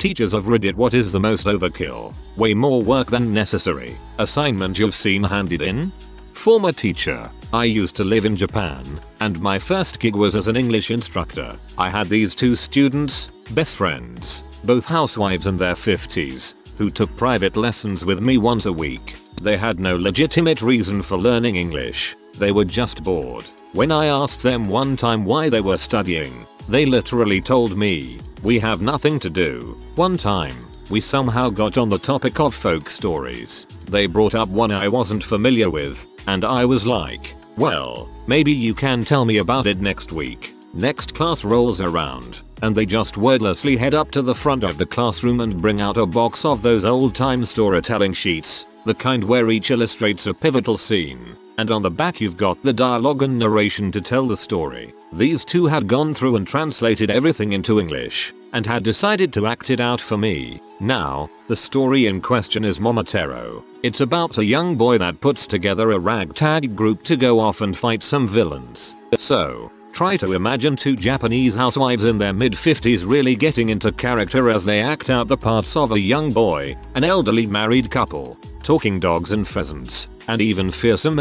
Teachers of Reddit, what is the most overkill, way more work than necessary, assignment you've seen handed in? Former teacher. I used to live in Japan, and my first gig was as an English instructor. I had these two students, best friends, both housewives in their 50s, who took private lessons with me once a week. They had no legitimate reason for learning English, they were just bored. When I asked them one time why they were studying, they literally told me, "We have nothing to do." One time, we somehow got on the topic of folk stories. They brought up one I wasn't familiar with, and I was like, "Well, maybe you can tell me about it next week." Next class rolls around, and they just wordlessly head up to the front of the classroom and bring out a box of those old-time storytelling sheets, the kind where each illustrates a pivotal scene, and on the back you've got the dialogue and narration to tell the story. These two had gone through and translated everything into English, and had decided to act it out for me. Now, the story in question is Momotaro. It's about a young boy that puts together a ragtag group to go off and fight some villains. So, try to imagine two Japanese housewives in their mid-50s really getting into character as they act out the parts of a young boy, an elderly married couple, talking dogs and pheasants, and even fearsome.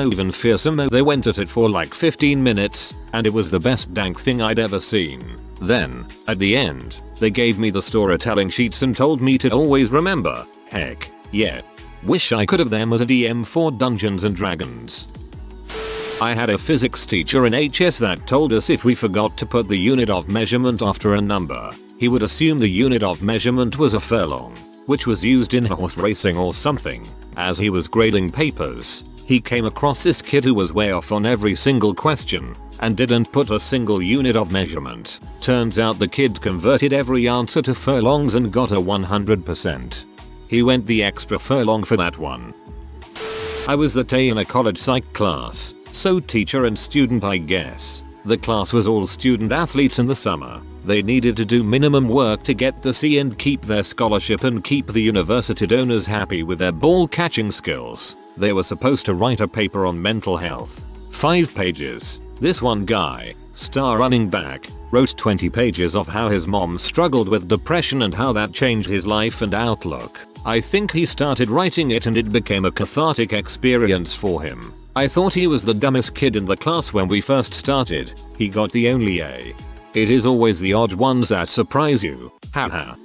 They went at it for like 15 minutes, and it was the best dank thing I'd ever seen. Then, at the end, they gave me the storytelling sheets and told me to always remember. Heck, yeah. Wish I could have them as a DM for Dungeons and Dragons. I had a physics teacher in HS that told us if we forgot to put the unit of measurement after a number, he would assume the unit of measurement was a furlong, which was used in horse racing or something. As he was grading papers, he came across this kid who was way off on every single question and didn't put a single unit of measurement. Turns out the kid converted every answer to furlongs and got a 100%. He went the extra furlong for that one. I was the T in a college psych class, so teacher and student I guess. The class was all student athletes in the summer. They needed to do minimum work to get the C and keep their scholarship and keep the university donors happy with their ball catching skills. They were supposed to write a paper on mental health. 5 pages. This one guy, star running back, wrote 20 pages of how his mom struggled with depression and how that changed his life and outlook. I think he started writing it and it became a cathartic experience for him. I thought he was the dumbest kid in the class when we first started. He got the only A. It is always the odd ones that surprise you. Haha.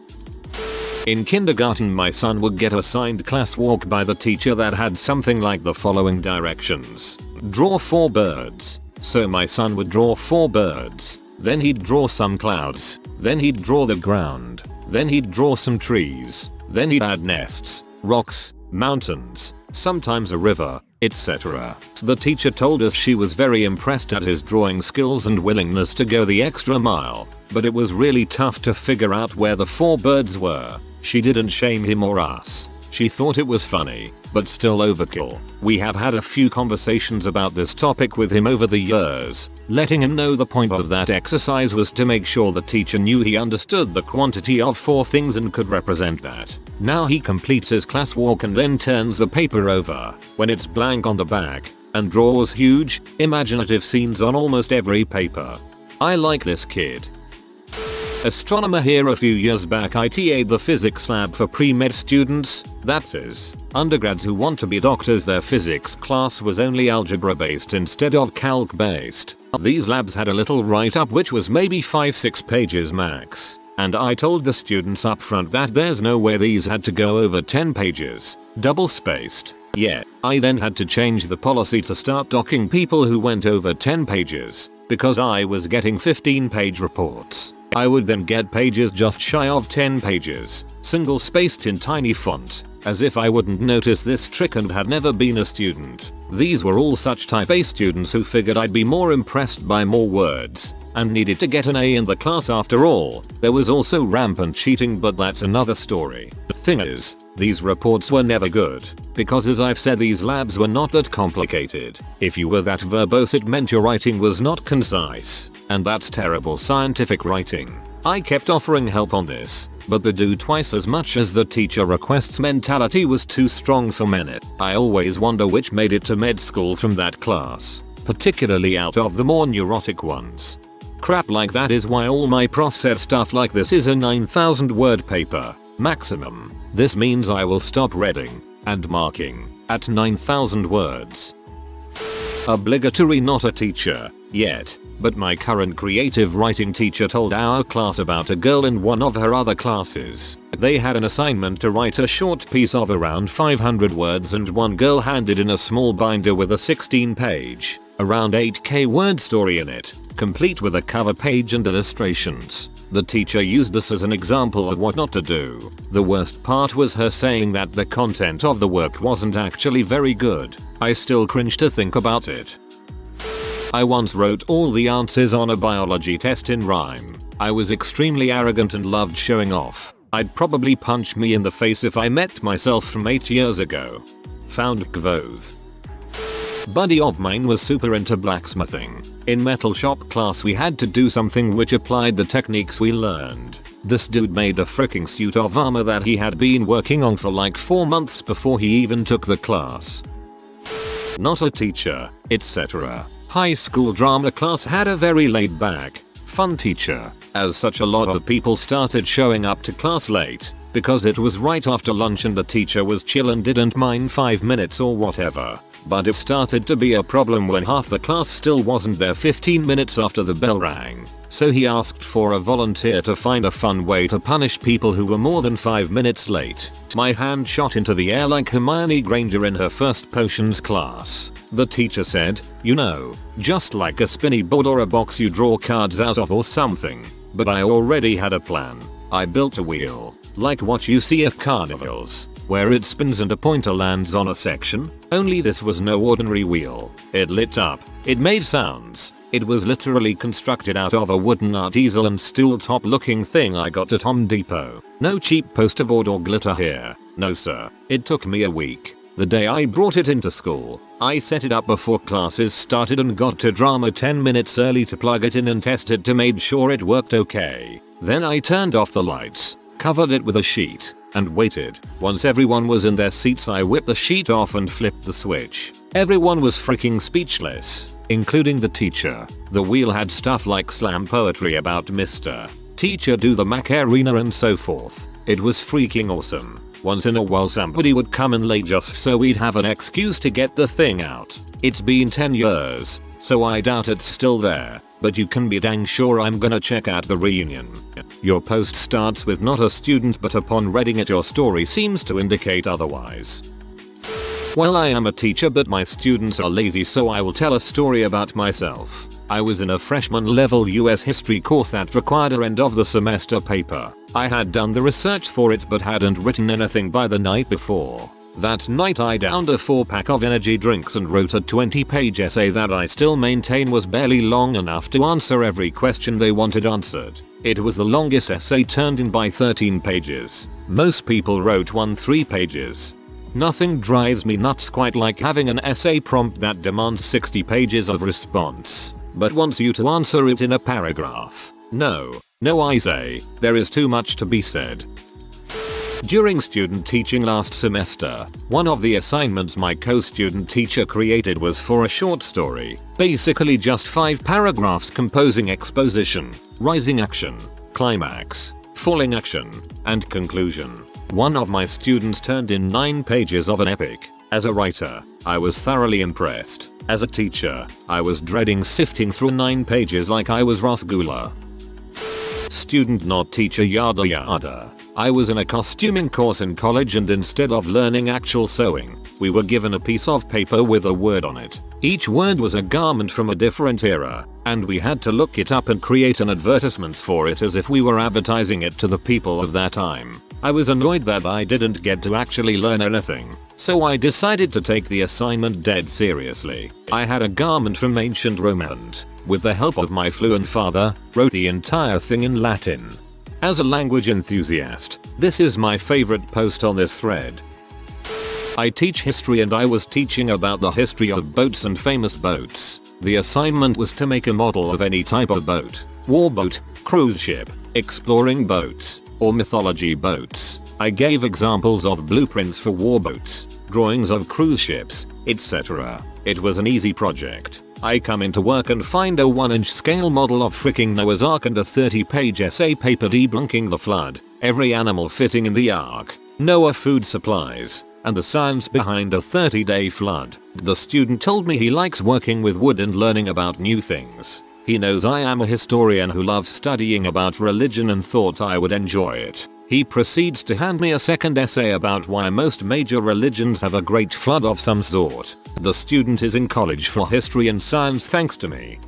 In kindergarten my son would get assigned class walk by the teacher that had something like the following directions. Draw 4 birds. So my son would draw 4 birds. Then he'd draw some clouds. Then he'd draw the ground. Then he'd draw some trees. Then he'd add nests, rocks, mountains, sometimes a river, etc. The teacher told us she was very impressed at his drawing skills and willingness to go the extra mile, but it was really tough to figure out where the 4 birds were. She didn't shame him or us. She thought it was funny, but still overkill. We have had a few conversations about this topic with him over the years, letting him know the point of that exercise was to make sure the teacher knew he understood the quantity of 4 things and could represent that. Now he completes his class walk and then turns the paper over, when it's blank on the back, and draws huge, imaginative scenes on almost every paper. I like this kid. Astronomer here. A few years back I TA'd the physics lab for pre-med students, that is, undergrads who want to be doctors. Their physics class was only algebra based instead of calc based. These labs had a little write-up which was maybe 5-6 pages max, and I told the students up front that there's no way these had to go over 10 pages, double spaced. Yeah, I then had to change the policy to start docking people who went over 10 pages, because I was getting 15-page reports. I would then get pages just shy of 10 pages, single spaced in tiny font, as if I wouldn't notice this trick and had never been a student. These were all such type A students who figured I'd be more impressed by more words, and needed to get an A in the class after all. There was also rampant cheating, but that's another story. The thing is, these reports were never good, because as I've said these labs were not that complicated. If you were that verbose it meant your writing was not concise, and that's terrible scientific writing. I kept offering help on this, but the do twice as much as the teacher requests mentality was too strong for me. I always wonder which made it to med school from that class, particularly out of the more neurotic ones. Crap like that is why all my prof said stuff like this is a 9,000 word paper. Maximum. This means I will stop reading and marking at 9,000 words. Obligatory. Not a teacher yet, but my current creative writing teacher told our class about a girl in one of her other classes. They had an assignment to write a short piece of around 500 words and one girl handed in a small binder with a 16-page, around 8k word story in it, complete with a cover page and illustrations. The teacher used this as an example of what not to do. The worst part was her saying that the content of the work wasn't actually very good. I still cringe to think about it. I once wrote all the answers on a biology test in rhyme. I was extremely arrogant and loved showing off. I'd probably punch me in the face if I met myself from 8 years ago. Found Gvoth. Buddy of mine was super into blacksmithing. In metal shop class we had to do something which applied the techniques we learned. This dude made a freaking suit of armor that he had been working on for like 4 months before he even took the class. Not a teacher, etc. High school drama class had a very laid back, fun teacher. As such, a lot of people started showing up to class late because it was right after lunch and the teacher was chill and didn't mind 5 minutes or whatever. But it started to be a problem when half the class still wasn't there 15 minutes after the bell rang. So he asked for a volunteer to find a fun way to punish people who were more than 5 minutes late. My hand shot into the air like Hermione Granger in her first potions class. The teacher said, you know, just like a spinny board or a box you draw cards out of or something. But I already had a plan. I built a wheel, like what you see at carnivals, where it spins and a pointer lands on a section. Only this was no ordinary wheel. It lit up. It made sounds. It was literally constructed out of a wooden art easel and stool top looking thing I got at Home Depot. No cheap poster board or glitter here. No sir. It took me a week. The day I brought it into school, I set it up before classes started and got to drama 10 minutes early to plug it in and test it to make sure it worked okay. Then I turned off the lights, covered it with a sheet, and waited. Once everyone was in their seats, I whipped the sheet off and flipped the switch. Everyone was freaking speechless, including the teacher. The wheel had stuff like slam poetry about Mr. Teacher do the Macarena and so forth. It was freaking awesome. Once in a while somebody would come in late just so we'd have an excuse to get the thing out. It's been 10 years, so I doubt it's still there, but you can be dang sure I'm gonna check out the reunion. Your post starts with not a student, but upon reading it your story seems to indicate otherwise. Well, I am a teacher but my students are lazy, so I will tell a story about myself. I was in a freshman level US history course that required a end of the semester paper. I had done the research for it but hadn't written anything by the night before. That night I downed a 4-pack of energy drinks and wrote a 20-page essay that I still maintain was barely long enough to answer every question they wanted answered. It was the longest essay turned in by 13 pages. Most people wrote 3 pages. Nothing drives me nuts quite like having an essay prompt that demands 60 pages of response, but wants you to answer it in a paragraph. No, I say, there is too much to be said. During student teaching last semester, one of the assignments my co-student teacher created was for a short story, basically just 5 paragraphs composing exposition, rising action, climax, falling action, and conclusion. One of my students turned in 9 pages of an epic. As a writer, I was thoroughly impressed. As a teacher, I was dreading sifting through 9 pages like I was Rasgulla. Student not teacher yada yada. I was in a costuming course in college and instead of learning actual sewing, we were given a piece of paper with a word on it. Each word was a garment from a different era, and we had to look it up and create an advertisement for it as if we were advertising it to the people of that time. I was annoyed that I didn't get to actually learn anything, so I decided to take the assignment dead seriously. I had a garment from ancient Rome and, with the help of my fluent father, wrote the entire thing in Latin. As a language enthusiast, this is my favorite post on this thread. I teach history and I was teaching about the history of boats and famous boats. The assignment was to make a model of any type of boat, warboat, cruise ship, exploring boats, or mythology boats. I gave examples of blueprints for warboats, drawings of cruise ships, etc. It was an easy project. I come into work and find a 1-inch scale model of freaking Noah's Ark and a 30-page essay paper debunking the flood, every animal fitting in the ark, Noah food supplies, and the science behind a 30-day flood. The student told me he likes working with wood and learning about new things. He knows I am a historian who loves studying about religion and thought I would enjoy it. He proceeds to hand me a second essay about why most major religions have a great flood of some sort. The student is in college for history and science thanks to me.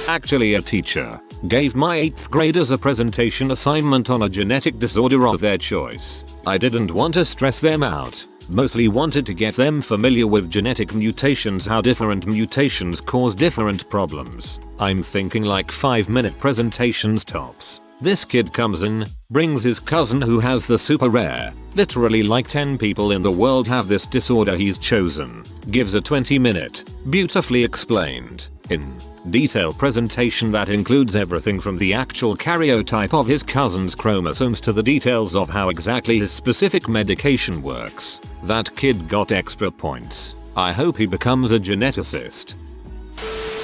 Actually, a teacher gave my 8th graders a presentation assignment on a genetic disorder of their choice. I didn't want to stress them out, mostly wanted to get them familiar with genetic mutations, how different mutations cause different problems. I'm thinking like 5-minute presentations tops. This kid comes in, brings his cousin who has the super rare, literally like 10 people in the world have this disorder he's chosen, gives a 20-minute, beautifully explained, in detail presentation that includes everything from the actual karyotype of his cousin's chromosomes to the details of how exactly his specific medication works. That kid got extra points. I hope he becomes a geneticist.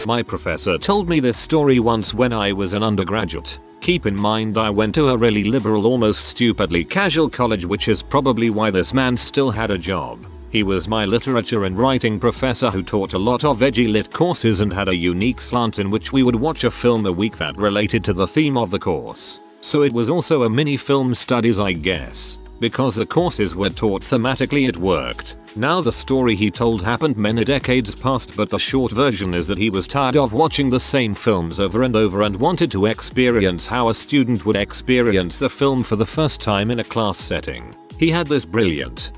My professor told me this story once when I was an undergraduate. Keep in mind I went to a really liberal, almost stupidly casual college, which is probably why this man still had a job. He was my literature and writing professor who taught a lot of veggie lit courses and had a unique slant in which we would watch a film a week that related to the theme of the course. So it was also a mini film studies, I guess. Because the courses were taught thematically, it worked. Now the story he told happened many decades past, but the short version is that he was tired of watching the same films over and over and wanted to experience how a student would experience the film for the first time in a class setting. He had this brilliant,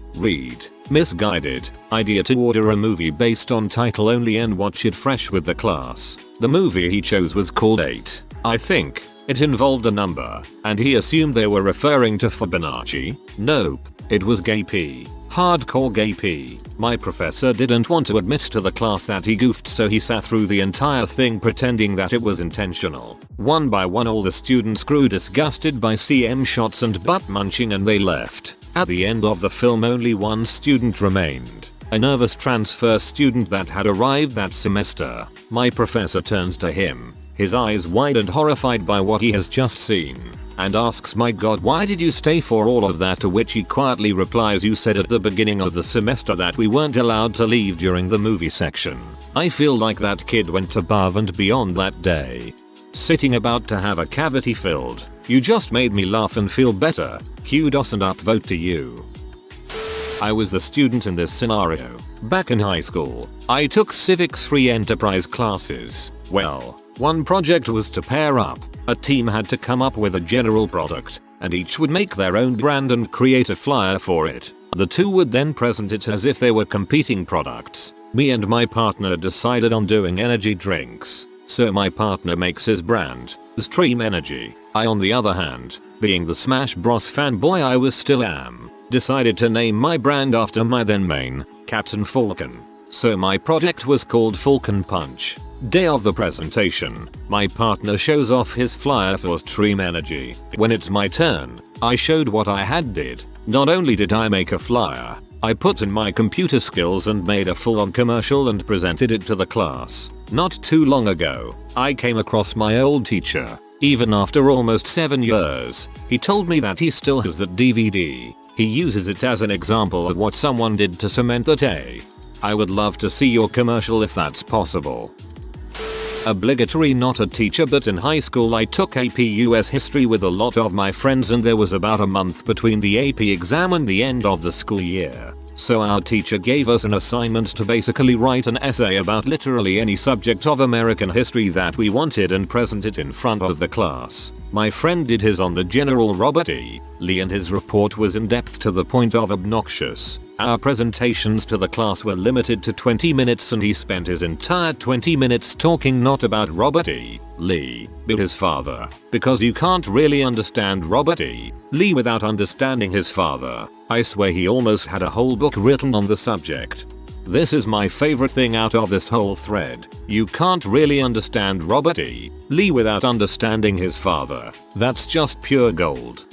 misguided idea to order a movie based on title only and watch it fresh with the class. The movie he chose was called 8, I think. It involved a number, and he assumed they were referring to Fibonacci. Nope, it was Gay P. Hardcore Gay P. My professor didn't want to admit to the class that he goofed, so he sat through the entire thing pretending that it was intentional. One by one all the students grew disgusted by CM shots and butt munching and they left. At the end of the film only one student remained. A nervous transfer student that had arrived that semester. My professor turns to him, his eyes wide and horrified by what he has just seen, and asks, "My God, why did you stay for all of that?" To which he quietly replies, "You said at the beginning of the semester that we weren't allowed to leave during the movie section." I feel like that kid went above and beyond that day. Sitting about to have a cavity filled. You just made me laugh and feel better. Kudos and upvote to you. I was the student in this scenario. Back in high school, I took Civics free enterprise classes. Well, one project was to pair up. A team had to come up with a general product, and each would make their own brand and create a flyer for it. The two would then present it as if they were competing products. Me and my partner decided on doing energy drinks. So my partner makes his brand, Stream Energy. I, on the other hand, being the Smash Bros fanboy I was still am, decided to name my brand after my then main, Captain Falcon. So my project was called Falcon Punch. Day of the presentation, my partner shows off his flyer for Stream Energy. When it's my turn, I showed what I had did. Not only did I make a flyer, I put in my computer skills and made a full-on commercial and presented it to the class. Not too long ago, I came across my old teacher. Even after almost 7 years, he told me that he still has that DVD. He uses it as an example of what someone did to cement that I would love to see your commercial if that's possible. Obligatory, not a teacher, but in high school I took AP US history with a lot of my friends, and there was about a month between the AP exam and the end of the school year. So our teacher gave us an assignment to basically write an essay about literally any subject of American history that we wanted and present it in front of the class. My friend did his on the General Robert E. Lee, and his report was in depth to the point of obnoxious. Our presentations to the class were limited to 20 minutes and he spent his entire 20 minutes talking not about Robert E. Lee, but his father. Because you can't really understand Robert E. Lee without understanding his father. I swear he almost had a whole book written on the subject. This is my favorite thing out of this whole thread. You can't really understand Robert E. Lee without understanding his father. That's just pure gold.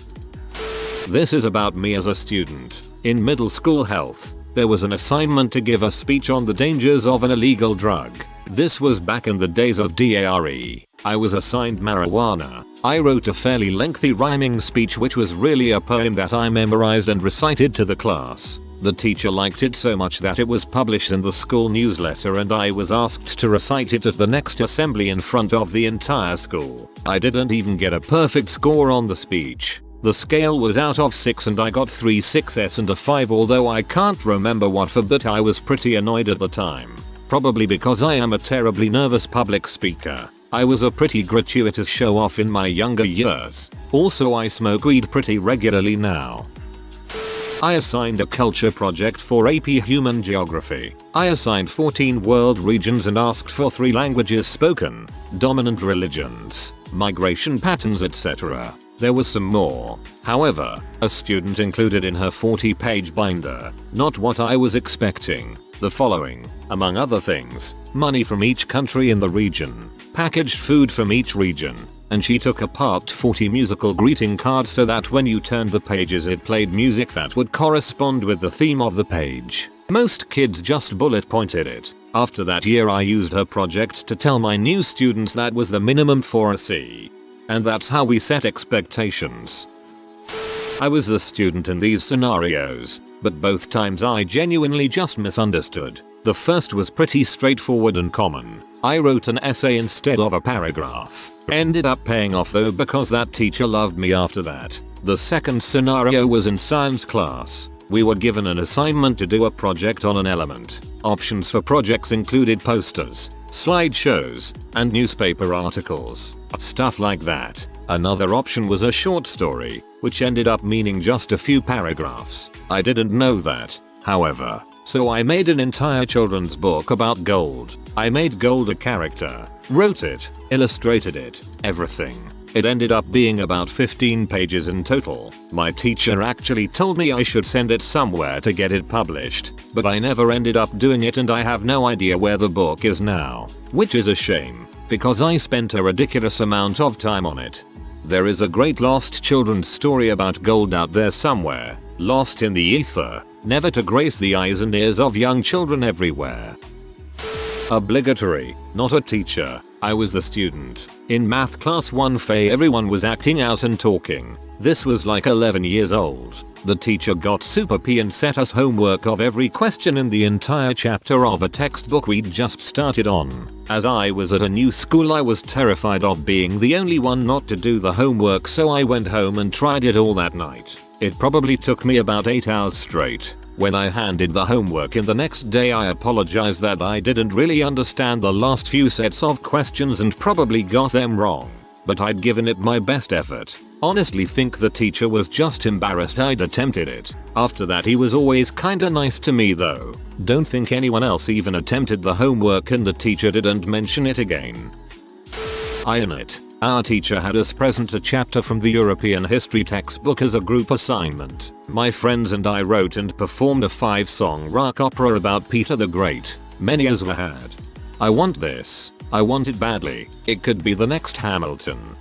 This is about me as a student. In middle school health, there was an assignment to give a speech on the dangers of an illegal drug. This was back in the days of DARE. I was assigned marijuana. I wrote a fairly lengthy rhyming speech which was really a poem that I memorized and recited to the class. The teacher liked it so much that it was published in the school newsletter and I was asked to recite it at the next assembly in front of the entire school. I didn't even get a perfect score on the speech. The scale was out of 6 and I got 3 6s and a 5, although I can't remember what for, but I was pretty annoyed at the time. Probably because I am a terribly nervous public speaker. I was a pretty gratuitous show off in my younger years. Also, I smoke weed pretty regularly now. I assigned a culture project for AP Human Geography. I assigned 14 world regions and asked for 3 languages spoken, dominant religions, migration patterns, etc. There was some more. However, a student included in her 40-page binder, not what I was expecting, the following, among other things: money from each country in the region, packaged food from each region, and she took apart 40 musical greeting cards so that when you turned the pages it played music that would correspond with the theme of the page. Most kids just bullet pointed it. After that year I used her project to tell my new students that was the minimum for a C. And that's how we set expectations. I was the student in these scenarios, but both times I genuinely just misunderstood. The first was pretty straightforward and common. I wrote an essay instead of a paragraph. Ended up paying off though because that teacher loved me after that. The second scenario was in science class. We were given an assignment to do a project on an element. Options for projects included posters, slideshows, and newspaper articles. Stuff like that. Another option was a short story, which ended up meaning just a few paragraphs. I didn't know that, however, so I made an entire children's book about gold. I made gold a character, wrote it, illustrated it, everything. It ended up being about 15 pages in total. My teacher actually told me I should send it somewhere to get it published, but I never ended up doing it and I have no idea where the book is now. Which is a shame, because I spent a ridiculous amount of time on it. There is a great lost children's story about gold out there somewhere, lost in the ether, never to grace the eyes and ears of young children everywhere. Obligatory, not a teacher. I was the student. In math class 1 everyone was acting out and talking. This was like 11 years old. The teacher got super P and set us homework of every question in the entire chapter of a textbook we'd just started on. As I was at a new school I was terrified of being the only one not to do the homework, so I went home and tried it all that night. It probably took me about 8 hours straight. When I handed the homework in the next day I apologized that I didn't really understand the last few sets of questions and probably got them wrong. But I'd given it my best effort. Honestly think the teacher was just embarrassed I'd attempted it. After that he was always kinda nice to me though. Don't think anyone else even attempted the homework and the teacher didn't mention it again. In it, our teacher had us present a chapter from the European history textbook as a group assignment. My friends and I wrote and performed a 5-song rock opera about Peter the Great. Many as we had. I want this. I want it badly. It could be the next Hamilton.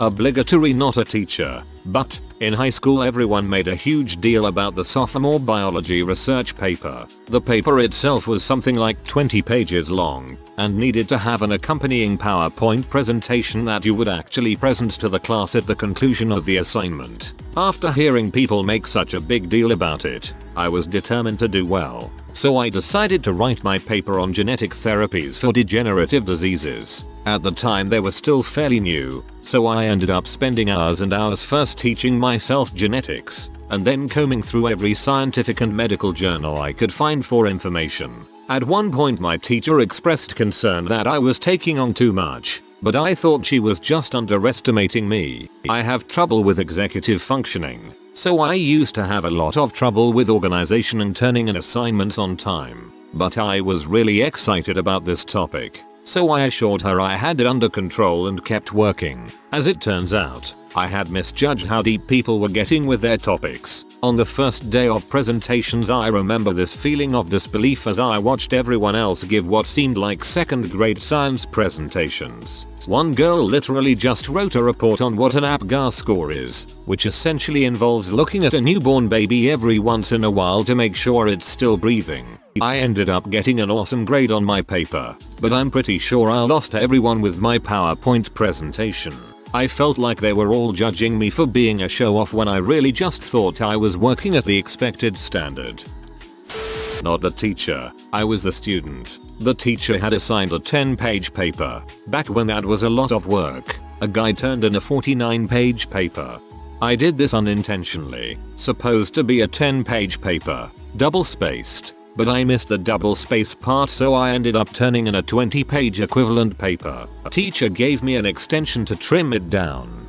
Obligatory, not a teacher. But, in high school everyone made a huge deal about the sophomore biology research paper. The paper itself was something like 20 pages long, and needed to have an accompanying PowerPoint presentation that you would actually present to the class at the conclusion of the assignment. After hearing people make such a big deal about it, I was determined to do well. So I decided to write my paper on genetic therapies for degenerative diseases. At the time they were still fairly new, so I ended up spending hours and hours first teaching myself genetics, and then combing through every scientific and medical journal I could find for information. At one point my teacher expressed concern that I was taking on too much, but I thought she was just underestimating me. I have trouble with executive functioning, so I used to have a lot of trouble with organization and turning in assignments on time. But I was really excited about this topic, so I assured her I had it under control and kept working. As it turns out, I had misjudged how deep people were getting with their topics. On the first day of presentations I remember this feeling of disbelief as I watched everyone else give what seemed like second grade science presentations. One girl literally just wrote a report on what an APGAR score is, which essentially involves looking at a newborn baby every once in a while to make sure it's still breathing. I ended up getting an awesome grade on my paper, but I'm pretty sure I lost to everyone with my PowerPoint presentation. I felt like they were all judging me for being a show-off when I really just thought I was working at the expected standard. Not the teacher, I was the student. The teacher had assigned a 10-page paper. Back when that was a lot of work, a guy turned in a 49-page paper. I did this unintentionally, supposed to be a 10-page paper, double-spaced, but I missed the double-space part, so I ended up turning in a 20-page equivalent paper. Teacher gave me an extension to trim it down.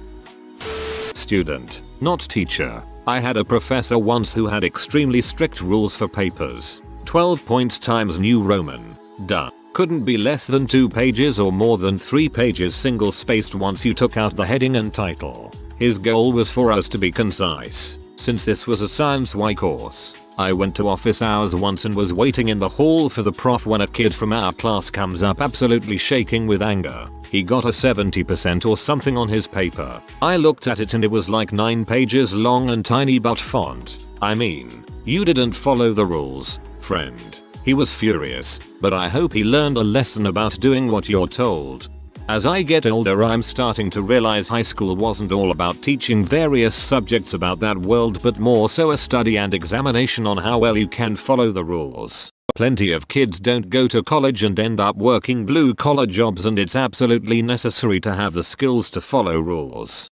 Student, not teacher. I had a professor once who had extremely strict rules for papers. 12 points times New Roman. Duh. Couldn't be less than 2 pages or more than 3 pages single-spaced once you took out the heading and title. His goal was for us to be concise. Since this was a Science Y course, I went to office hours once and was waiting in the hall for the prof when a kid from our class comes up absolutely shaking with anger. He got a 70% or something on his paper. I looked at it and it was like 9 pages long and tiny but font. I mean, you didn't follow the rules, friend. He was furious, but I hope he learned a lesson about doing what you're told. As I get older, I'm starting to realize high school wasn't all about teaching various subjects about that world, but more so a study and examination on how well you can follow the rules. Plenty of kids don't go to college and end up working blue-collar jobs, and it's absolutely necessary to have the skills to follow rules.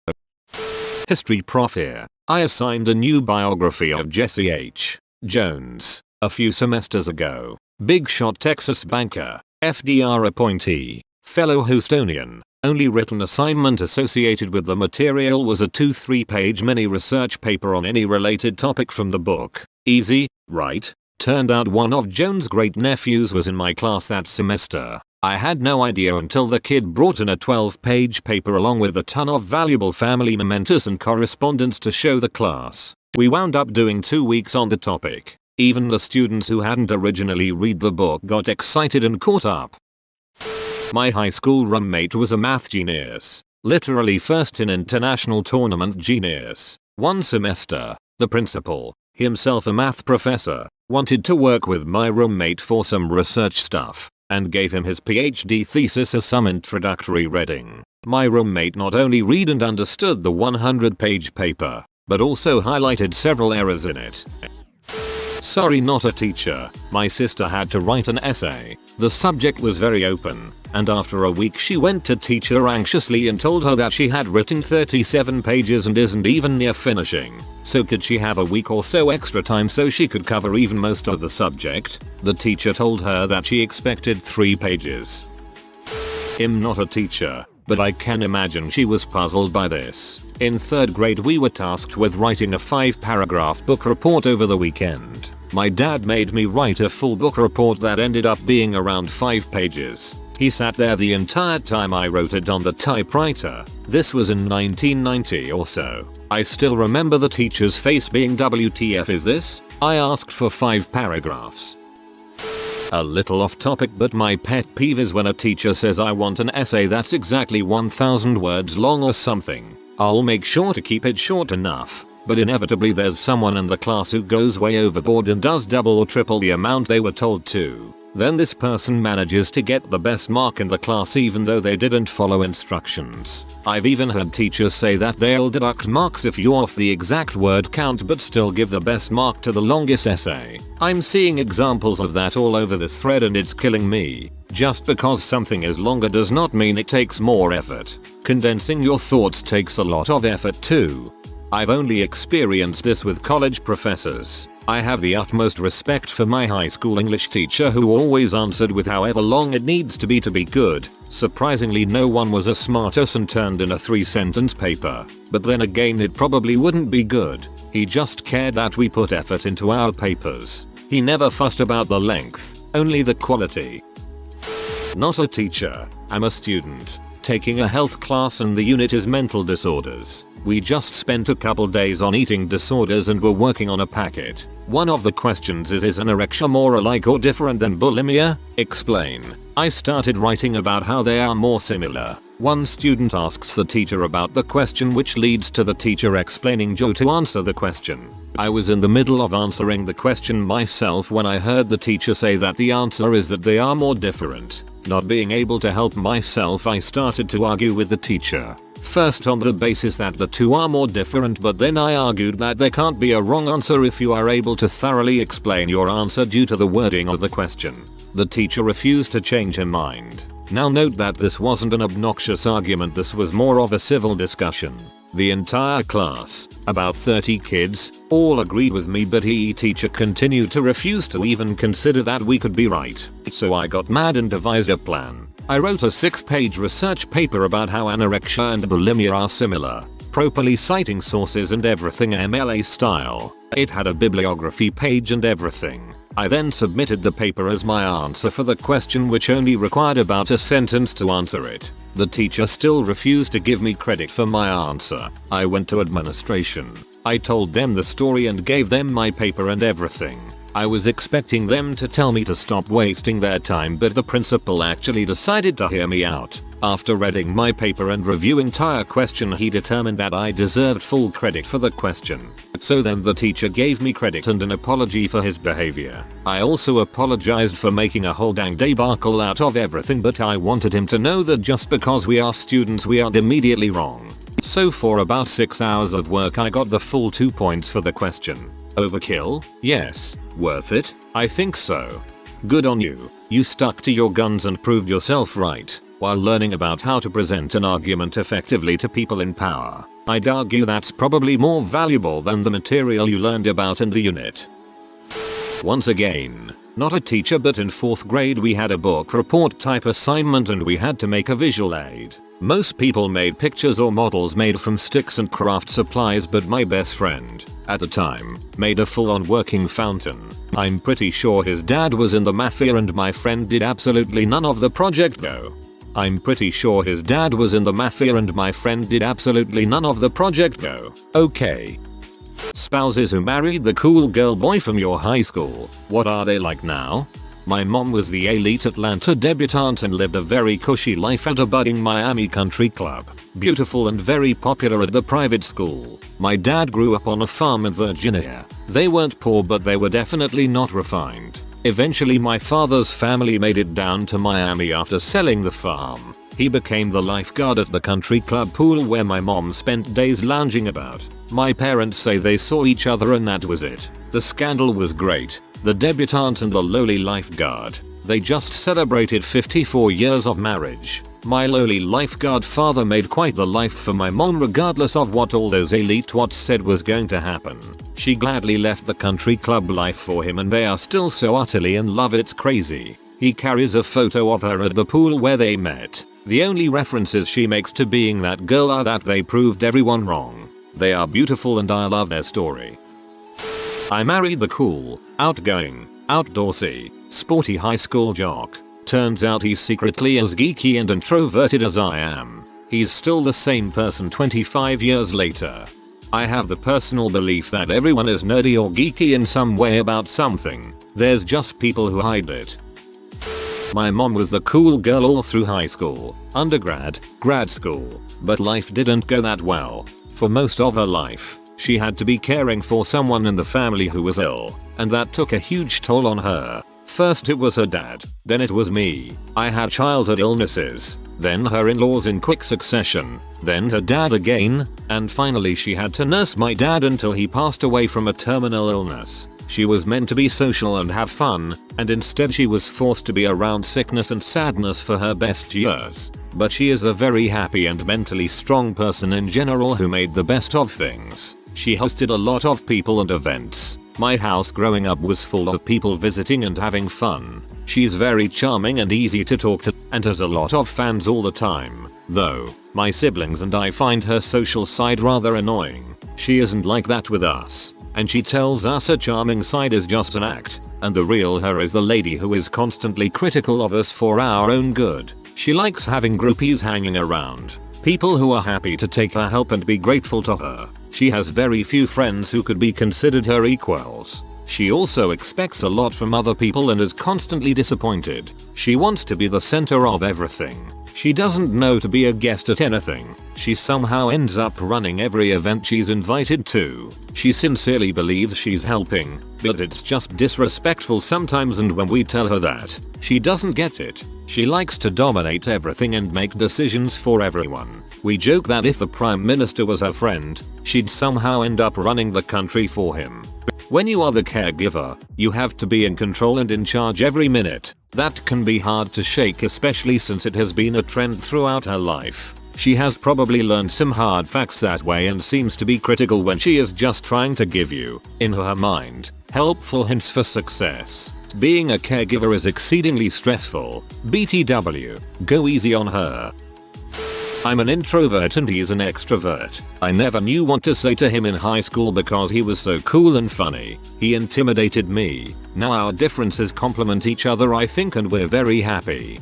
History prof here. I assigned a new biography of Jesse H. Jones a few semesters ago. Big shot Texas banker, FDR appointee, fellow Houstonian. Only written assignment associated with the material was a 2-3 page mini research paper on any related topic from the book. Easy, right? Turned out one of Jones' great nephews was in my class that semester. I had no idea until the kid brought in a 12-page paper along with a ton of valuable family mementos and correspondence to show the class. We wound up doing 2 weeks on the topic. Even the students who hadn't originally read the book got excited and caught up. My high school roommate was a math genius. Literally first in international tournament genius. One semester, the principal, himself a math professor, wanted to work with my roommate for some research stuff, and gave him his PhD thesis as some introductory reading. My roommate not only read and understood the 100-page paper, but also highlighted several errors in it. Sorry, not a teacher. My sister had to write an essay. The subject was very open, and after a week she went to teacher anxiously and told her that she had written 37 pages and isn't even near finishing. So could she have a week or so extra time so she could cover even most of the subject? The teacher told her that she expected 3 pages. I'm not a teacher, but I can imagine she was puzzled by this. In 3rd grade we were tasked with writing a 5-paragraph book report over the weekend. My dad made me write a full book report that ended up being around 5 pages. He sat there the entire time I wrote it on the typewriter. This was in 1990 or so. I still remember the teacher's face being "WTF is this?" I asked for 5 paragraphs. A little off topic, but my pet peeve is when a teacher says I want an essay that's exactly 1,000 words long or something. I'll make sure to keep it short enough, but inevitably there's someone in the class who goes way overboard and does double or triple the amount they were told to. Then this person manages to get the best mark in the class even though they didn't follow instructions. I've even heard teachers say that they'll deduct marks if you're off the exact word count but still give the best mark to the longest essay. I'm seeing examples of that all over this thread and it's killing me. Just because something is longer does not mean it takes more effort. Condensing your thoughts takes a lot of effort too. I've only experienced this with college professors. I have the utmost respect for my high school English teacher who always answered with however long it needs to be good. Surprisingly, no one was as smart as and turned in a 3-sentence paper. But then again, it probably wouldn't be good. He just cared that we put effort into our papers. He never fussed about the length, only the quality. Not a teacher, I'm a student, taking a health class and the unit is mental disorders. We just spent a couple days on eating disorders and were working on a packet. One of the questions is anorexia more alike or different than bulimia? Explain. I started writing about how they are more similar. One student asks the teacher about the question, which leads to the teacher explaining Joe to answer the question. I was in the middle of answering the question myself when I heard the teacher say that the answer is that they are more different. Not being able to help myself, I started to argue with the teacher. First on the basis that the two are more different, but then I argued that there can't be a wrong answer if you are able to thoroughly explain your answer due to the wording of the question. The teacher refused to change her mind. Now note that this wasn't an obnoxious argument, this was more of a civil discussion. The entire class, about 30 kids, all agreed with me, but the teacher continued to refuse to even consider that we could be right. So I got mad and devised a plan. I wrote a 6-page research paper about how anorexia and bulimia are similar, properly citing sources and everything MLA style. It had a bibliography page and everything. I then submitted the paper as my answer for the question, which only required about a sentence to answer it. The teacher still refused to give me credit for my answer. I went to administration. I told them the story and gave them my paper and everything. I was expecting them to tell me to stop wasting their time, but the principal actually decided to hear me out. After reading my paper and reviewing the entire question, he determined that I deserved full credit for the question. So then the teacher gave me credit and an apology for his behavior. I also apologized for making a whole dang debacle out of everything, but I wanted him to know that just because we are students we aren't immediately wrong. So for about 6 hours of work I got the full 2 points for the question. Overkill? Yes. Worth it? I think so. Good on you. You stuck to your guns and proved yourself right, while learning about how to present an argument effectively to people in power. I'd argue that's probably more valuable than the material you learned about in the unit. Once again, not a teacher, but in 4th grade we had a book report type assignment and we had to make a visual aid. Most people made pictures or models made from sticks and craft supplies, but my best friend, at the time, made a full-on working fountain. I'm pretty sure his dad was in the mafia and my friend did absolutely none of the project though. Okay. Spouses who married the cool girl boy from your high school, what are they like now? My mom was the elite Atlanta debutante and lived a very cushy life at a budding Miami country club. Beautiful and very popular at the private school. My dad grew up on a farm in Virginia. They weren't poor, but they were definitely not refined. Eventually my father's family made it down to Miami after selling the farm. He became the lifeguard at the country club pool where my mom spent days lounging about. My parents say they saw each other and that was it. The scandal was great. The debutante and the lowly lifeguard. They just celebrated 54 years of marriage. My lowly lifeguard father made quite the life for my mom regardless of what all those elite twats said was going to happen. She gladly left the country club life for him and they are still so utterly in love it's crazy. He carries a photo of her at the pool where they met. The only references she makes to being that girl are that they proved everyone wrong. They are beautiful and I love their story. I married the cool, outgoing, outdoorsy, sporty high school jock. Turns out he's secretly as geeky and introverted as I am. He's still the same person 25 years later. I have the personal belief that everyone is nerdy or geeky in some way about something. There's just people who hide it. My mom was the cool girl all through high school, undergrad, grad school, but life didn't go that well. For most of her life, she had to be caring for someone in the family who was ill, and that took a huge toll on her. First it was her dad, then it was me. I had childhood illnesses, then her in-laws in quick succession, then her dad again, and finally she had to nurse my dad until he passed away from a terminal illness. She was meant to be social and have fun, and instead she was forced to be around sickness and sadness for her best years. But she is a very happy and mentally strong person in general who made the best of things. She hosted a lot of people and events. My house growing up was full of people visiting and having fun. She's very charming and easy to talk to, and has a lot of fans all the time. Though, my siblings and I find her social side rather annoying. She isn't like that with us, and she tells us her charming side is just an act, and the real her is the lady who is constantly critical of us for our own good. She likes having groupies hanging around. People who are happy to take her help and be grateful to her. She has very few friends who could be considered her equals. She also expects a lot from other people and is constantly disappointed. She wants to be the center of everything. She doesn't know to be a guest at anything. She somehow ends up running every event she's invited to. She sincerely believes she's helping, but it's just disrespectful sometimes, and when we tell her that, she doesn't get it. She likes to dominate everything and make decisions for everyone. We joke that if the Prime Minister was her friend, she'd somehow end up running the country for him. When you are the caregiver, you have to be in control and in charge every minute. That can be hard to shake, especially since it has been a trend throughout her life. She has probably learned some hard facts that way and seems to be critical when she is just trying to give you, in her mind, helpful hints for success. Being a caregiver is exceedingly stressful. BTW, go easy on her. I'm an introvert and he's an extrovert. I never knew what to say to him in high school because he was so cool and funny. He intimidated me. Now our differences complement each other, I think, and we're very happy.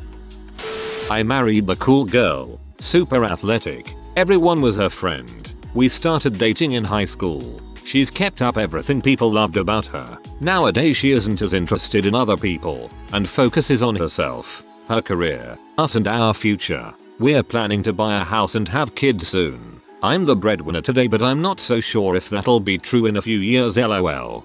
I married the cool girl. Super athletic. Everyone was her friend. We started dating in high school. She's kept up everything people loved about her. Nowadays she isn't as interested in other people and focuses on herself, her career, us and our future. We're planning to buy a house and have kids soon. I'm the breadwinner today, but I'm not so sure if that'll be true in a few years, lol.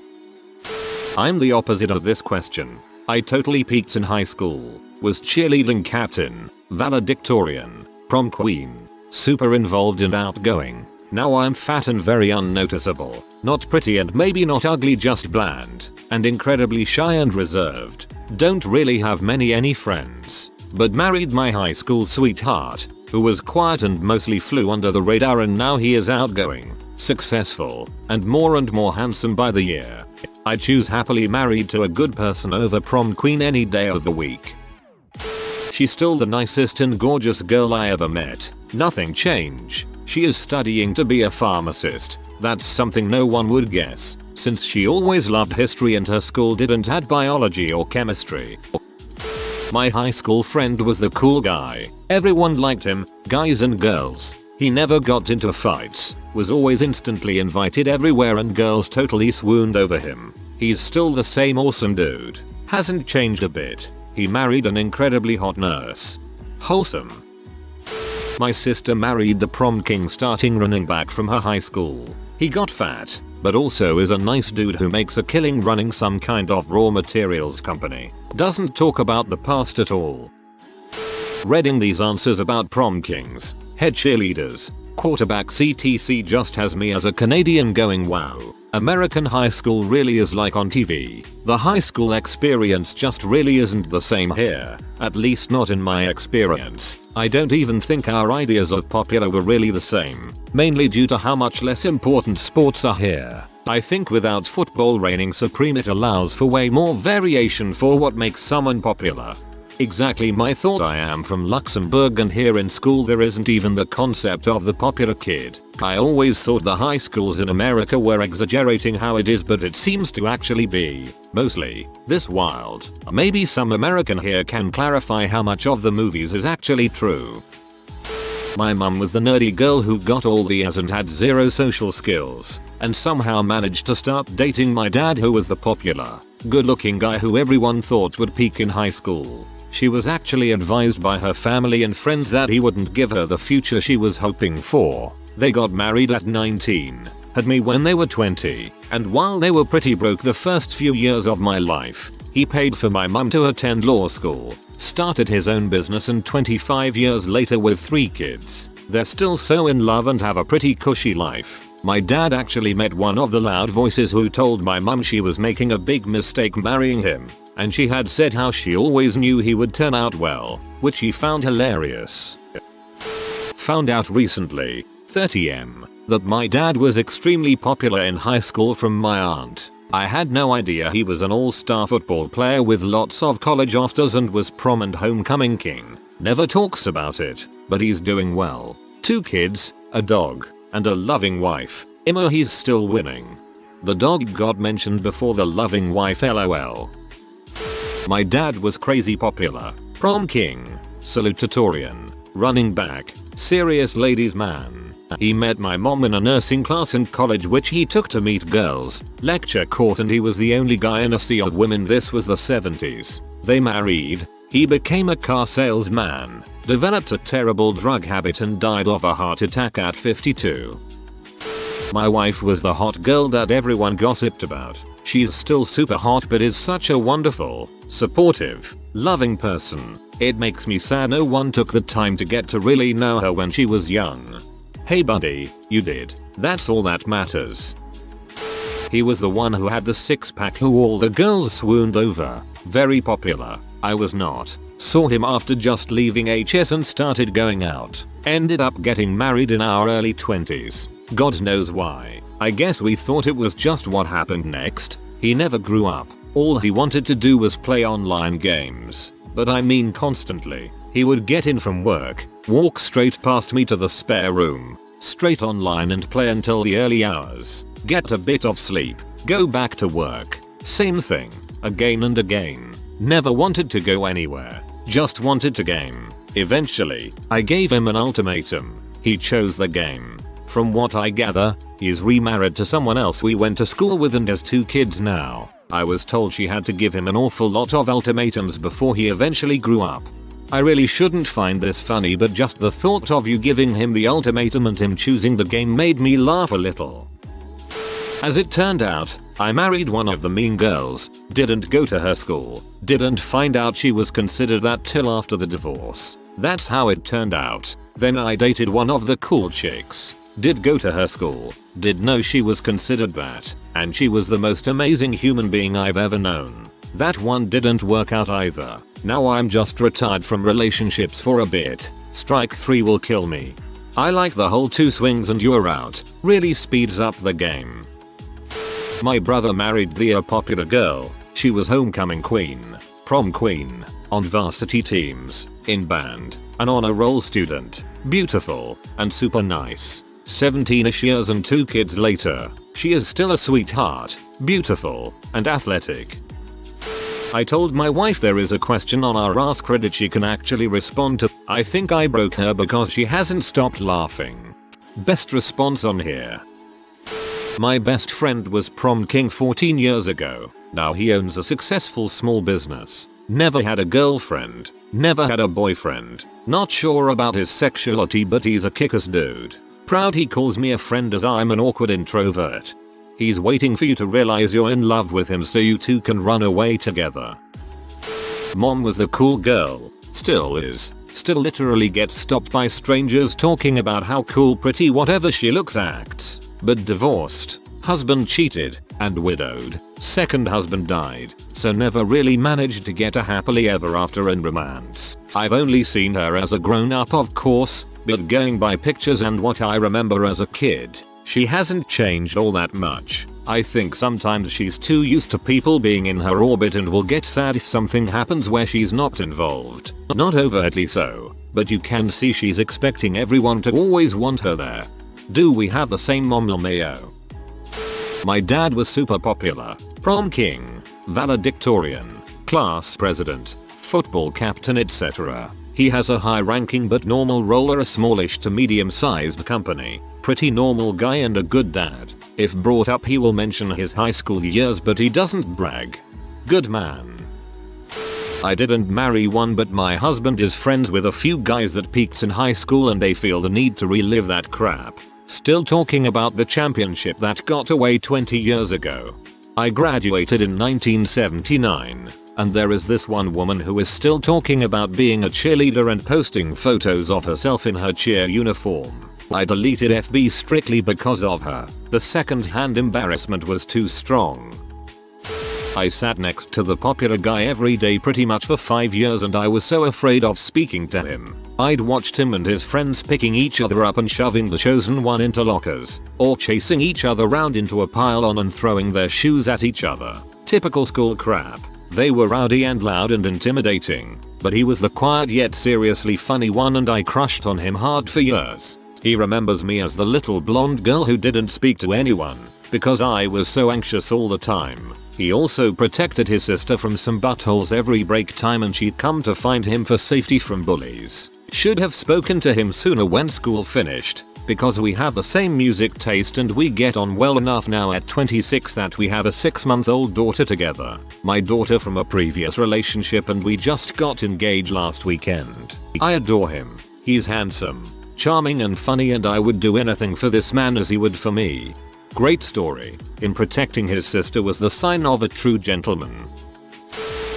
I'm the opposite of this question. I totally peaked in high school. Was cheerleading captain, valedictorian, prom queen, super involved and outgoing. Now I'm fat and very unnoticeable. Not pretty and maybe not ugly, just bland. And incredibly shy and reserved. Don't really have any friends. But married my high school sweetheart, who was quiet and mostly flew under the radar, and now he is outgoing, successful, and more handsome by the year. I choose happily married to a good person over prom queen any day of the week. She's still the nicest and gorgeous girl I ever met. Nothing changed. She is studying to be a pharmacist. That's something no one would guess, since she always loved history and her school didn't add biology or chemistry. My high school friend was the cool guy. Everyone liked him, guys and girls. He never got into fights, was always instantly invited everywhere, and girls totally swooned over him. He's still the same awesome dude. Hasn't changed a bit. He married an incredibly hot nurse. Wholesome. My sister married the prom king starting running back from her high school. He got fat, but also is a nice dude who makes a killing running some kind of raw materials company. Doesn't talk about the past at all. Reading these answers about prom kings, head cheerleaders, quarterbacks etc. just has me as a Canadian going, wow. American high school really is like on TV. The high school experience just really isn't the same here, at least not in my experience. I don't even think our ideas of popular were really the same, mainly due to how much less important sports are here. I think without football reigning supreme, it allows for way more variation for what makes someone popular. Exactly my thought. I am from Luxembourg and here in school there isn't even the concept of the popular kid. I always thought the high schools in America were exaggerating how it is, but it seems to actually be, mostly, this wild. Maybe some American here can clarify how much of the movies is actually true. My mum was the nerdy girl who got all the A's and had zero social skills, and somehow managed to start dating my dad, who was the popular, good-looking guy who everyone thought would peak in high school. She was actually advised by her family and friends that he wouldn't give her the future she was hoping for. They got married at 19, had me when they were 20, and while they were pretty broke the first few years of my life, he paid for my mum to attend law school, started his own business, and 25 years later with 3 kids, they're still so in love and have a pretty cushy life. My dad actually met one of the loud voices who told my mum she was making a big mistake marrying him, and she had said how she always knew he would turn out well, which he found hilarious. Found out recently, 30M, that my dad was extremely popular in high school from my aunt. I had no idea he was an all-star football player with lots of college offers and was prom and homecoming king. Never talks about it, but he's doing well. 2 kids, a dog, and a loving wife. He's still winning. The dog got mentioned before the loving wife, lol. My dad was crazy popular. Prom king, salutatorian, running back, serious ladies man. He met my mom in a nursing class in college which he took to meet girls, lecture court, and he was the only guy in a sea of women. This was the 70s. They married, He became a car salesman, developed a terrible drug habit and died of a heart attack at 52. My wife was the hot girl that everyone gossiped about. She's still super hot but is such a wonderful, supportive, loving person. It makes me sad no one took the time to get to really know her when she was young. Hey buddy, you did. That's all that matters. He was the one who had the six-pack who all the girls swooned over. Very popular. I was not. Saw him after just leaving HS and started going out. Ended up getting married in our early 20s. God knows why. I guess we thought it was just what happened next. He never grew up. All he wanted to do was play online games. But I mean constantly. He would get in from work, walk straight past me to the spare room, straight online and play until the early hours. Get a bit of sleep, go back to work. Same thing, again and again. Never wanted to go anywhere, just wanted to game. Eventually, I gave him an ultimatum. He chose the game. From what I gather, he's remarried to someone else we went to school with and has 2 kids now. I was told she had to give him an awful lot of ultimatums before he eventually grew up. I really shouldn't find this funny, but just the thought of you giving him the ultimatum and him choosing the game made me laugh a little. As it turned out, I married one of the mean girls, didn't go to her school, didn't find out she was considered that till after the divorce. That's how it turned out. Then I dated one of the cool chicks, did go to her school, did know she was considered that, and she was the most amazing human being I've ever known. That one didn't work out either. Now I'm just retired from relationships for a bit. Strike 3 will kill me. I like the whole 2 swings and you're out. Really speeds up the game. My brother married the popular girl. She was homecoming queen, prom queen, on varsity teams, in band, an honor roll student, beautiful, and super nice. 17ish years and 2 kids later, she is still a sweetheart, beautiful, and athletic. I told my wife there is a question on our Ask Reddit she can actually respond to. I think I broke her because she hasn't stopped laughing. Best response on here. My best friend was prom king 14 years ago. Now he owns a successful small business. Never had a girlfriend. Never had a boyfriend. Not sure about his sexuality but he's a kick-ass dude. Proud he calls me a friend as I'm an awkward introvert. He's waiting for you to realize you're in love with him so you two can run away together. Mom was the cool girl. Still is. Still literally gets stopped by strangers talking about how cool pretty whatever she looks acts. But divorced. Husband cheated. And widowed. Second husband died. So never really managed to get a happily ever after in romance. I've only seen her as a grown up of course. But going by pictures and what I remember as a kid, she hasn't changed all that much. I think sometimes she's too used to people being in her orbit and will get sad if something happens where she's not involved. Not overtly so, but you can see she's expecting everyone to always want her there. Do we have the same mom LMAO? My dad was super popular, prom king, valedictorian, class president, football captain etc. He has a high ranking but normal role at a smallish to medium sized company. Pretty normal guy and a good dad. If brought up he will mention his high school years but he doesn't brag. Good man. I didn't marry one but my husband is friends with a few guys that peaked in high school and they feel the need to relive that crap. Still talking about the championship that got away 20 years ago. I graduated in 1979. And there is this one woman who is still talking about being a cheerleader and posting photos of herself in her cheer uniform. I deleted FB strictly because of her. The second-hand embarrassment was too strong. I sat next to the popular guy every day pretty much for 5 years and I was so afraid of speaking to him. I'd watched him and his friends picking each other up and shoving the chosen one into lockers, or chasing each other round into a pile-on and throwing their shoes at each other. Typical school crap. They were rowdy and loud and intimidating, but he was the quiet yet seriously funny one and I crushed on him hard for years. He remembers me as the little blonde girl who didn't speak to anyone, because I was so anxious all the time. He also protected his sister from some buttholes every break time and she'd come to find him for safety from bullies. Should have spoken to him sooner when school finished. Because we have the same music taste and we get on well enough now at 26 that we have a 6-month-old daughter together. My daughter from a previous relationship, and we just got engaged last weekend. I adore him. He's handsome, charming and funny, and I would do anything for this man as he would for me. Great story. In protecting his sister was the sign of a true gentleman.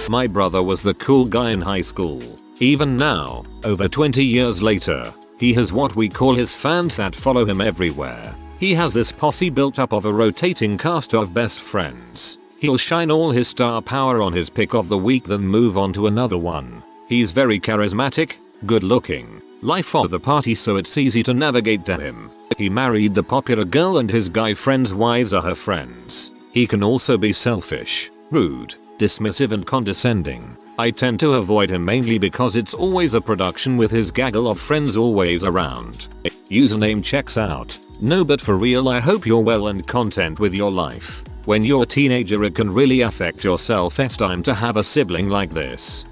My brother was the cool guy in high school. Even now, over 20 years later, he has what we call his fans that follow him everywhere. He has this posse built up of a rotating cast of best friends. He'll shine all his star power on his pick of the week, then move on to another one. He's very charismatic, good looking, life of the party, so it's easy to navigate to him. He married the popular girl and his guy friends' wives are her friends. He can also be selfish, rude, dismissive and condescending. I tend to avoid him mainly because it's always a production with his gaggle of friends always around. Username checks out. No, but for real, I hope you're well and content with your life. When you're a teenager it can really affect your self-esteem to have a sibling like this.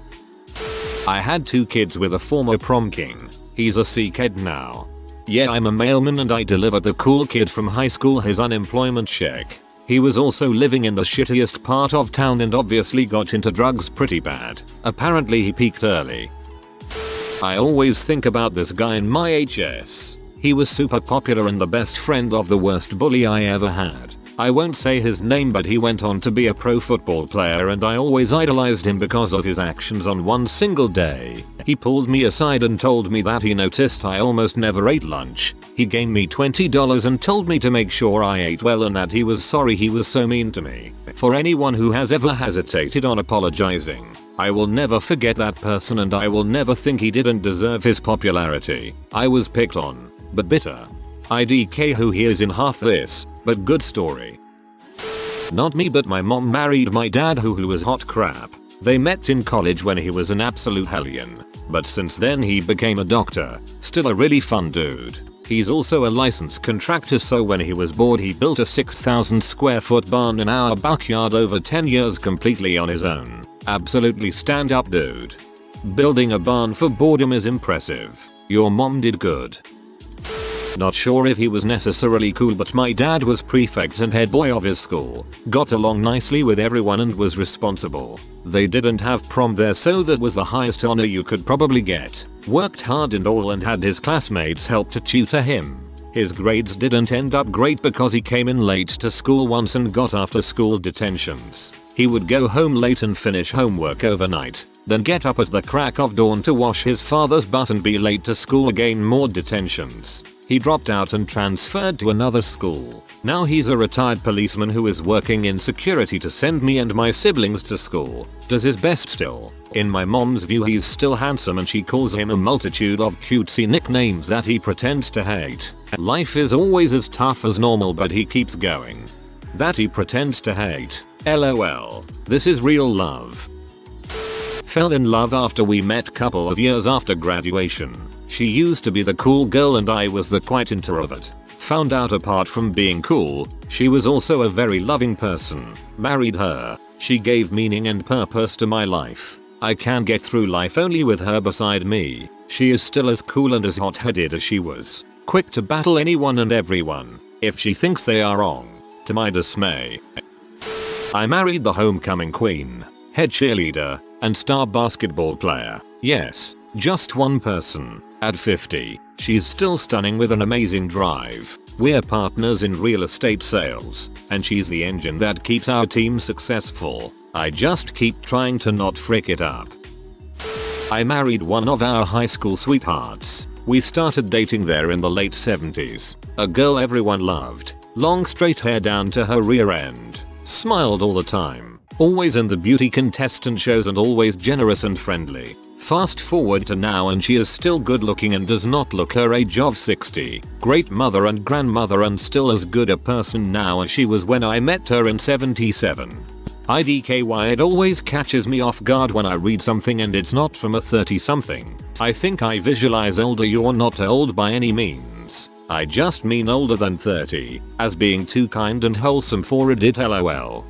I had 2 kids with a former prom king. He's a C-kid now. Yeah, I'm a mailman and I delivered the cool kid from high school his unemployment check. He was also living in the shittiest part of town and obviously got into drugs pretty bad. Apparently he peaked early. I always think about this guy in my HS. He was super popular and the best friend of the worst bully I ever had. I won't say his name, but he went on to be a pro football player and I always idolized him because of his actions. On one single day, he pulled me aside and told me that he noticed I almost never ate lunch. He gave me $20 and told me to make sure I ate well and that he was sorry he was so mean to me. For anyone who has ever hesitated on apologizing, I will never forget that person and I will never think he didn't deserve his popularity. I was picked on, but bitter. IDK who hears in half this, but good story. Not me, but my mom married my dad who was hot crap. They met in college when he was an absolute hellion, but since then he became a doctor. Still a really fun dude. He's also a licensed contractor, so when he was bored he built a 6,000 square foot barn in our backyard over 10 years completely on his own. Absolutely stand up dude. Building a barn for boredom is impressive. Your mom did good. Not sure if he was necessarily cool, but my dad was prefect and head boy of his school, got along nicely with everyone and was responsible. They didn't have prom there, so that was the highest honor you could probably get. Worked hard and all and had his classmates help to tutor him. His grades didn't end up great because he came in late to school once and got after school detentions. He would go home late and finish homework overnight, then get up at the crack of dawn to wash his father's butt and be late to school again, more detentions. He dropped out and transferred to another school. Now he's a retired policeman who is working in security to send me and my siblings to school. Does his best still. In my mom's view he's still handsome and she calls him a multitude of cutesy nicknames that he pretends to hate. Life is always as tough as normal, but he keeps going. That he pretends to hate. LOL. This is real love. Fell in love after we met couple of years after graduation. She used to be the cool girl and I was the quiet introvert. Found out apart from being cool, she was also a very loving person. Married her. She gave meaning and purpose to my life. I can get through life only with her beside me. She is still as cool and as hot-headed as she was. Quick to battle anyone and everyone, if she thinks they are wrong. To my dismay. I married the homecoming queen, head cheerleader, and star basketball player. Yes, just one person. At 50, she's still stunning with an amazing drive. We're partners in real estate sales, and she's the engine that keeps our team successful. I just keep trying to not frick it up. I married one of our high school sweethearts. We started dating there in the late 70s. A girl everyone loved. Long straight hair down to her rear end. Smiled all the time. Always in the beauty contestant shows and always generous and friendly. Fast forward to now and she is still good looking and does not look her age of 60. Great mother and grandmother and still as good a person now as she was when I met her in 77. IDKY, it always catches me off guard when I read something and it's not from a 30 something. I think I visualize older. You're not old by any means. I just mean older than 30, as being too kind and wholesome for a dit LOL.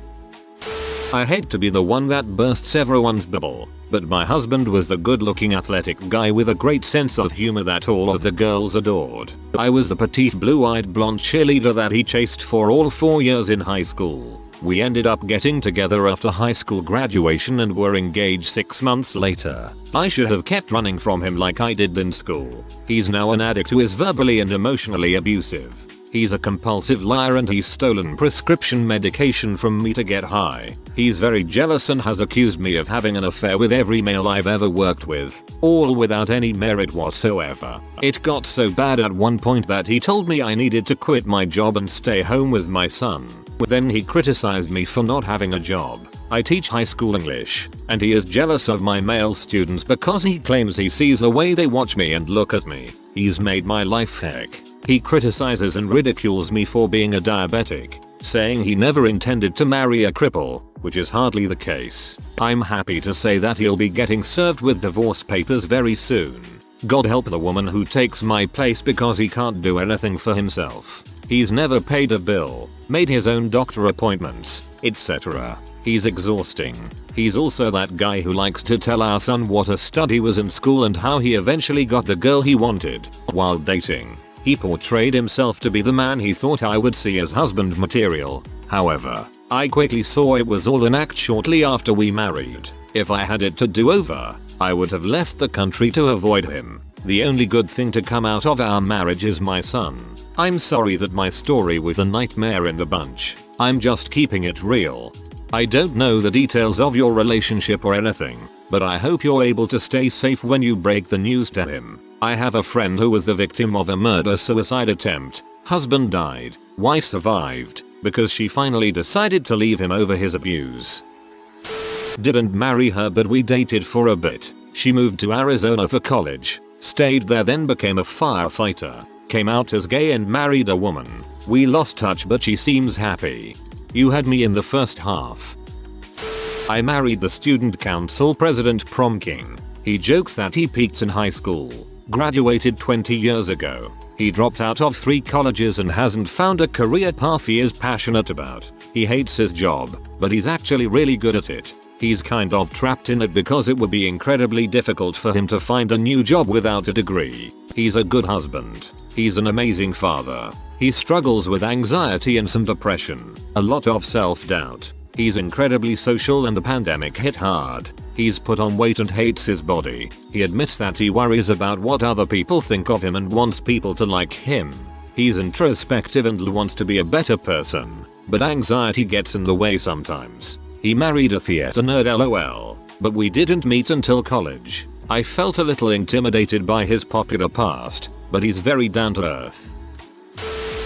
I hate to be the one that bursts everyone's bubble, but my husband was the good-looking athletic guy with a great sense of humor that all of the girls adored. I was the petite blue-eyed blonde cheerleader that he chased for all 4 years in high school. We ended up getting together after high school graduation and were engaged 6 months later. I should have kept running from him like I did in school. He's now an addict who is verbally and emotionally abusive. He's a compulsive liar and he's stolen prescription medication from me to get high. He's very jealous and has accused me of having an affair with every male I've ever worked with, all without any merit whatsoever. It got so bad at one point that he told me I needed to quit my job and stay home with my son. Then he criticized me for not having a job. I teach high school English, and he is jealous of my male students because he claims he sees the way they watch me and look at me. He's made my life heck. He criticizes and ridicules me for being a diabetic, saying he never intended to marry a cripple, which is hardly the case. I'm happy to say that he'll be getting served with divorce papers very soon. God help the woman who takes my place because he can't do anything for himself. He's never paid a bill, made his own doctor appointments, etc. He's exhausting. He's also that guy who likes to tell our son what a stud he was in school and how he eventually got the girl he wanted while dating. He portrayed himself to be the man he thought I would see as husband material. However, I quickly saw it was all an act shortly after we married. If I had it to do over, I would have left the country to avoid him. The only good thing to come out of our marriage is my son. I'm sorry that my story was a nightmare in the bunch. I'm just keeping it real. I don't know the details of your relationship or anything, but I hope you're able to stay safe when you break the news to him. I have a friend who was the victim of a murder-suicide attempt. Husband died, wife survived, because she finally decided to leave him over his abuse. Didn't marry her but we dated for a bit. She moved to Arizona for college, stayed there then became a firefighter, came out as gay and married a woman. We lost touch but she seems happy. You had me in the first half. I married the student council president prom king. He jokes that he peaked in high school, graduated 20 years ago. He dropped out of 3 colleges and hasn't found a career path he is passionate about. He hates his job, but he's actually really good at it. He's kind of trapped in it because it would be incredibly difficult for him to find a new job without a degree. He's a good husband. He's an amazing father. He struggles with anxiety and some depression, a lot of self-doubt. He's incredibly social and the pandemic hit hard. He's put on weight and hates his body. He admits that he worries about what other people think of him and wants people to like him. He's introspective and wants to be a better person, but anxiety gets in the way sometimes. He married a theater nerd lol, but we didn't meet until college. I felt a little intimidated by his popular past, but he's very down to earth.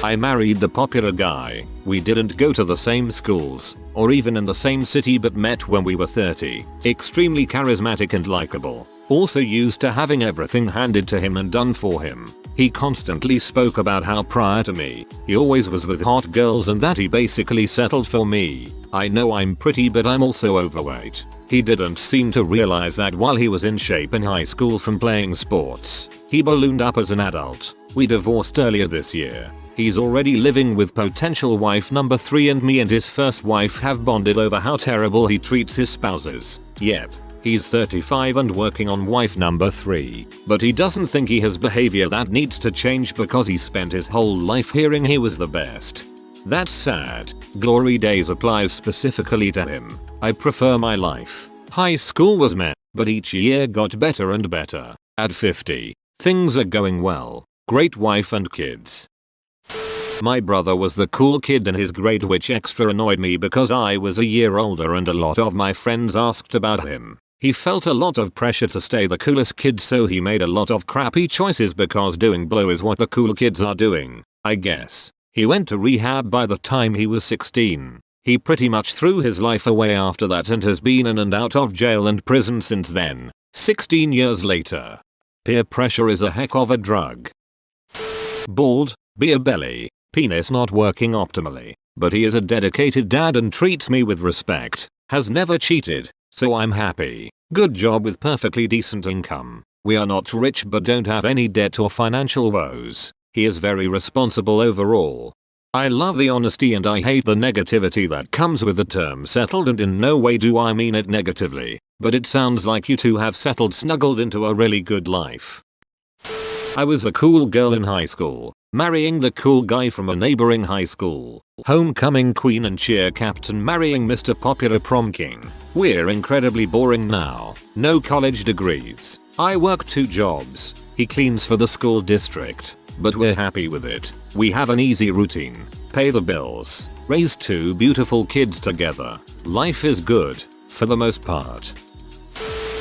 I married the popular guy. We didn't go to the same schools, or even in the same city but met when we were 30. Extremely charismatic and likable. Also used to having everything handed to him and done for him. He constantly spoke about how prior to me, he always was with hot girls and that he basically settled for me. I know I'm pretty but I'm also overweight. He didn't seem to realize that while he was in shape in high school from playing sports, he ballooned up as an adult. We divorced earlier this year. He's already living with potential wife number 3 and me and his first wife have bonded over how terrible he treats his spouses. Yep. He's 35 and working on wife number 3, but he doesn't think he has behavior that needs to change because he spent his whole life hearing he was the best. That's sad. Glory days applies specifically to him. I prefer my life. High school was meh, but each year got better and better. At 50, things are going well. Great wife and kids. My brother was the cool kid in his grade which extra annoyed me because I was a year older and a lot of my friends asked about him. He felt a lot of pressure to stay the coolest kid so he made a lot of crappy choices because doing blow is what the cool kids are doing, I guess. He went to rehab by the time he was 16. He pretty much threw his life away after that and has been in and out of jail and prison since then, 16 years later. Peer pressure is a heck of a drug. Bald, beer belly, penis not working optimally, but he is a dedicated dad and treats me with respect, has never cheated, so I'm happy. Good job with perfectly decent income. We are not rich but don't have any debt or financial woes. He is very responsible overall. I love the honesty and I hate the negativity that comes with the term settled, and in no way do I mean it negatively, but it sounds like you two have settled, snuggled into a really good life. I was a cool girl in high school, marrying the cool guy from a neighboring high school. Homecoming queen and cheer captain marrying Mr. Popular prom king. We're incredibly boring now. No college degrees. I work 2 jobs. He cleans for the school district, but we're happy with it. We have an easy routine. Pay the bills. Raise 2 beautiful kids together. Life is good, for the most part.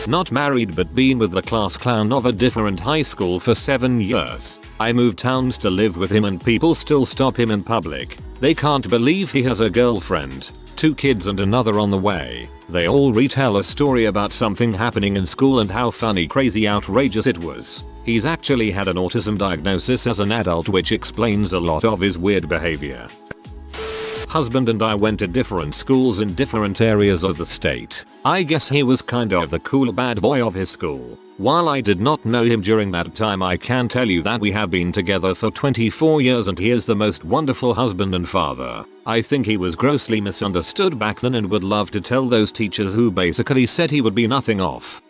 Not married but been with the class clown of a different high school for 7 years. I moved towns to live with him and people still stop him in public. They can't believe he has a girlfriend, 2 kids and another on the way. They all retell a story about something happening in school and how funny, crazy, outrageous it was. He's actually had an autism diagnosis as an adult, which explains a lot of his weird behavior. Husband and I went to different schools in different areas of the state. I guess he was kind of the cool bad boy of his school. While I did not know him during that time, I can tell you that we have been together for 24 years and he is the most wonderful husband and father. I think he was grossly misunderstood back then and would love to tell those teachers who basically said he would be nothing off.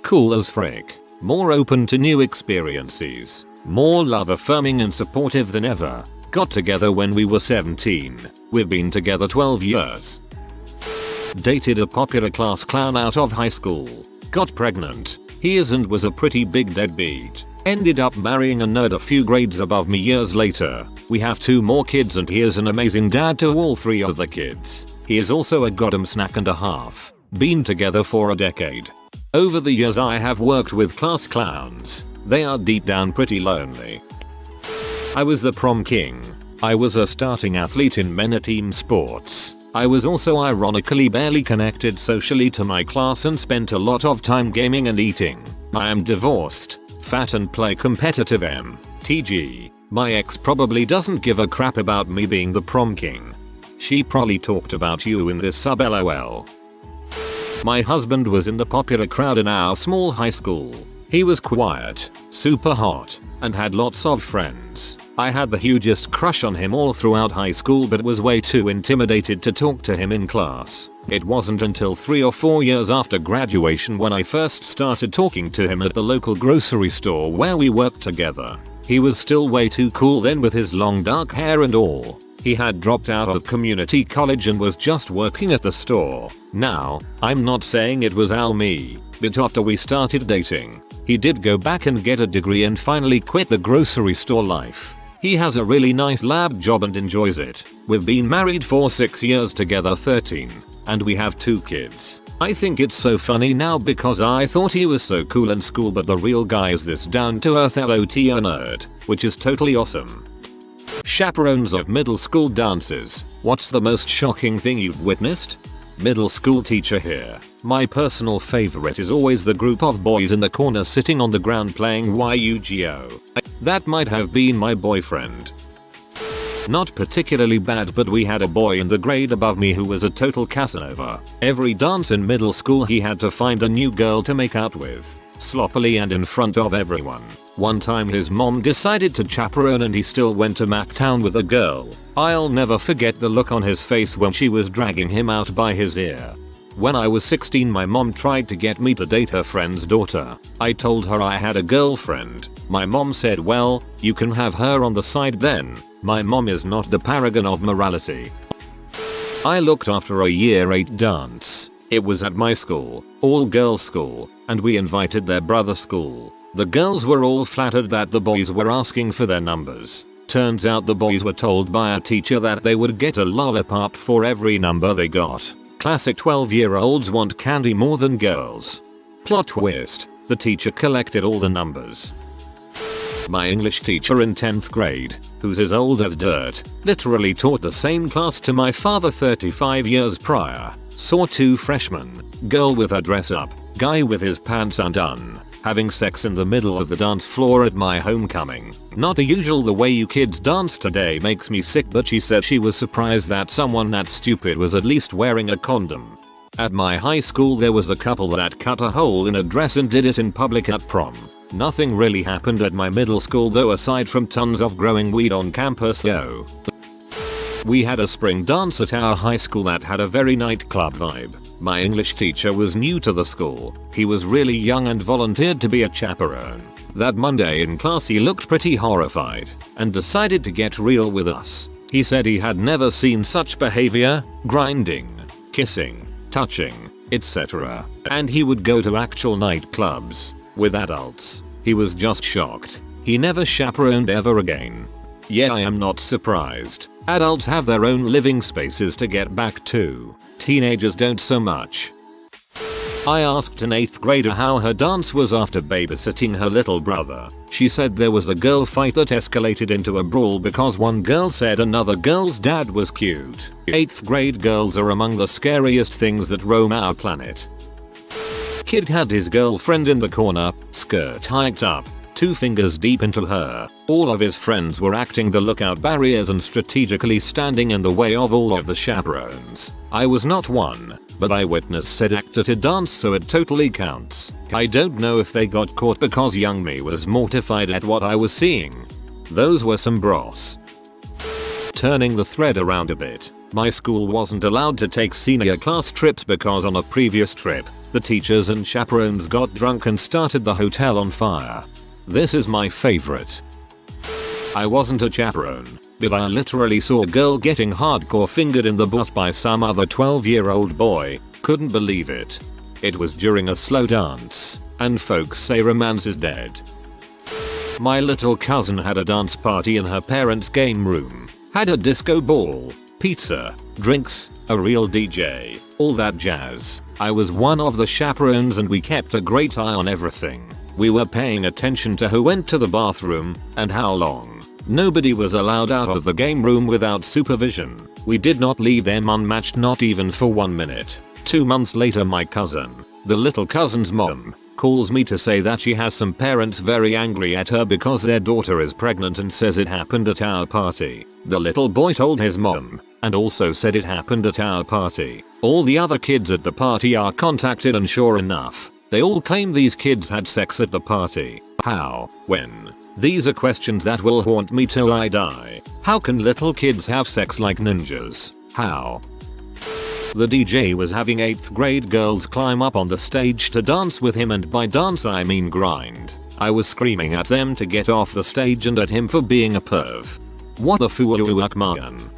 Cool as frick. More open to new experiences. More love affirming and supportive than ever. Got together when we were 17. We've been together 12 years. Dated a popular class clown out of high school. Got pregnant. He is and was a pretty big deadbeat. Ended up marrying a nerd a few grades above me years later. We have 2 more kids and he is an amazing dad to all 3 of the kids. He is also a goddamn snack and a half. Been together for a decade. Over the years I have worked with class clowns. They are deep down pretty lonely. I was the prom king. I was a starting athlete in many team sports. I was also ironically barely connected socially to my class and spent a lot of time gaming and eating. I am divorced, fat and play competitive MTG. My ex probably doesn't give a crap about me being the prom king. She probably talked about you in this sub lol. My husband was in the popular crowd in our small high school. He was quiet, super hot, and had lots of friends. I had the hugest crush on him all throughout high school but was way too intimidated to talk to him in class. It wasn't until 3 or 4 years after graduation when I first started talking to him at the local grocery store where we worked together. He was still way too cool then with his long dark hair and all. He had dropped out of community college and was just working at the store. Now, I'm not saying it was all me, but after we started dating, he did go back and get a degree and finally quit the grocery store life. He has a really nice lab job and enjoys it. We've been married for 6 years together, 13, and we have 2 kids. I think it's so funny now because I thought he was so cool in school, but the real guy is this down to earth LOTO nerd, which is totally awesome. Chaperones of middle school dances. What's the most shocking thing you've witnessed? Middle school teacher here. My personal favorite is always the group of boys in the corner sitting on the ground playing Yu-Gi-Oh. That might have been my boyfriend. Not particularly bad, but we had a boy in the grade above me who was a total Casanova. Every dance in middle school he had to find a new girl to make out with. Sloppily and in front of everyone. One time his mom decided to chaperone and he still went to Mactown with a girl. I'll never forget the look on his face when she was dragging him out by his ear. When I was 16, my mom tried to get me to date her friend's daughter. I told her I had a girlfriend. My mom said, well, you can have her on the side then. My mom is not the paragon of morality. I looked after a year 8 dance. It was at my school, all girls school, and we invited their brother school. The girls were all flattered that the boys were asking for their numbers. Turns out the boys were told by a teacher that they would get a lollipop for every number they got. Classic 12-year-olds want candy more than girls. Plot twist, the teacher collected all the numbers. My English teacher in 10th grade, who's as old as dirt, literally taught the same class to my father 35 years prior, saw 2 freshmen, girl with her dress up, guy with his pants undone, having sex in the middle of the dance floor at my homecoming. Not the usual the way you kids dance today makes me sick, but she said she was surprised that someone that stupid was at least wearing a condom. At my high school there was a couple that cut a hole in a dress and did it in public at prom. Nothing really happened at my middle school though aside from tons of growing weed on campus though. We had a spring dance at our high school that had a very nightclub vibe. My English teacher was new to the school. He was really young and volunteered to be a chaperone. That Monday in class he looked pretty horrified and decided to get real with us. He said he had never seen such behavior, grinding, kissing, touching, etc. And he would go to actual nightclubs with adults. He was just shocked. He never chaperoned ever again. Yeah, I am not surprised. Adults have their own living spaces to get back to. Teenagers don't so much. I asked an 8th grader how her dance was after babysitting her little brother. She said there was a girl fight that escalated into a brawl because one girl said another girl's dad was cute. 8th grade girls are among the scariest things that roam our planet. Kid had his girlfriend in the corner, skirt hiked up, 2 fingers deep into her. All of his friends were acting the lookout barriers and strategically standing in the way of all of the chaperones. I was not one, but eyewitness said act at a dance, so it totally counts. I don't know if they got caught because young me was mortified at what I was seeing. Those were some bros. Turning the thread around a bit, my school wasn't allowed to take senior class trips because on a previous trip, the teachers and chaperones got drunk and started the hotel on fire. This is my favorite. I wasn't a chaperone, but I literally saw a girl getting hardcore fingered in the bus by some other 12-year-old boy. Couldn't believe it. It was during a slow dance, and folks say romance is dead. My little cousin had a dance party in her parents' game room. Had a disco ball, pizza, drinks, a real DJ, all that jazz. I was one of the chaperones and we kept a great eye on everything. We were paying attention to who went to the bathroom and how long. Nobody was allowed out of the game room without supervision. We did not leave them unmatched, not even for 1 minute. 2 months later, my cousin, the little cousin's mom, calls me to say that she has some parents very angry at her because their daughter is pregnant and says it happened at our party. The little boy told his mom and also said it happened at our party. All the other kids at the party are contacted and sure enough, they all claim these kids had sex at the party. How? When? These are questions that will haunt me till I die. How can little kids have sex like ninjas? How? The DJ was having 8th grade girls climb up on the stage to dance with him, and by dance I mean grind. I was screaming at them to get off the stage and at him for being a perv. What the fuck man?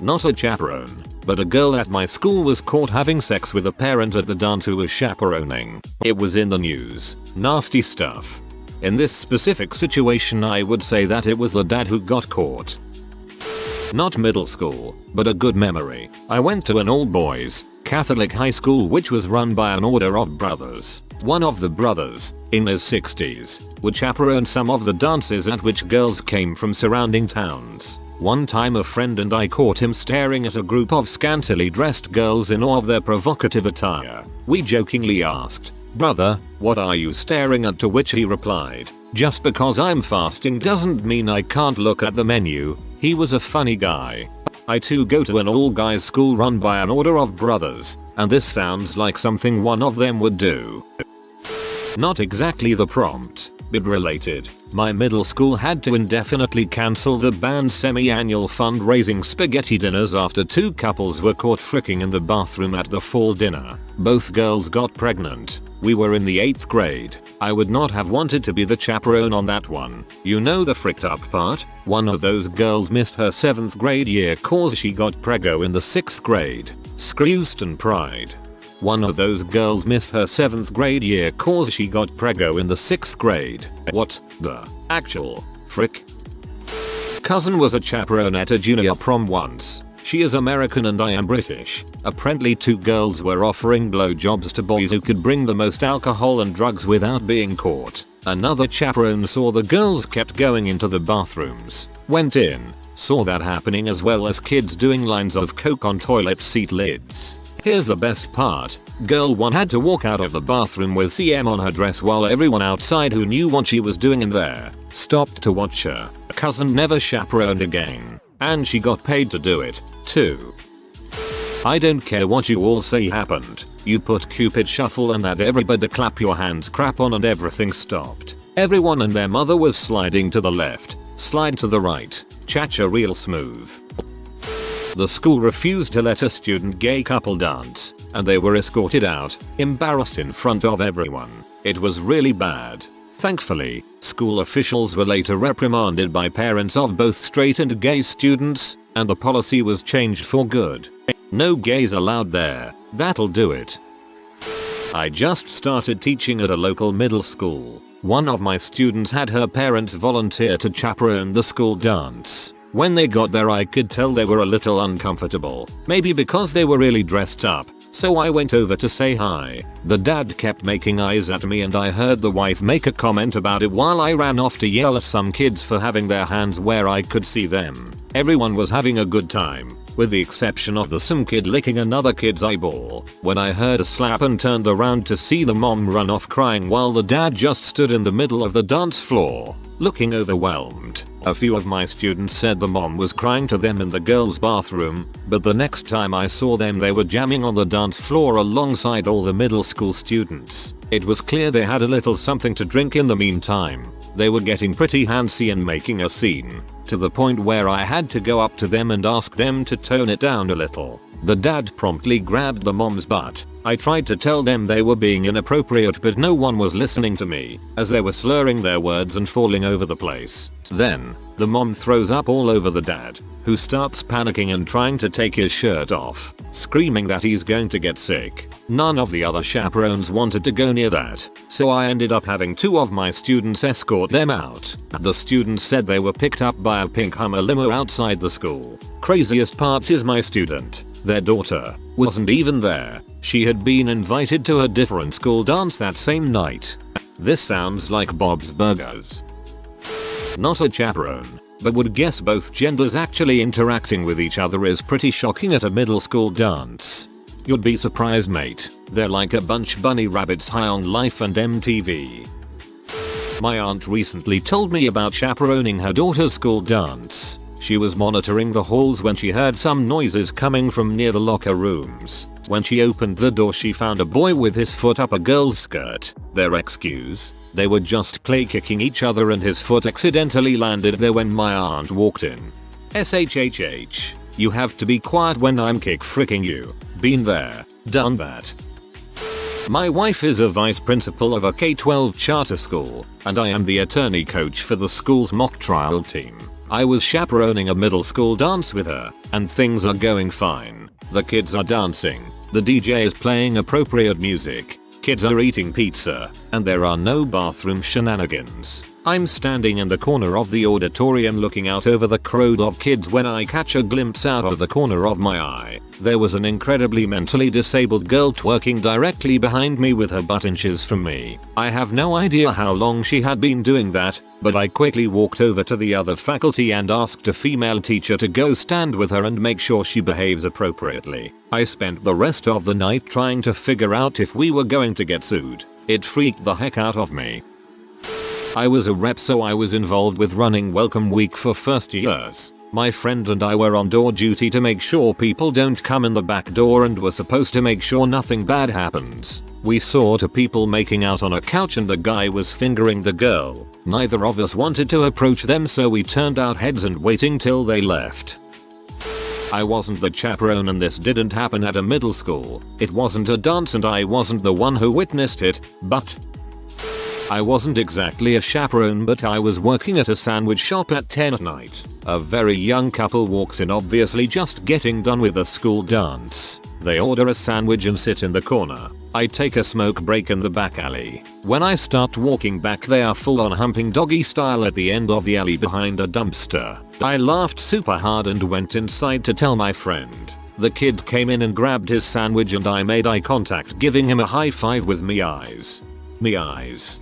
Not a chaperone, but a girl at my school was caught having sex with a parent at the dance who was chaperoning. It was in the news. Nasty stuff. In this specific situation I would say that it was the dad who got caught. Not middle school, but a good memory. I went to an all-boys Catholic high school which was run by an order of brothers. One of the brothers, in his 60s, would chaperone some of the dances at which girls came from surrounding towns. One time a friend and I caught him staring at a group of scantily dressed girls in awe of their provocative attire. We jokingly asked, "Brother, what are you staring at?" To which he replied, "Just because I'm fasting doesn't mean I can't look at the menu." He was a funny guy. I too go to an all-guys school run by an order of brothers, and this sounds like something one of them would do. Not exactly the prompt, but related. My middle school had to indefinitely cancel the band's semi-annual fundraising spaghetti dinners after 2 couples were caught fricking in the bathroom at the fall dinner. Both girls got pregnant. We were in the 8th grade. I would not have wanted to be the chaperone on that one. You know the fricked up part? One of those girls missed her 7th grade year cause she got preggo in the 6th grade. Screwston pride. One of those girls missed her 7th grade year cause she got preggo in the 6th grade. What the actual frick? Cousin was a chaperone at a junior prom once. She is American and I am British. Apparently 2 girls were offering blowjobs to boys who could bring the most alcohol and drugs without being caught. Another chaperone saw the girls kept going into the bathrooms, went in, saw that happening as well as kids doing lines of coke on toilet seat lids. Here's the best part. Girl 1 had to walk out of the bathroom with CM on her dress while everyone outside who knew what she was doing in there stopped to watch her. Cousin never chaperoned again. And she got paid to do it, too. I don't care what you all say happened. You put Cupid shuffle and that everybody clap your hands crap on and everything stopped. Everyone and their mother was sliding to the left, slide to the right, cha-cha real smooth. The school refused to let a student gay couple dance, and they were escorted out, embarrassed in front of everyone. It was really bad. Thankfully, school officials were later reprimanded by parents of both straight and gay students, and the policy was changed for good. No gays allowed there. That'll do it. I just started teaching at a local middle school. One of my students had her parents volunteer to chaperone the school dance. When they got there I could tell they were a little uncomfortable, maybe because they were really dressed up, so I went over to say hi. The dad kept making eyes at me and I heard the wife make a comment about it while I ran off to yell at some kids for having their hands where I could see them. Everyone was having a good time, with the exception of some kid licking another kid's eyeball, when I heard a slap and turned around to see the mom run off crying while the dad just stood in the middle of the dance floor, looking overwhelmed. A few of my students said the mom was crying to them in the girls' bathroom, but the next time I saw them they were jamming on the dance floor alongside all the middle school students. It was clear they had a little something to drink in the meantime. They were getting pretty handsy and making a scene, to the point where I had to go up to them and ask them to tone it down a little. The dad promptly grabbed the mom's butt. I tried to tell them they were being inappropriate but no one was listening to me, as they were slurring their words and falling over the place. Then, the mom throws up all over the dad, who starts panicking and trying to take his shirt off, screaming that he's going to get sick. None of the other chaperones wanted to go near that, so I ended up having 2 of my students escort them out. The students said they were picked up by a pink Hummer limo outside the school. Craziest part is my student, their daughter, wasn't even there. She had been invited to a different school dance that same night. This sounds like Bob's Burgers. Not a chaperone, but would guess both genders actually interacting with each other is pretty shocking at a middle school dance. You'd be surprised, mate. They're like a bunch bunny rabbits high on life and MTV. My aunt recently told me about chaperoning her daughter's school dance. She was monitoring the halls when she heard some noises coming from near the locker rooms. When she opened the door she found a boy with his foot up a girl's skirt. Their excuse? They were just play kicking each other and his foot accidentally landed there when my aunt walked in. SHHH. You have to be quiet when I'm kick fricking you. Been there, done that. My wife is a vice principal of a K-12 charter school, and I am the attorney coach for the school's mock trial team. I was chaperoning a middle school dance with her, and things are going fine. The kids are dancing, the DJ is playing appropriate music, kids are eating pizza, and there are no bathroom shenanigans. I'm standing in the corner of the auditorium looking out over the crowd of kids when I catch a glimpse out of the corner of my eye. There was an incredibly mentally disabled girl twerking directly behind me with her butt inches from me. I have no idea how long she had been doing that, but I quickly walked over to the other faculty and asked a female teacher to go stand with her and make sure she behaves appropriately. I spent the rest of the night trying to figure out if we were going to get sued. It freaked the heck out of me. I was a rep, so I was involved with running welcome week for first years. My friend and I were on door duty to make sure people don't come in the back door and were supposed to make sure nothing bad happens. We saw 2 people making out on a couch and the guy was fingering the girl. Neither of us wanted to approach them, so we turned our heads and waiting till they left. I wasn't the chaperone and this didn't happen at a middle school. It wasn't a dance and I wasn't the one who witnessed it, but I wasn't exactly a chaperone, but I was working at a sandwich shop at 10 at night. A very young couple walks in, obviously just getting done with a school dance. They order a sandwich and sit in the corner. I take a smoke break in the back alley. When I start walking back they are full on humping doggy style at the end of the alley behind a dumpster. I laughed super hard and went inside to tell my friend. The kid came in and grabbed his sandwich and I made eye contact, giving him a high five with me eyes. Me eyes.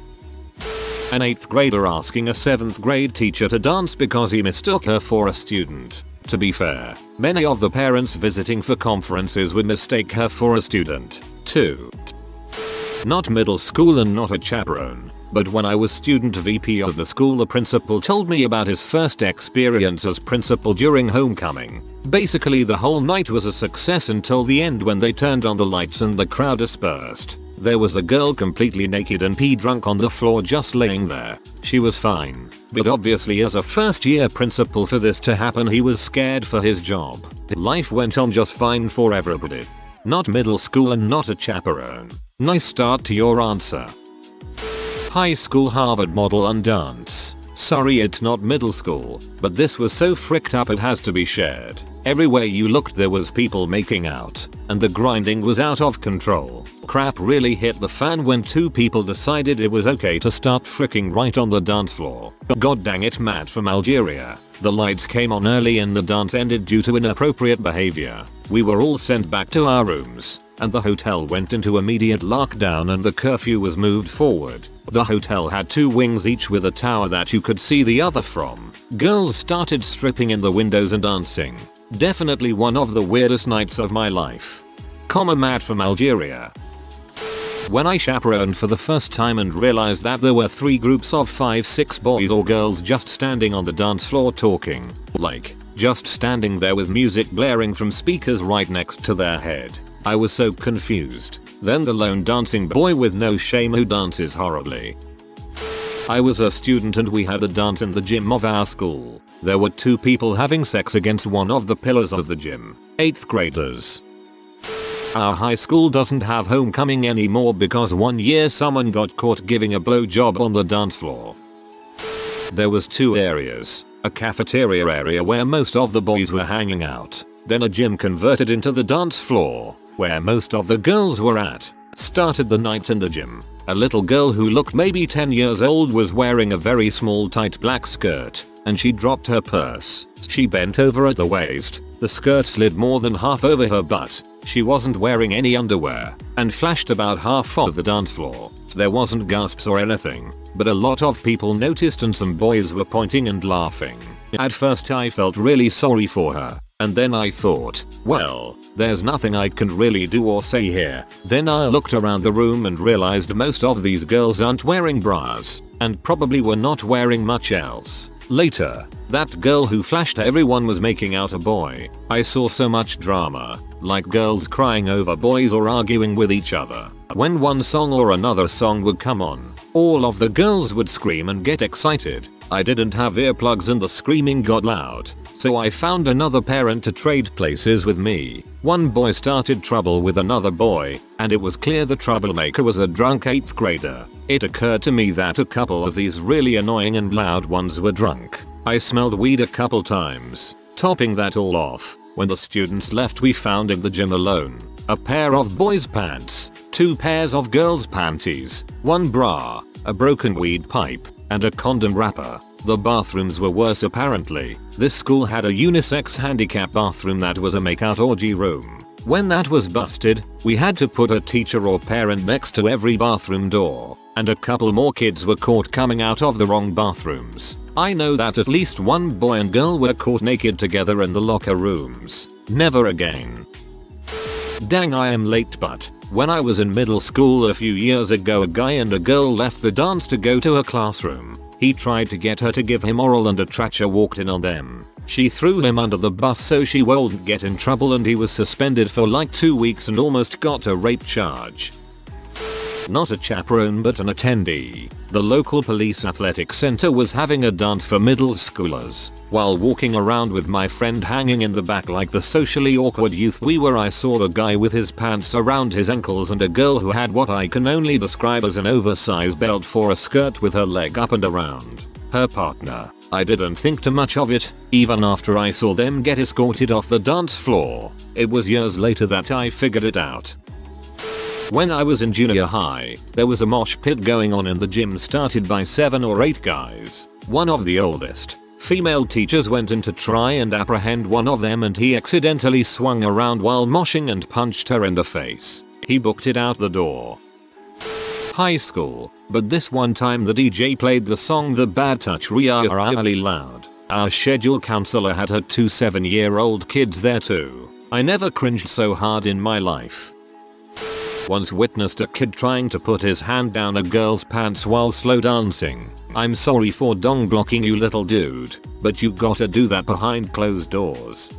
An 8th grader asking a 7th grade teacher to dance because he mistook her for a student. To be fair, many of the parents visiting for conferences would mistake her for a student, too. Not middle school and not a chaperone, but when I was student VP of the school, the principal told me about his first experience as principal during homecoming. Basically the whole night was a success until the end when they turned on the lights and the crowd dispersed. There was a girl completely naked and pee drunk on the floor just laying there. She was fine, but obviously as a first year principal for this to happen he was scared for his job. Life went on just fine for everybody. Not middle school and not a chaperone. Nice start to your answer. High school Harvard model and dance. Sorry it's not middle school, but this was so fricked up it has to be shared. Everywhere you looked there was people making out, and the grinding was out of control. Crap really hit the fan when two people decided it was okay to start fricking right on the dance floor. God dang it, Matt from Algeria. The lights came on early and the dance ended due to inappropriate behavior. We were all sent back to our rooms, and the hotel went into immediate lockdown and the curfew was moved forward. The hotel had 2 wings each with a tower that you could see the other from. Girls started stripping in the windows and dancing. Definitely one of the weirdest nights of my life. Matt from Algeria. When I chaperoned for the first time and realized that there were 3 groups of 5-6 boys or girls just standing on the dance floor talking. Like, just standing there with music blaring from speakers right next to their head. I was so confused. Then the lone dancing boy with no shame who dances horribly. I was a student and we had a dance in the gym of our school. There were 2 people having sex against one of the pillars of the gym. 8th graders. Our high school doesn't have homecoming anymore because one year someone got caught giving a blowjob on the dance floor. There was 2 areas. A cafeteria area where most of the boys were hanging out. Then a gym converted into the dance floor, where most of the girls were at. Started the night in the gym. A little girl who looked maybe 10 years old was wearing a very small tight black skirt, and she dropped her purse. She bent over at the waist. The skirt slid more than half over her butt. She wasn't wearing any underwear, and flashed about half of the dance floor. There wasn't gasps or anything, but a lot of people noticed and some boys were pointing and laughing. At first I felt really sorry for her, and then I thought, well, there's nothing I can really do or say here. Then I looked around the room and realized most of these girls aren't wearing bras, and probably were not wearing much else. Later, that girl who flashed everyone was making out a boy. I saw so much drama, like girls crying over boys or arguing with each other. When one song or another song would come on, all of the girls would scream and get excited. I didn't have earplugs and the screaming got loud, so I found another parent to trade places with me. One boy started trouble with another boy, and it was clear the troublemaker was a drunk 8th grader. It occurred to me that a couple of these really annoying and loud ones were drunk. I smelled weed a couple times. Topping that all off, when the students left we found in the gym alone a pair of boys' pants, 2 pairs of girls' panties, 1 bra, a broken weed pipe, and a condom wrapper. The bathrooms were worse apparently. This school had a unisex handicap bathroom that was a makeout orgy room. When that was busted, we had to put a teacher or parent next to every bathroom door, and a couple more kids were caught coming out of the wrong bathrooms. I know that at least 1 boy and girl were caught naked together in the locker rooms. Never again. Dang, I am late, but when I was in middle school a few years ago, a guy and a girl left the dance to go to a classroom. He tried to get her to give him oral and a tracher walked in on them. She threw him under the bus so she wouldn't get in trouble and he was suspended for like 2 weeks and almost got a rape charge. Not a chaperone but an attendee. The local police athletic center was having a dance for middle schoolers. While walking around with my friend hanging in the back like the socially awkward youth we were, I saw a guy with his pants around his ankles and a girl who had what I can only describe as an oversized belt for a skirt with her leg up and around her partner. I didn't think too much of it, even after I saw them get escorted off the dance floor. It was years later that I figured it out. When I was in junior high, there was a mosh pit going on in the gym started by 7 or 8 guys. One of the oldest female teachers went in to try and apprehend one of them and he accidentally swung around while moshing and punched her in the face. He booked it out the door. High school, but this one time the DJ played the song The Bad Touch really loud. Our schedule counselor had her 2 7-year-old kids there too. I never cringed so hard in my life. Once witnessed a kid trying to put his hand down a girl's pants while slow dancing. I'm sorry for dong blocking you little dude, but you gotta do that behind closed doors.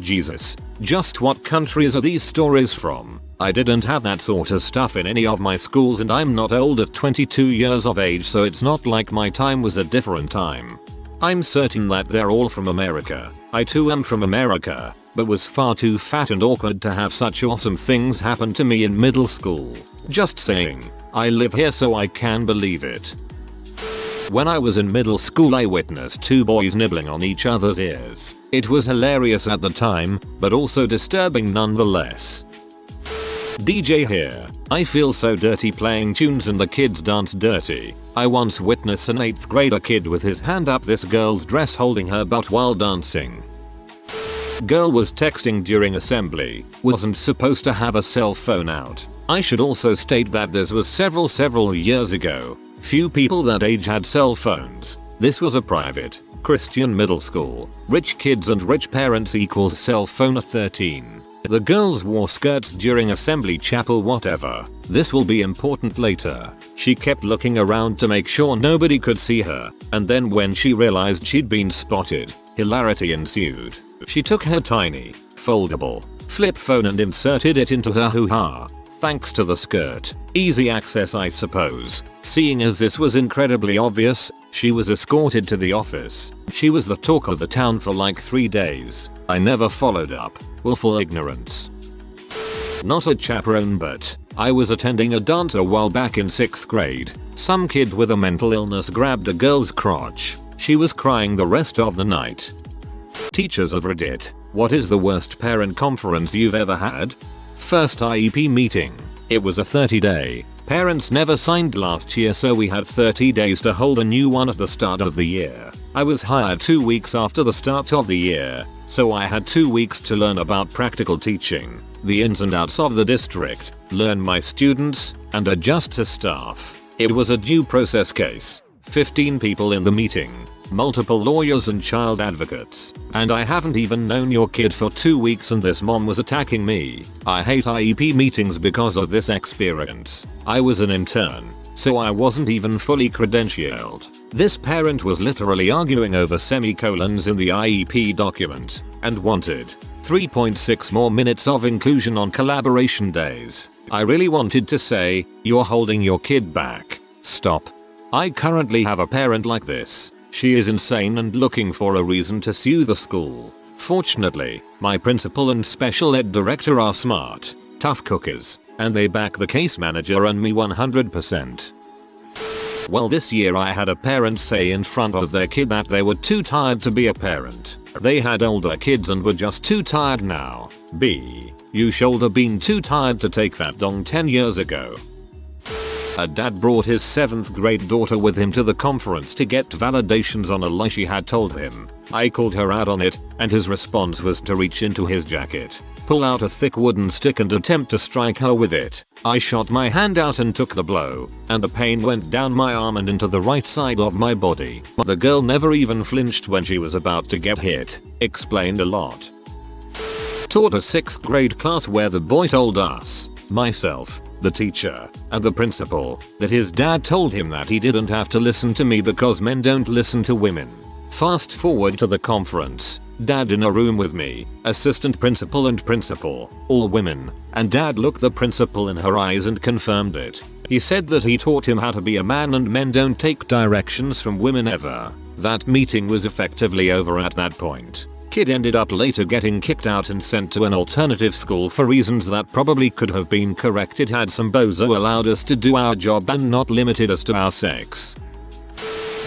Jesus, Just what countries are these stories from? I didn't have that sort of stuff in any of my schools, and I'm not old at 22 years of age, so it's not like my time was a different time. I'm certain that they're all from America. I too am from America, but was far too fat and awkward to have such awesome things happen to me in middle school. Just saying. I live here so I can believe it. When I was in middle school, I witnessed two boys nibbling on each other's ears. It was hilarious at the time, but also disturbing nonetheless. DJ here. I feel so dirty playing tunes and the kids dance dirty. I once witnessed an 8th grader kid with his hand up this girl's dress holding her butt while dancing. Girl was texting during assembly, wasn't supposed to have a cell phone out. I should also state that this was several years ago. Few people that age had cell phones. This was a private, Christian middle school. Rich kids and rich parents equals cell phone 13. The girls wore skirts during assembly, chapel, whatever. This will be important later. She kept looking around to make sure nobody could see her, and then when she realized she'd been spotted, hilarity ensued. She took her tiny, foldable, flip phone and inserted it into her hoo-ha. Thanks to the skirt. Easy access, I suppose. Seeing as this was incredibly obvious, she was escorted to the office. She was the talk of the town for like 3 days. I never followed up. Willful ignorance. Not a chaperone, but I was attending a dance a while back in 6th grade. Some kid with a mental illness grabbed a girl's crotch. She was crying the rest of the night. Teachers of Reddit. What is the worst parent conference you've ever had? First IEP meeting. It was a 30-day. Parents never signed last year, so we had 30 days to hold a new one at the start of the year. I was hired 2 weeks after the start of the year, so I had 2 weeks to learn about practical teaching, the ins and outs of the district, learn my students, and adjust to staff. It was a due process case. 15 people in the meeting. Multiple lawyers and child advocates. And I haven't even known your kid for 2 weeks and this mom was attacking me. I hate IEP meetings because of this experience. I was an intern, so I wasn't even fully credentialed. This parent was literally arguing over semicolons in the IEP document and wanted 3.6 more minutes of inclusion on collaboration days. I really wanted to say, you're holding your kid back. Stop. I currently have a parent like this. She is insane and looking for a reason to sue the school. Fortunately, my principal and special ed director are smart, tough cookers, and they back the case manager and me 100%. Well, this year I had a parent say in front of their kid that they were too tired to be a parent. They had older kids and were just too tired now. B. You shoulda been too tired to take that dong 10 years ago. A dad brought his 7th grade daughter with him to the conference to get validations on a lie she had told him. I called her out on it, and his response was to reach into his jacket, pull out a thick wooden stick and attempt to strike her with it. I shot my hand out and took the blow, and the pain went down my arm and into the right side of my body. The girl never even flinched when she was about to get hit. Explained a lot. Taught a 6th grade class where the boy told us, myself, the teacher, and the principal, that his dad told him that he didn't have to listen to me because men don't listen to women. Fast forward to the conference. Dad in a room with me, assistant principal and principal, all women, and dad looked the principal in her eyes and confirmed it. He said that he taught him how to be a man and men don't take directions from women ever. That meeting was effectively over at that point. Kid ended up later getting kicked out and sent to an alternative school for reasons that probably could have been corrected had some bozo allowed us to do our job and not limited us to our sex.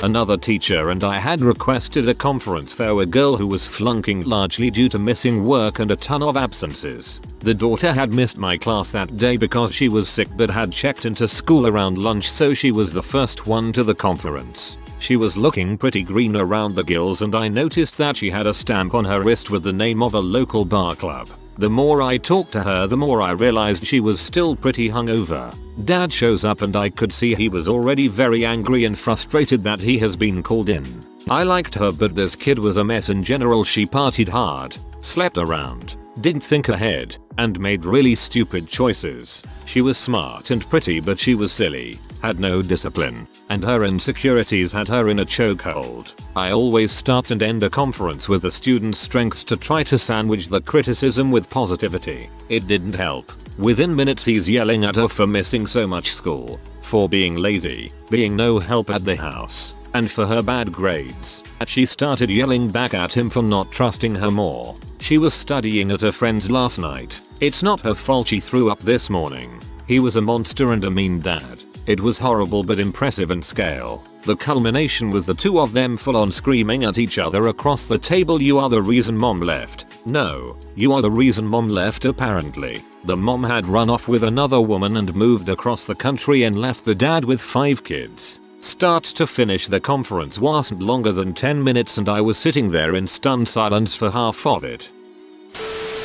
Another teacher and I had requested a conference for a girl who was flunking largely due to missing work and a ton of absences. The daughter had missed my class that day because she was sick but had checked into school around lunch, so she was the first one to the conference. She was looking pretty green around the gills and I noticed that she had a stamp on her wrist with the name of a local bar club. The more I talked to her, the more I realized she was still pretty hungover. Dad shows up and I could see he was already very angry and frustrated that he has been called in. I liked her, but this kid was a mess in general. She partied hard, slept around, didn't think ahead, and made really stupid choices. She was smart and pretty, but she was silly, had no discipline, and her insecurities had her in a chokehold. I always start and end a conference with the students' strengths to try to sandwich the criticism with positivity. It didn't help. Within minutes he's yelling at her for missing so much school, for being lazy, being no help at the house, and for her bad grades. She started yelling back at him for not trusting her more. She was studying at her friend's last night. It's not her fault she threw up this morning. He was a monster and a mean dad. It was horrible but impressive in scale. The culmination was the two of them full on screaming at each other across the table. "You are the reason mom left." "No, you are the reason mom left." Apparently, the mom had run off with another woman and moved across the country and left the dad with 5 kids. Start to finish, the conference wasn't longer than 10 minutes and I was sitting there in stunned silence for half of it.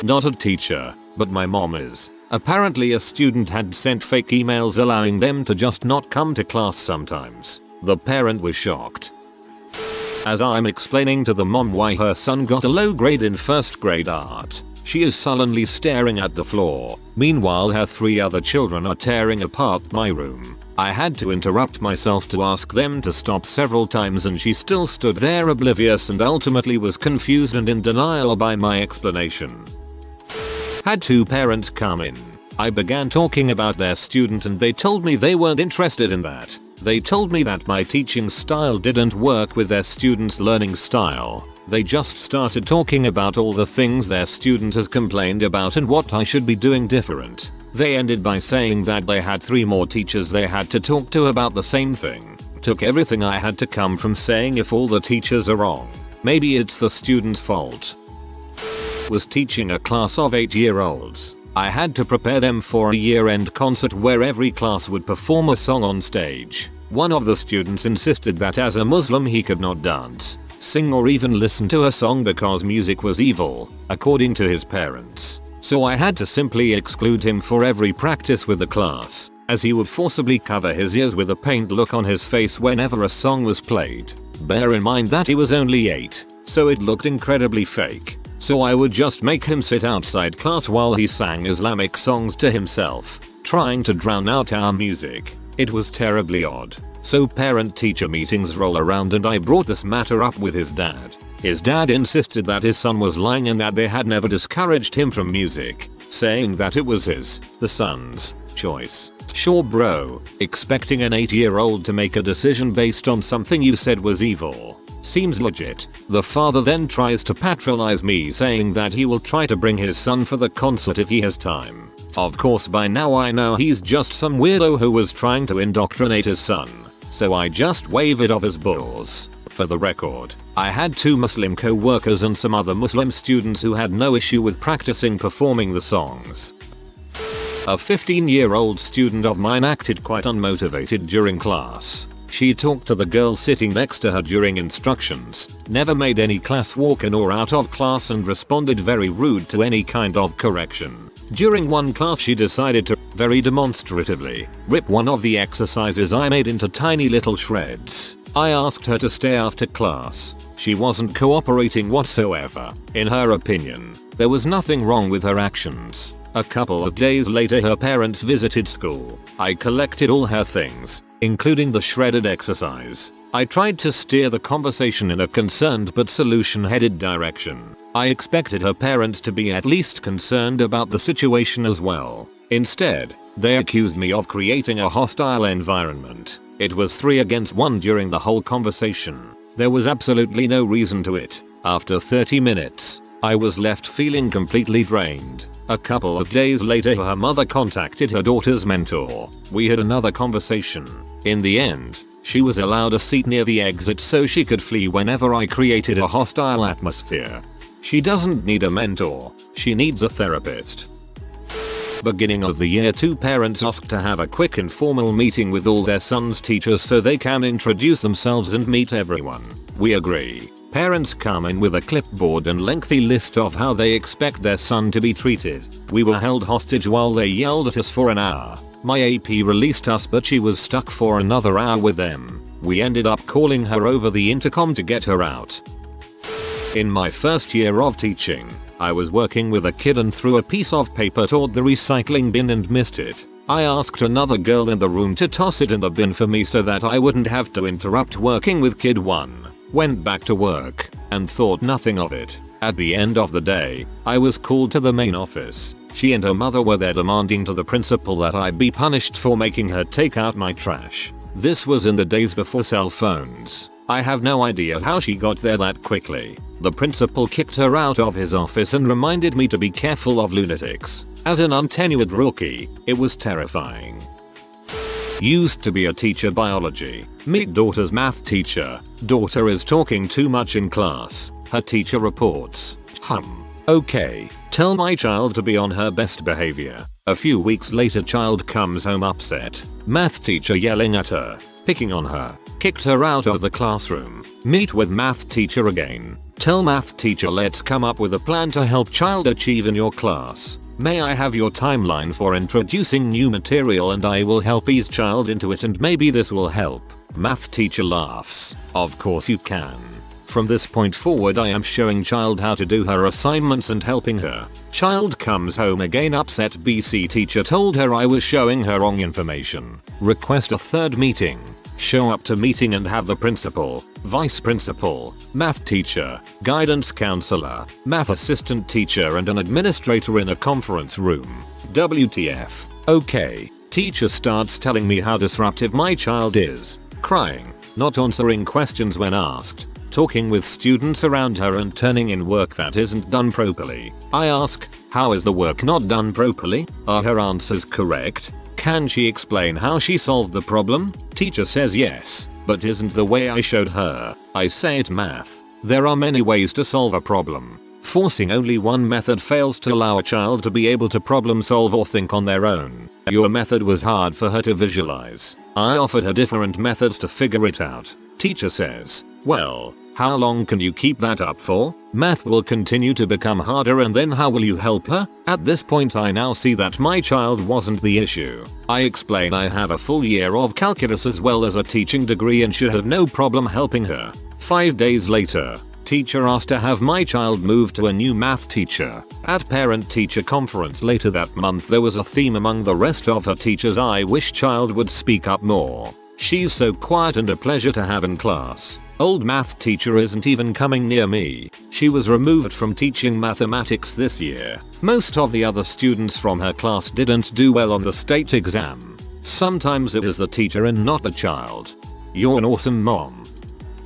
Not a teacher, but my mom is. Apparently a student had sent fake emails allowing them to just not come to class sometimes. The parent was shocked. As I'm explaining to the mom why her son got a low grade in first grade art, she is sullenly staring at the floor. Meanwhile her 3 other children are tearing apart my room. I had to interrupt myself to ask them to stop several times and she still stood there oblivious and ultimately was confused and in denial by my explanation. Had 2 parents come in. I began talking about their student and they told me they weren't interested in that. They told me that my teaching style didn't work with their student's learning style. They just started talking about all the things their student has complained about and what I should be doing different. They ended by saying that they had 3 more teachers they had to talk to about the same thing. Took everything I had to come from saying if all the teachers are wrong, maybe it's the student's fault. Was teaching a class of 8-year-olds. I had to prepare them for a year-end concert where every class would perform a song on stage. One of the students insisted that as a Muslim he could not dance, sing or even listen to a song because music was evil, according to his parents. So I had to simply exclude him for every practice with the class, as he would forcibly cover his ears with a pained look on his face whenever a song was played. Bear in mind that he was only 8, so it looked incredibly fake. So I would just make him sit outside class while he sang Islamic songs to himself, trying to drown out our music. It was terribly odd. So parent-teacher meetings roll around and I brought this matter up with his dad. His dad insisted that his son was lying and that they had never discouraged him from music, saying that it was the son's choice. Sure bro, expecting an 8-year-old to make a decision based on something you said was evil seems legit. The father then tries to patronize me, saying that he will try to bring his son for the concert if he has time. Of course by now I know he's just some weirdo who was trying to indoctrinate his son, so I just wave it off as balls. For the record, I had 2 Muslim co-workers and some other Muslim students who had no issue with practicing performing the songs. A 15-year-old student of mine acted quite unmotivated during class. She talked to the girl sitting next to her during instructions, never made any class walk in or out of class and responded very rude to any kind of correction. During one class she decided to, very demonstratively, rip one of the exercises I made into tiny little shreds. I asked her to stay after class. She wasn't cooperating whatsoever. In her opinion, there was nothing wrong with her actions. A couple of days later her parents visited school. I collected all her things, including the shredded exercise. I tried to steer the conversation in a concerned but solution-headed direction. I expected her parents to be at least concerned about the situation as well. Instead, they accused me of creating a hostile environment. It was 3 against 1 during the whole conversation. There was absolutely no reason to it. After 30 minutes, I was left feeling completely drained. A couple of days later her mother contacted her daughter's mentor. We had another conversation. In the end, she was allowed a seat near the exit so she could flee whenever I created a hostile atmosphere. She doesn't need a mentor, she needs a therapist. Beginning of the year 2 parents asked to have a quick informal meeting with all their son's teachers so they can introduce themselves and meet everyone. We agree. Parents come in with a clipboard and lengthy list of how they expect their son to be treated. We were held hostage while they yelled at us for an hour. My AP released us but she was stuck for another hour with them. We ended up calling her over the intercom to get her out. In my first year of teaching, I was working with a kid and threw a piece of paper toward the recycling bin and missed it. I asked another girl in the room to toss it in the bin for me so that I wouldn't have to interrupt working with kid 1. Went back to work and thought nothing of it. At the end of the day, I was called to the main office. She and her mother were there demanding to the principal that I be punished for making her take out my trash. This was in the days before cell phones. I have no idea how she got there that quickly. The principal kicked her out of his office and reminded me to be careful of lunatics. As an untenured rookie, it was terrifying. Used to be a teacher biology. Meet daughter's math teacher. Daughter is talking too much in class. Her teacher reports. Okay, tell my child to be on her best behavior. A few weeks later, child comes home upset. Math teacher yelling at her, picking on her, kicked her out of the classroom. Meet with math teacher again. Tell math teacher let's come up with a plan to help child achieve in your class. May I have your timeline for introducing new material and I will help ease child into it and maybe this will help. Math teacher laughs. Of course you can. From this point forward I am showing child how to do her assignments and helping her. Child comes home again upset. BC teacher told her I was showing her wrong information. Request a third meeting. Show up to meeting and have the principal, vice principal, math teacher, guidance counselor, math assistant teacher and an administrator in a conference room. WTF. Okay. Teacher starts telling me how disruptive my child is. Crying, not answering questions when asked, talking with students around her and turning in work that isn't done properly. I ask, how is the work not done properly? Are her answers correct? Can she explain how she solved the problem? Teacher says yes, but isn't the way I showed her. I say it math. There are many ways to solve a problem. Forcing only one method fails to allow a child to be able to problem solve or think on their own. Your method was hard for her to visualize. I offered her different methods to figure it out. Teacher says, well, how long can you keep that up for? Math will continue to become harder and then how will you help her? At this point I now see that my child wasn't the issue. I explain I have a full year of calculus as well as a teaching degree and should have no problem helping her. 5 days later, teacher asked to have my child move to a new math teacher. At parent-teacher conference later that month there was a theme among the rest of her teachers. I wish child would speak up more. She's so quiet and a pleasure to have in class. Old math teacher isn't even coming near me. She was removed from teaching mathematics this year. Most of the other students from her class didn't do well on the state exam. Sometimes it is the teacher and not the child. You're an awesome mom.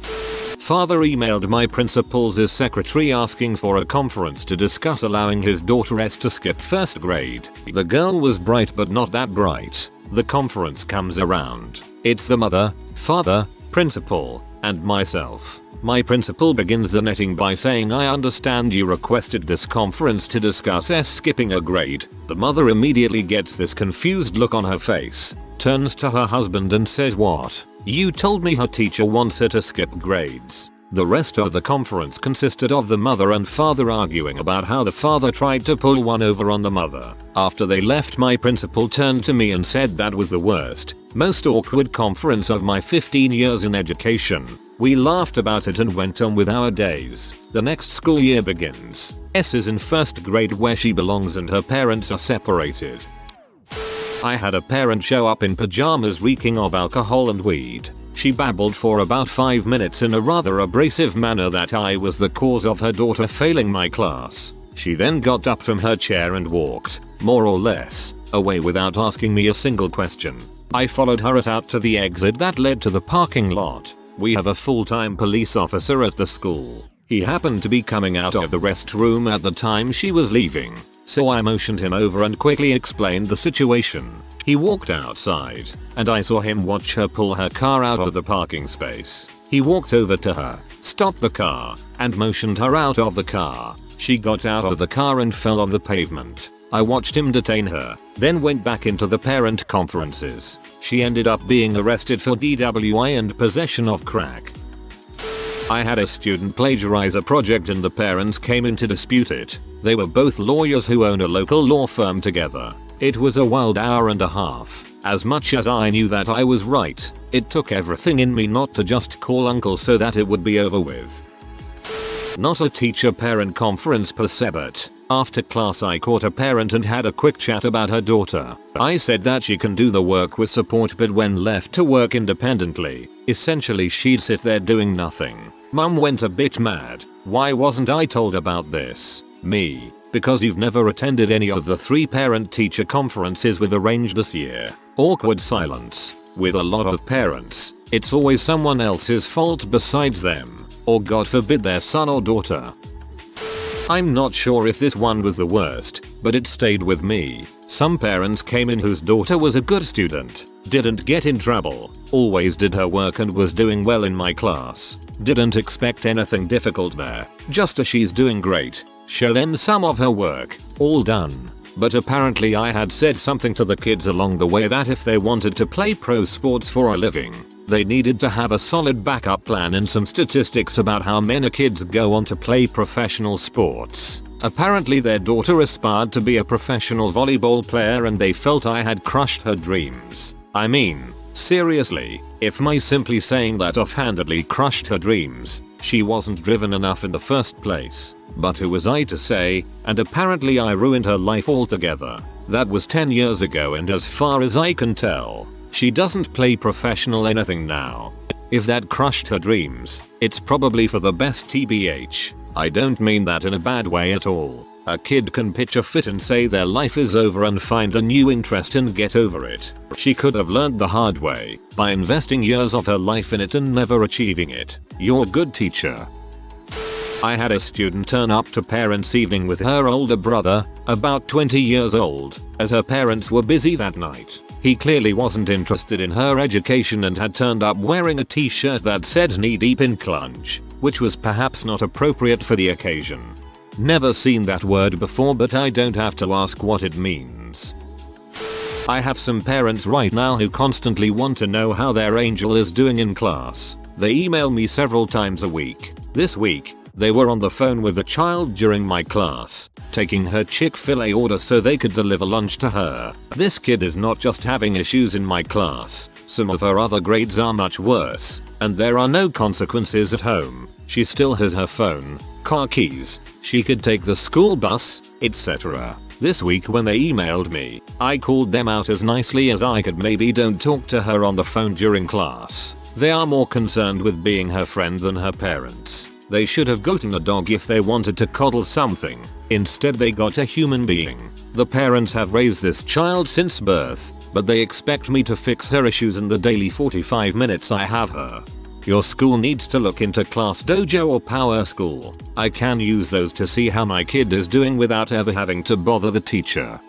Father emailed my principal's secretary asking for a conference to discuss allowing his daughter S to skip first grade. The girl was bright but not that bright. The conference comes around. It's the mother, father, principal, and myself. My principal begins the netting by saying I understand you requested this conference to discuss S skipping a grade. The mother immediately gets this confused look on her face, turns to her husband and says what? You told me her teacher wants her to skip grades. The rest of the conference consisted of the mother and father arguing about how the father tried to pull one over on the mother. After they left my principal turned to me and said that was the worst, most awkward conference of my 15 years in education. We laughed about it and went on with our days. The next school year begins. S is in first grade where she belongs and her parents are separated. I had a parent show up in pajamas reeking of alcohol and weed. She babbled for about 5 minutes in a rather abrasive manner that I was the cause of her daughter failing my class. She then got up from her chair and walked, more or less, away without asking me a single question. I followed her out to the exit that led to the parking lot. We have a full-time police officer at the school. He happened to be coming out of the restroom at the time she was leaving, so I motioned him over and quickly explained the situation. He walked outside, and I saw him watch her pull her car out of the parking space. He walked over to her, stopped the car, and motioned her out of the car. She got out of the car and fell on the pavement. I watched him detain her, then went back into the parent conferences. She ended up being arrested for DWI and possession of crack. I had a student plagiarize a project and the parents came in to dispute it. They were both lawyers who own a local law firm together. It was a wild hour and a half. As much as I knew that I was right, it took everything in me not to just call uncle so that it would be over with. Not a teacher-parent conference per se, but after class I caught a parent and had a quick chat about her daughter. I said that she can do the work with support, but when left to work independently, essentially she'd sit there doing nothing. Mum went a bit mad. Why wasn't I told about this? Me. Because you've never attended any of the 3 parent-teacher conferences we've arranged this year. Awkward silence. With a lot of parents, it's always someone else's fault besides them, or God forbid their son or daughter. I'm not sure if this one was the worst, but it stayed with me. Some parents came in whose daughter was a good student, didn't get in trouble, always did her work and was doing well in my class. Didn't expect anything difficult there, just as she's doing great. Show them some of her work, all done. But apparently I had said something to the kids along the way that if they wanted to play pro sports for a living, they needed to have a solid backup plan and some statistics about how many kids go on to play professional sports. Apparently their daughter aspired to be a professional volleyball player and they felt I had crushed her dreams. I mean, seriously, if my simply saying that offhandedly crushed her dreams, she wasn't driven enough in the first place. But who was I to say? And apparently I ruined her life altogether. That was 10 years ago and as far as I can tell, she doesn't play professional anything now. If that crushed her dreams, it's probably for the best TBH. I don't mean that in a bad way at all. A kid can pitch a fit and say their life is over and find a new interest and get over it. She could have learned the hard way by investing years of her life in it and never achieving it. You're a good teacher. I had a student turn up to parents' evening with her older brother, about 20 years old, as her parents were busy that night. He clearly wasn't interested in her education and had turned up wearing a t-shirt that said knee deep in clunge, which was perhaps not appropriate for the occasion. Never seen that word before, but I don't have to ask what it means. I have some parents right now who constantly want to know how their angel is doing in class. They email me several times a week. This week, they were on the phone with a child during my class, taking her Chick-fil-A order so they could deliver lunch to her. This kid is not just having issues in my class, some of her other grades are much worse, and there are no consequences at home. She still has her phone, car keys, she could take the school bus, etc. This week when they emailed me, I called them out as nicely as I could. Maybe don't talk to her on the phone during class. They are more concerned with being her friend than her parents. They should have gotten a dog if they wanted to coddle something. Instead they got a human being. The parents have raised this child since birth, but they expect me to fix her issues in the daily 45 minutes I have her. Your school needs to look into Class Dojo or Power School. I can use those to see how my kid is doing without ever having to bother the teacher.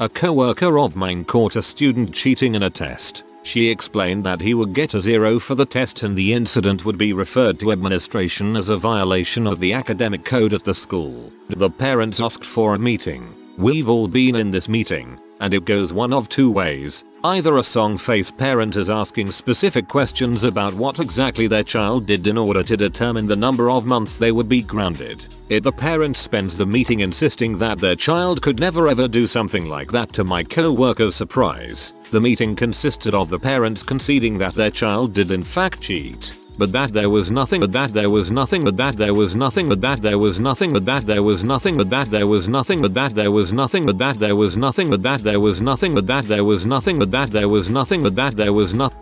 A coworker of mine caught a student cheating in a test. She explained that he would get a 0 for the test and the incident would be referred to administration as a violation of the academic code at the school. The parents asked for a meeting. We've all been in this meeting, and it goes one of two ways. Either a song-faced parent is asking specific questions about what exactly their child did in order to determine the number of months they would be grounded. If the parent spends the meeting insisting that their child could never ever do something like that, to my co-worker's surprise, the meeting consisted of the parents conceding that their child did in fact cheat, but that there was nothing, but that there was nothing, but that there was nothing, but that there was nothing, but that there was nothing, but that there was nothing, but that there was nothing, but that there was nothing, but that there was nothing, but that there was nothing, but that there was nothing, but that there was nothing.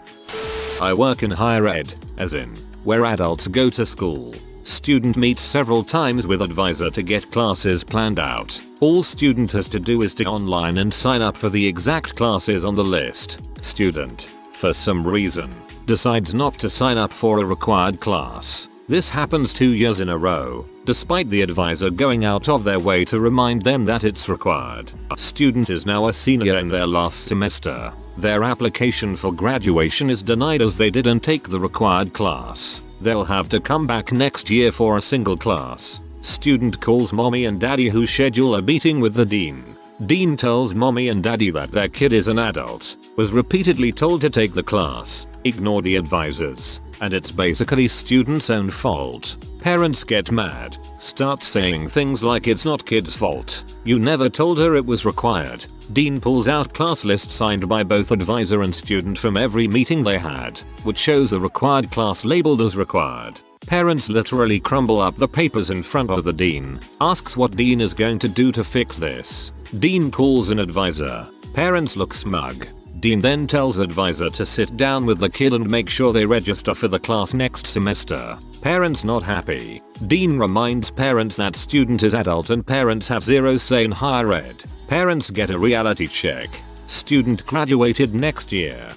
I work in higher ed, as in, where adults go to school. Student meets several times with advisor to get classes planned out. All student has to do is to online and sign up for the exact classes on the list. Student, for some reason, decides not to sign up for a required class. This happens 2 years in a row, despite the advisor going out of their way to remind them that it's required. Student is now a senior in their last semester. Their application for graduation is denied as they didn't take the required class. They'll have to come back next year for a single class. Student calls mommy and daddy, who schedule a meeting with the dean. Dean tells mommy and daddy that their kid is an adult, was repeatedly told to take the class, ignore the advisors, and it's basically student's own fault. Parents get mad, start saying things like it's not kid's fault, you never told her it was required. Dean pulls out class list signed by both advisor and student from every meeting they had, which shows a required class labeled as required. Parents literally crumble up the papers in front of the dean, asks what dean is going to do to fix this. Dean calls an advisor. Parents look smug. Dean then tells advisor to sit down with the kid and make sure they register for the class next semester. Parents not happy. Dean reminds parents that student is adult and parents have zero say in higher ed. Parents get a reality check. Student graduated next year.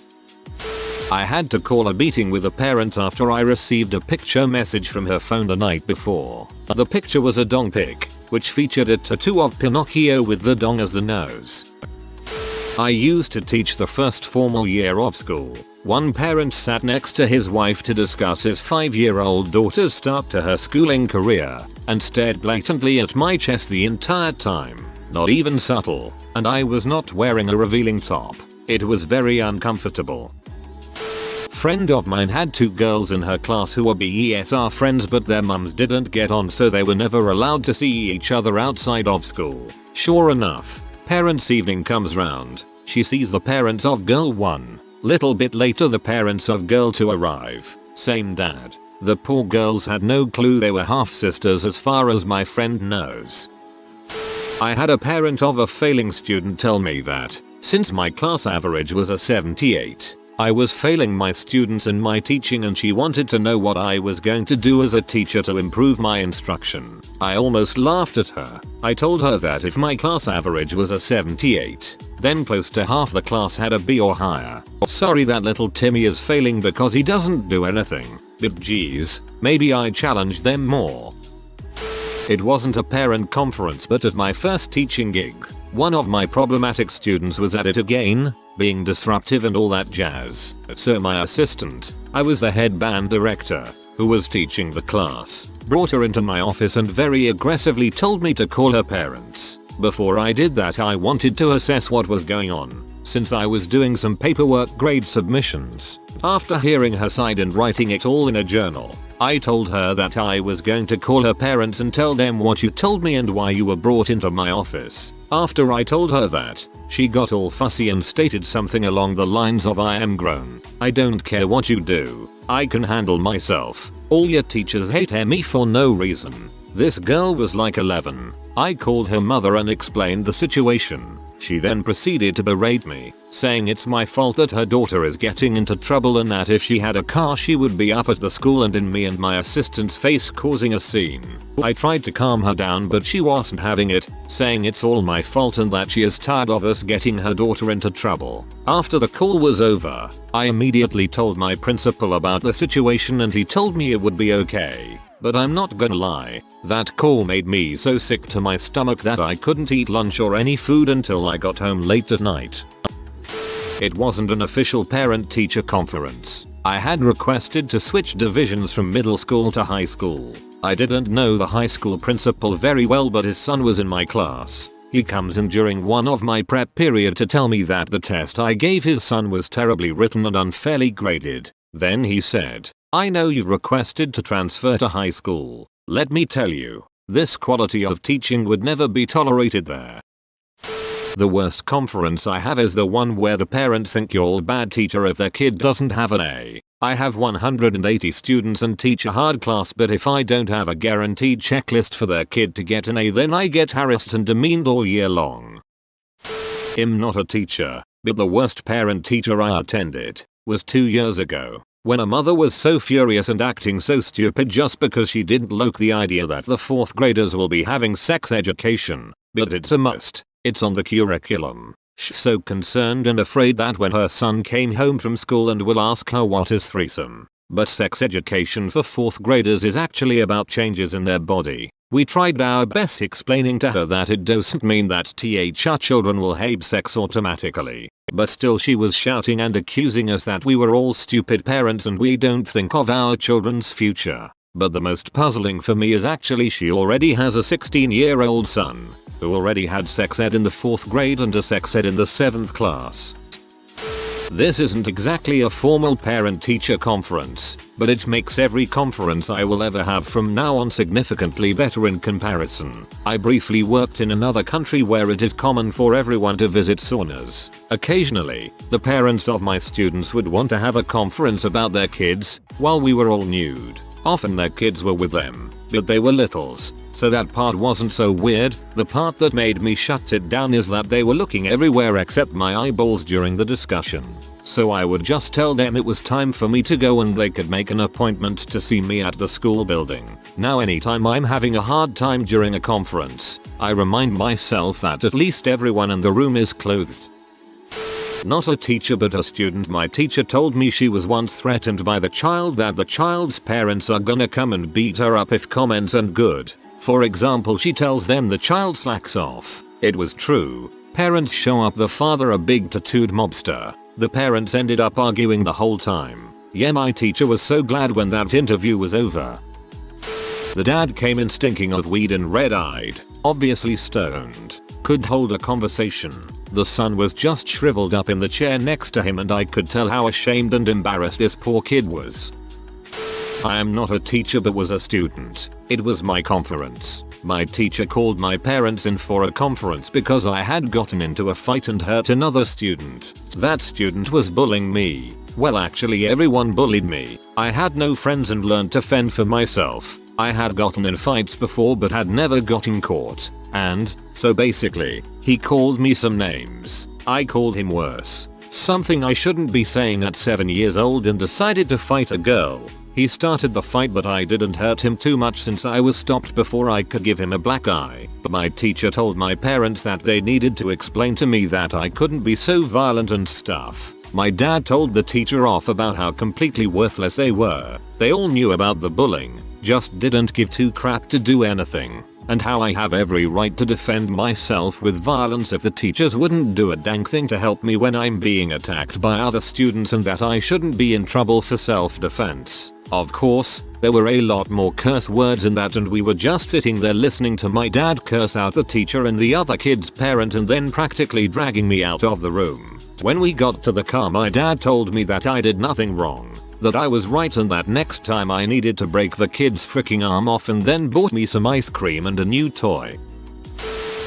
I had to call a meeting with a parent after I received a picture message from her phone the night before. The picture was a dong pic, which featured a tattoo of Pinocchio with the dong as the nose. I used to teach the first formal year of school. One parent sat next to his wife to discuss his 5-year-old daughter's start to her schooling career, and stared blatantly at my chest the entire time. Not even subtle, and I was not wearing a revealing top. It was very uncomfortable. Friend of mine had 2 girls in her class who were BESR friends, but their mums didn't get on, so they were never allowed to see each other outside of school. Sure enough, parents' evening comes round. She sees the parents of girl 1. Little bit later the parents of girl 2 arrive. Same dad. The poor girls had no clue they were half sisters as far as my friend knows. I had a parent of a failing student tell me that, since my class average was a 78, I was failing my students in my teaching, and she wanted to know what I was going to do as a teacher to improve my instruction. I almost laughed at her. I told her that if my class average was a 78, then close to half the class had a B or higher. Sorry that little Timmy is failing because he doesn't do anything, but geez, maybe I challenge them more. It wasn't a parent conference, but at my first teaching gig, one of my problematic students was at it again, being disruptive and all that jazz. So my assistant, I was the head band director, who was teaching the class, brought her into my office and very aggressively told me to call her parents. Before I did that, I wanted to assess what was going on, since I was doing some paperwork grade submissions. After hearing her side and writing it all in a journal, I told her that I was going to call her parents and tell them what you told me and why you were brought into my office. After I told her that, she got all fussy and stated something along the lines of, I am grown. I don't care what you do. I can handle myself. All your teachers hate me for no reason. This girl was like 11. I called her mother and explained the situation. She then proceeded to berate me, saying it's my fault that her daughter is getting into trouble and that if she had a car she would be up at the school and in me and my assistant's face causing a scene. I tried to calm her down, but she wasn't having it, saying it's all my fault and that she is tired of us getting her daughter into trouble. After the call was over, I immediately told my principal about the situation and he told me it would be okay. But I'm not gonna lie, that call made me so sick to my stomach that I couldn't eat lunch or any food until I got home late at night. It wasn't an official parent-teacher conference. I had requested to switch divisions from middle school to high school. I didn't know the high school principal very well, but his son was in my class. He comes in during one of my prep period to tell me that the test I gave his son was terribly written and unfairly graded. Then he said, I know you've requested to transfer to high school. Let me tell you, this quality of teaching would never be tolerated there. The worst conference I have is the one where the parents think you're a bad teacher if their kid doesn't have an A. I have 180 students and teach a hard class, but if I don't have a guaranteed checklist for their kid to get an A, then I get harassed and demeaned all year long. I'm not a teacher, but the worst parent teacher I attended was 2 years ago, when a mother was so furious and acting so stupid just because she didn't like the idea that the 4th graders will be having sex education, but it's a must. It's on the curriculum. She's so concerned and afraid that when her son came home from school and will ask her what is threesome. But sex education for 4th graders is actually about changes in their body. We tried our best explaining to her that it doesn't mean that our children will have sex automatically. But still she was shouting and accusing us that we were all stupid parents and we don't think of our children's future. But the most puzzling for me is actually she already has a 16-year-old son who already had sex ed in the 4th grade and a sex ed in the 7th class. This isn't exactly a formal parent-teacher conference, but it makes every conference I will ever have from now on significantly better in comparison. I briefly worked in another country where it is common for everyone to visit saunas. Occasionally, the parents of my students would want to have a conference about their kids while we were all nude. Often their kids were with them, but they were littles, so that part wasn't so weird. The part that made me shut it down is that they were looking everywhere except my eyeballs during the discussion. So I would just tell them it was time for me to go and they could make an appointment to see me at the school building. Now anytime I'm having a hard time during a conference, I remind myself that at least everyone in the room is clothed. Not a teacher but a student. My teacher told me she was once threatened by the child that the child's parents are gonna come and beat her up if comments aren't good. For example, she tells them the child slacks off. It was true. Parents show up, the father a big tattooed mobster. The parents ended up arguing the whole time. Yeah, my teacher was so glad when that interview was over. The dad came in stinking of weed and red-eyed, obviously stoned. Could hold a conversation. The son was just shriveled up in the chair next to him and I could tell how ashamed and embarrassed this poor kid was. I am not a teacher but was a student. It was my conference. My teacher called my parents in for a conference because I had gotten into a fight and hurt another student. That student was bullying me. Well, actually everyone bullied me. I had no friends and learned to fend for myself. I had gotten in fights before but had never gotten caught. And, so basically, he called me some names. I called him worse. Something I shouldn't be saying at 7 years old, and decided to fight a girl. He started the fight but I didn't hurt him too much since I was stopped before I could give him a black eye. But my teacher told my parents that they needed to explain to me that I couldn't be so violent and stuff. My dad told the teacher off about how completely worthless they were. They all knew about the bullying, just didn't give two crap to do anything. And how I have every right to defend myself with violence if the teachers wouldn't do a dang thing to help me when I'm being attacked by other students, and that I shouldn't be in trouble for self-defense. Of course, there were a lot more curse words in that, and we were just sitting there listening to my dad curse out the teacher and the other kid's parent and then practically dragging me out of the room. When we got to the car, my dad told me that I did nothing wrong, that I was right, and that next time I needed to break the kid's freaking arm off, and then bought me some ice cream and a new toy.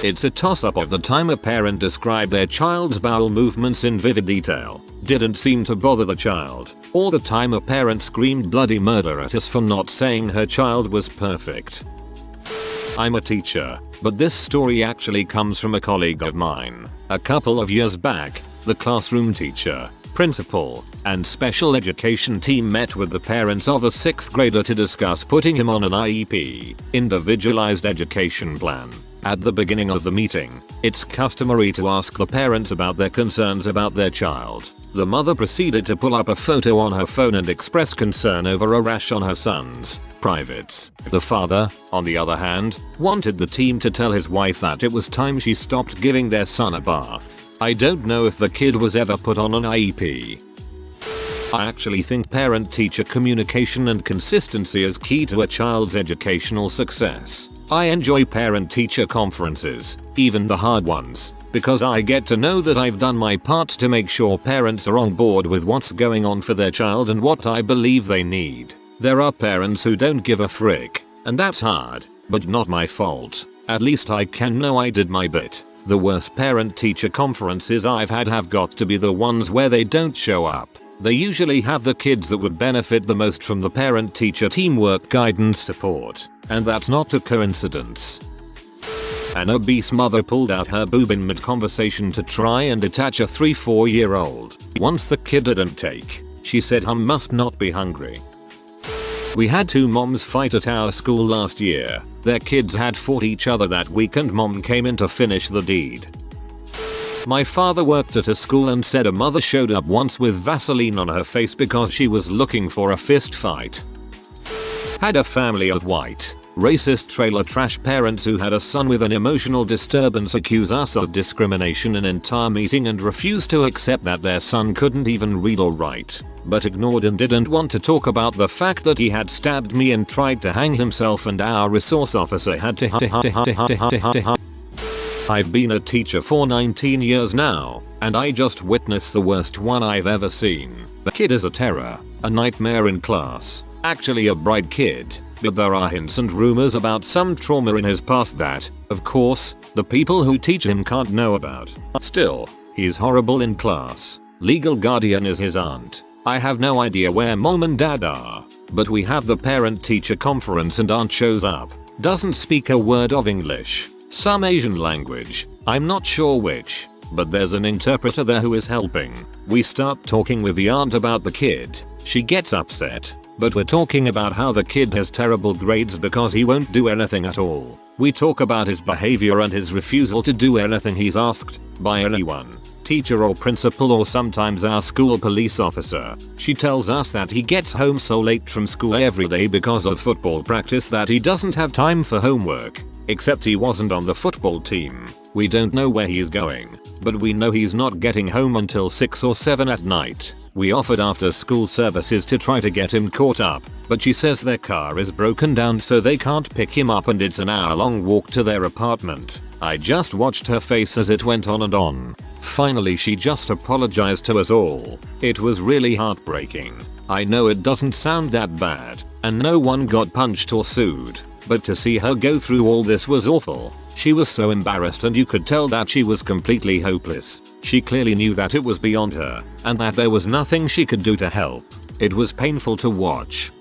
It's a toss-up of the time a parent described their child's bowel movements in vivid detail. Didn't seem to bother the child. Or the time a parent screamed bloody murder at us for not saying her child was perfect. I'm a teacher, but this story actually comes from a colleague of mine. A couple of years back, the classroom teacher, principal, and special education team met with the parents of a 6th grader to discuss putting him on an IEP, individualized education plan. At the beginning of the meeting, it's customary to ask the parents about their concerns about their child. The mother proceeded to pull up a photo on her phone and express concern over a rash on her son's privates. The father, on the other hand, wanted the team to tell his wife that it was time she stopped giving their son a bath. I don't know if the kid was ever put on an IEP. I actually think parent-teacher communication and consistency is key to a child's educational success. I enjoy parent-teacher conferences, even the hard ones, because I get to know that I've done my part to make sure parents are on board with what's going on for their child and what I believe they need. There are parents who don't give a frick, and that's hard, but not my fault. At least I can know I did my bit. The worst parent-teacher conferences I've had have got to be the ones where they don't show up. They usually have the kids that would benefit the most from the parent-teacher teamwork, guidance, support. And that's not a coincidence. An obese mother pulled out her boob in mid-conversation to try and attach a 3-4 year old. Once the kid didn't take, she said must not be hungry. We had 2 moms fight at our school last year. Their kids had fought each other that week and mom came in to finish the deed. My father worked at a school and said a mother showed up once with Vaseline on her face because she was looking for a fist fight. Had a family of white, racist trailer trash parents who had a son with an emotional disturbance accuse us of discrimination in entire meeting and refused to accept that their son couldn't even read or write, but ignored and didn't want to talk about the fact that he had stabbed me and tried to hang himself, and our resource officer had to. I've been a teacher for 19 years now, and I just witnessed the worst one I've ever seen. The kid is a terror, a nightmare in class. Actually a bright kid, but there are hints and rumors about some trauma in his past that, of course, the people who teach him can't know about. Still, he's horrible in class. Legal guardian is his aunt. I have no idea where mom and dad are, but we have the parent-teacher conference and aunt shows up. Doesn't speak a word of English. Some Asian language. I'm not sure which, but there's an interpreter there who is helping. We start talking with the aunt about the kid. She gets upset, but we're talking about how the kid has terrible grades because he won't do anything at all. We talk about his behavior and his refusal to do anything he's asked by anyone. Teacher or principal or sometimes our school police officer. She tells us that he gets home so late from school every day because of football practice that he doesn't have time for homework. Except he wasn't on the football team. We don't know where he's going, but we know he's not getting home until 6 or 7 at night. We offered after school services to try to get him caught up, but she says their car is broken down so they can't pick him up and it's an hour-long walk to their apartment. I just watched her face as it went on and on. Finally she just apologized to us all. It was really heartbreaking. I know it doesn't sound that bad, and no one got punched or sued, but to see her go through all this was awful. She was so embarrassed and you could tell that she was completely hopeless. She clearly knew that it was beyond her, and that there was nothing she could do to help. It was painful to watch.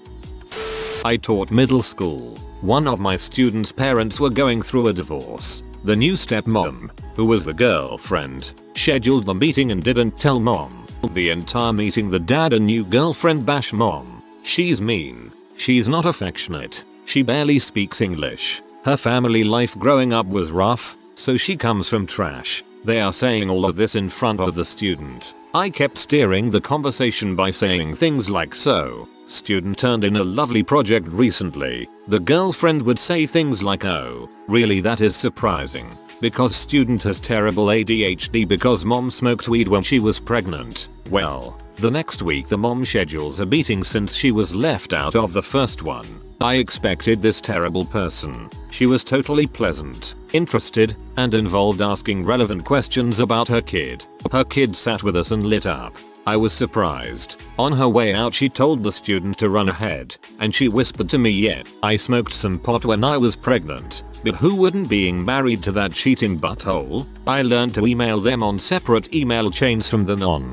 I taught middle school. One of my students' parents were going through a divorce. The new stepmom, who was the girlfriend, scheduled the meeting and didn't tell mom. The entire meeting the dad and new girlfriend bash mom. She's mean. She's not affectionate. She barely speaks English. Her family life growing up was rough, so she comes from trash. They are saying all of this in front of the student. I kept steering the conversation by saying things like, so, student turned in a lovely project recently. The girlfriend would say things like, oh, really, that is surprising. Because student has terrible ADHD because mom smoked weed when she was pregnant. Well, the next week the mom schedules a meeting since she was left out of the first one. I expected this terrible person. She was totally pleasant, interested, and involved asking relevant questions about her kid. Her kid sat with us and lit up. I was surprised. On her way out she told the student to run ahead, and she whispered to me, yeah, I smoked some pot when I was pregnant, but who wouldn't being married to that cheating butthole? I learned to email them on separate email chains from then on.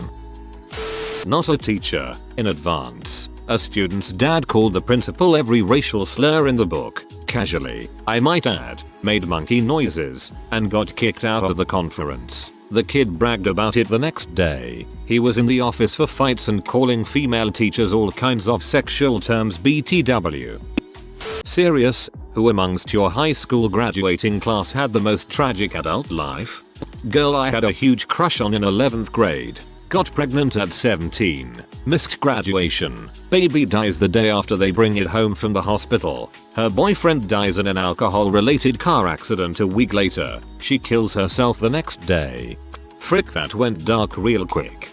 Not a teacher, in advance. A student's dad called the principal every racial slur in the book, casually, I might add, made monkey noises, and got kicked out of the conference. The kid bragged about it the next day. He was in the office for fights and calling female teachers all kinds of sexual terms BTW. Serious? Who amongst your high school graduating class had the most tragic adult life? Girl I had a huge crush on in 11th grade. Got pregnant at 17. Missed graduation. Baby dies the day after they bring it home from the hospital. Her boyfriend dies in an alcohol-related car accident a week later. She kills herself the next day. Frick, that went dark real quick.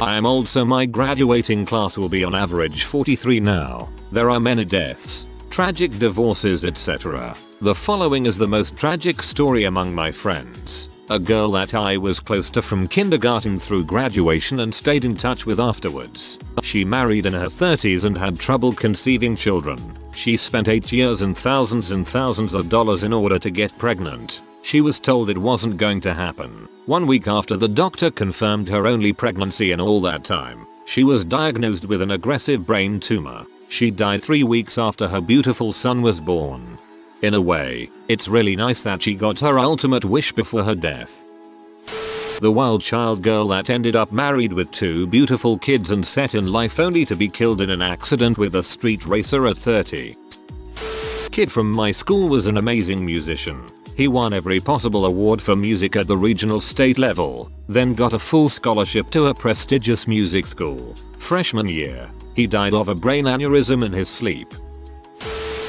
I am old, so my graduating class will be on average 43 now. There are many deaths, tragic divorces, etc. The following is the most tragic story among my friends. A girl that I was close to from kindergarten through graduation and stayed in touch with afterwards. She married in her 30s and had trouble conceiving children. She spent 8 years and thousands of dollars in order to get pregnant. She was told it wasn't going to happen. 1 week after the doctor confirmed her only pregnancy in all that time, she was diagnosed with an aggressive brain tumor. She died 3 weeks after her beautiful son was born. In a way, it's really nice that she got her ultimate wish before her death. The wild child girl that ended up married with 2 beautiful kids and set in life only to be killed in an accident with a street racer at 30. Kid from my school was an amazing musician. He won every possible award for music at the regional state level, then got a full scholarship to a prestigious music school. Freshman year, he died of a brain aneurysm in his sleep.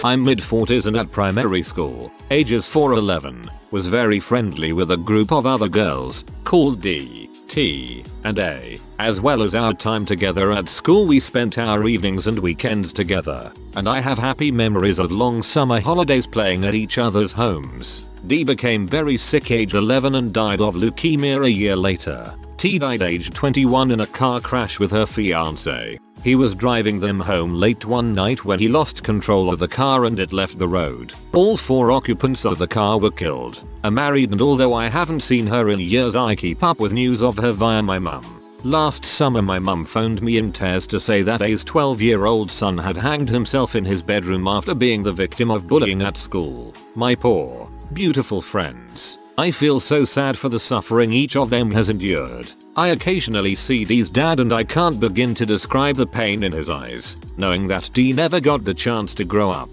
I'm mid-40s and at primary school, ages 4-11, was very friendly with a group of other girls, called D, T, and A. As well as our time together at school, we spent our evenings and weekends together, and I have happy memories of long summer holidays playing at each other's homes. D became very sick age 11 and died of leukemia a year later. T died age 21 in a car crash with her fiancé. He was driving them home late one night when he lost control of the car and it left the road. All 4 occupants of the car were killed. Are married, and although I haven't seen her in years, I keep up with news of her via my mum. Last summer my mum phoned me in tears to say that A's 12-year-old son had hanged himself in his bedroom after being the victim of bullying at school. My poor, beautiful friends. I feel so sad for the suffering each of them has endured. I occasionally see D's dad and I can't begin to describe the pain in his eyes, knowing that D never got the chance to grow up.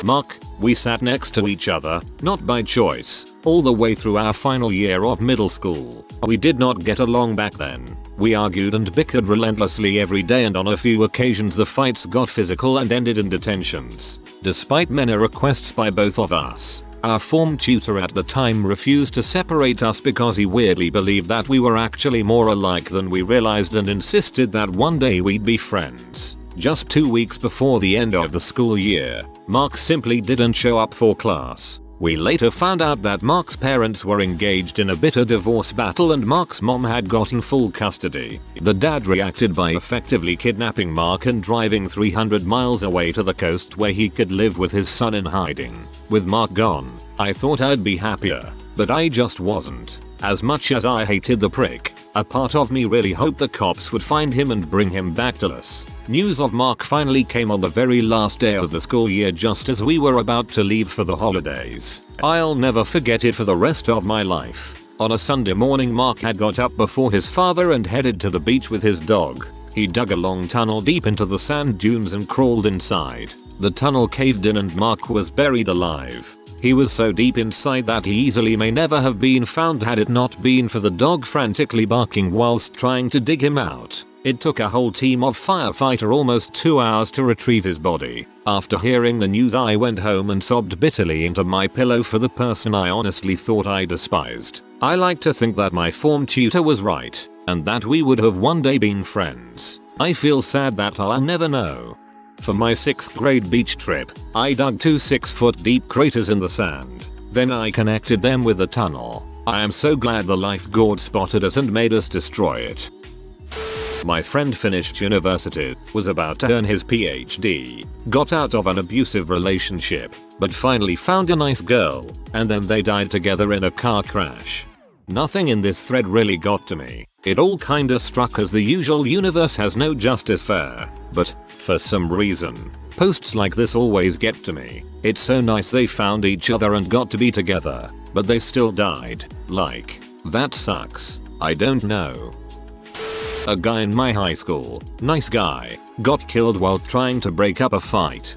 Mark, we sat next to each other, not by choice, all the way through our final year of middle school. We did not get along back then. We argued and bickered relentlessly every day, and on a few occasions the fights got physical and ended in detentions. Despite many requests by both of us, our form tutor at the time refused to separate us because he weirdly believed that we were actually more alike than we realized and insisted that one day we'd be friends. Just 2 weeks before the end of the school year, Mark simply didn't show up for class. We later found out that Mark's parents were engaged in a bitter divorce battle and Mark's mom had gotten full custody. The dad reacted by effectively kidnapping Mark and driving 300 miles away to the coast where he could live with his son in hiding. With Mark gone, I thought I'd be happier, but I just wasn't. As much as I hated the prick, a part of me really hoped the cops would find him and bring him back to us. News of Mark finally came on the very last day of the school year, just as we were about to leave for the holidays. I'll never forget it for the rest of my life. On a Sunday morning, Mark had got up before his father and headed to the beach with his dog. He dug a long tunnel deep into the sand dunes and crawled inside. The tunnel caved in and Mark was buried alive. He was so deep inside that he easily may never have been found had it not been for the dog frantically barking whilst trying to dig him out. It took a whole team of firefighters almost 2 hours to retrieve his body. After hearing the news, I went home and sobbed bitterly into my pillow for the person I honestly thought I despised. I like to think that my form tutor was right, and that we would have one day been friends. I feel sad that I'll never know. For my 6th grade beach trip, I dug 2 6-foot deep craters in the sand. Then I connected them with a tunnel. I am so glad the lifeguard spotted us and made us destroy it. My friend finished university, was about to earn his PhD, got out of an abusive relationship, but finally found a nice girl, and then they died together in a car crash. Nothing in this thread really got to me. It all kinda struck as the usual universe has no justice fair, but for some reason, posts like this always get to me. It's so nice they found each other and got to be together, but they still died. Like, that sucks. I don't know. A guy in my high school, nice guy, got killed while trying to break up a fight.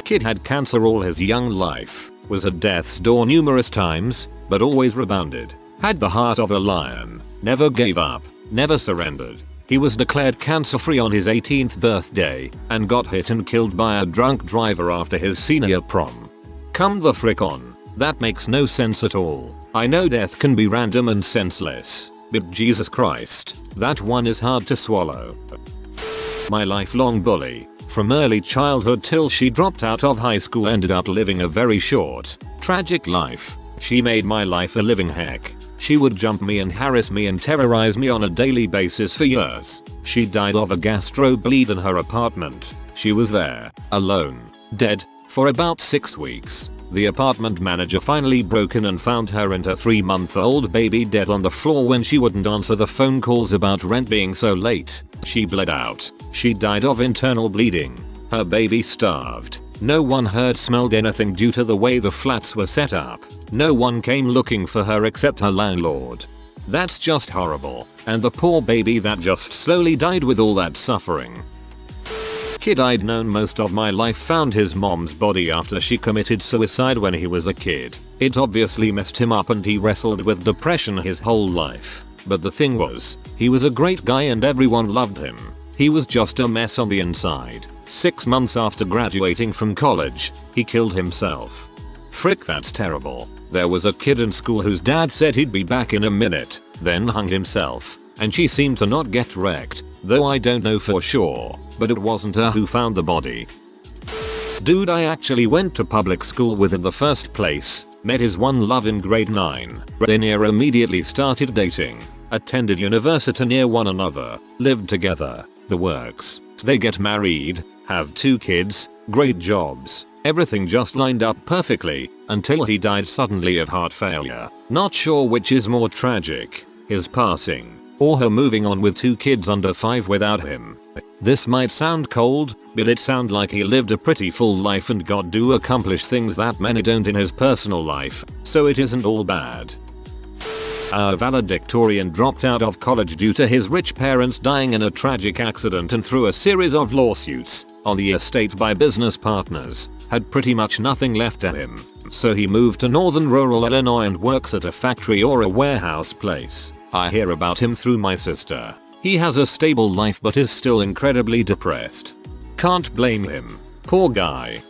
Kid had cancer all his young life, was at death's door numerous times, but always rebounded. Had the heart of a lion, never gave up, never surrendered. He was declared cancer-free on his 18th birthday, and got hit and killed by a drunk driver after his senior prom. Come the frick on, that makes no sense at all. I know death can be random and senseless, but Jesus Christ, that one is hard to swallow. My lifelong bully, from early childhood till she dropped out of high school, ended up living a very short, tragic life. She made my life a living heck. She would jump me and harass me and terrorize me on a daily basis for years. She died of a gastro bleed in her apartment. She was there, alone, dead, for about 6 weeks. The apartment manager finally broke in and found her and her 3-month-old baby dead on the floor when she wouldn't answer the phone calls about rent being so late. She bled out. She died of internal bleeding. Her baby starved. No one heard, smelled anything due to the way the flats were set up. No one came looking for her except her landlord. That's just horrible. And the poor baby that just slowly died with all that suffering. Kid I'd known most of my life found his mom's body after she committed suicide when he was a kid. It obviously messed him up and he wrestled with depression his whole life. But the thing was, he was a great guy and everyone loved him. He was just a mess on the inside. 6 months after graduating from college, he killed himself. Frick, that's terrible. There was a kid in school whose dad said he'd be back in a minute, then hung himself, and she seemed to not get wrecked, though I don't know for sure, but it wasn't her who found the body. Dude I actually went to public school with in the first place, met his one love in grade 9, then immediately started dating, attended university near one another, lived together, the works. They get married, have 2 kids, great jobs, everything just lined up perfectly, until he died suddenly of heart failure. Not sure which is more tragic, his passing, or her moving on with 2 kids under 5 without him. This might sound cold, but it sounds like he lived a pretty full life and got to accomplish things that many don't in his personal life, so it isn't all bad. Our valedictorian dropped out of college due to his rich parents dying in a tragic accident and through a series of lawsuits on the estate by business partners, had pretty much nothing left to him, so he moved to northern rural Illinois and works at a factory or a warehouse place. I hear about him through my sister. He has a stable life but is still incredibly depressed. Can't blame him. Poor guy.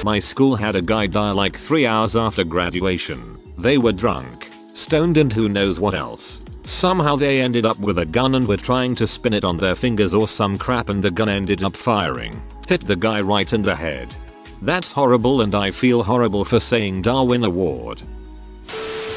My school had a guy die like 3 hours after graduation. They were drunk, stoned and who knows what else. Somehow they ended up with a gun and were trying to spin it on their fingers or some crap and the gun ended up firing. Hit the guy right in the head. That's horrible and I feel horrible for saying Darwin Award.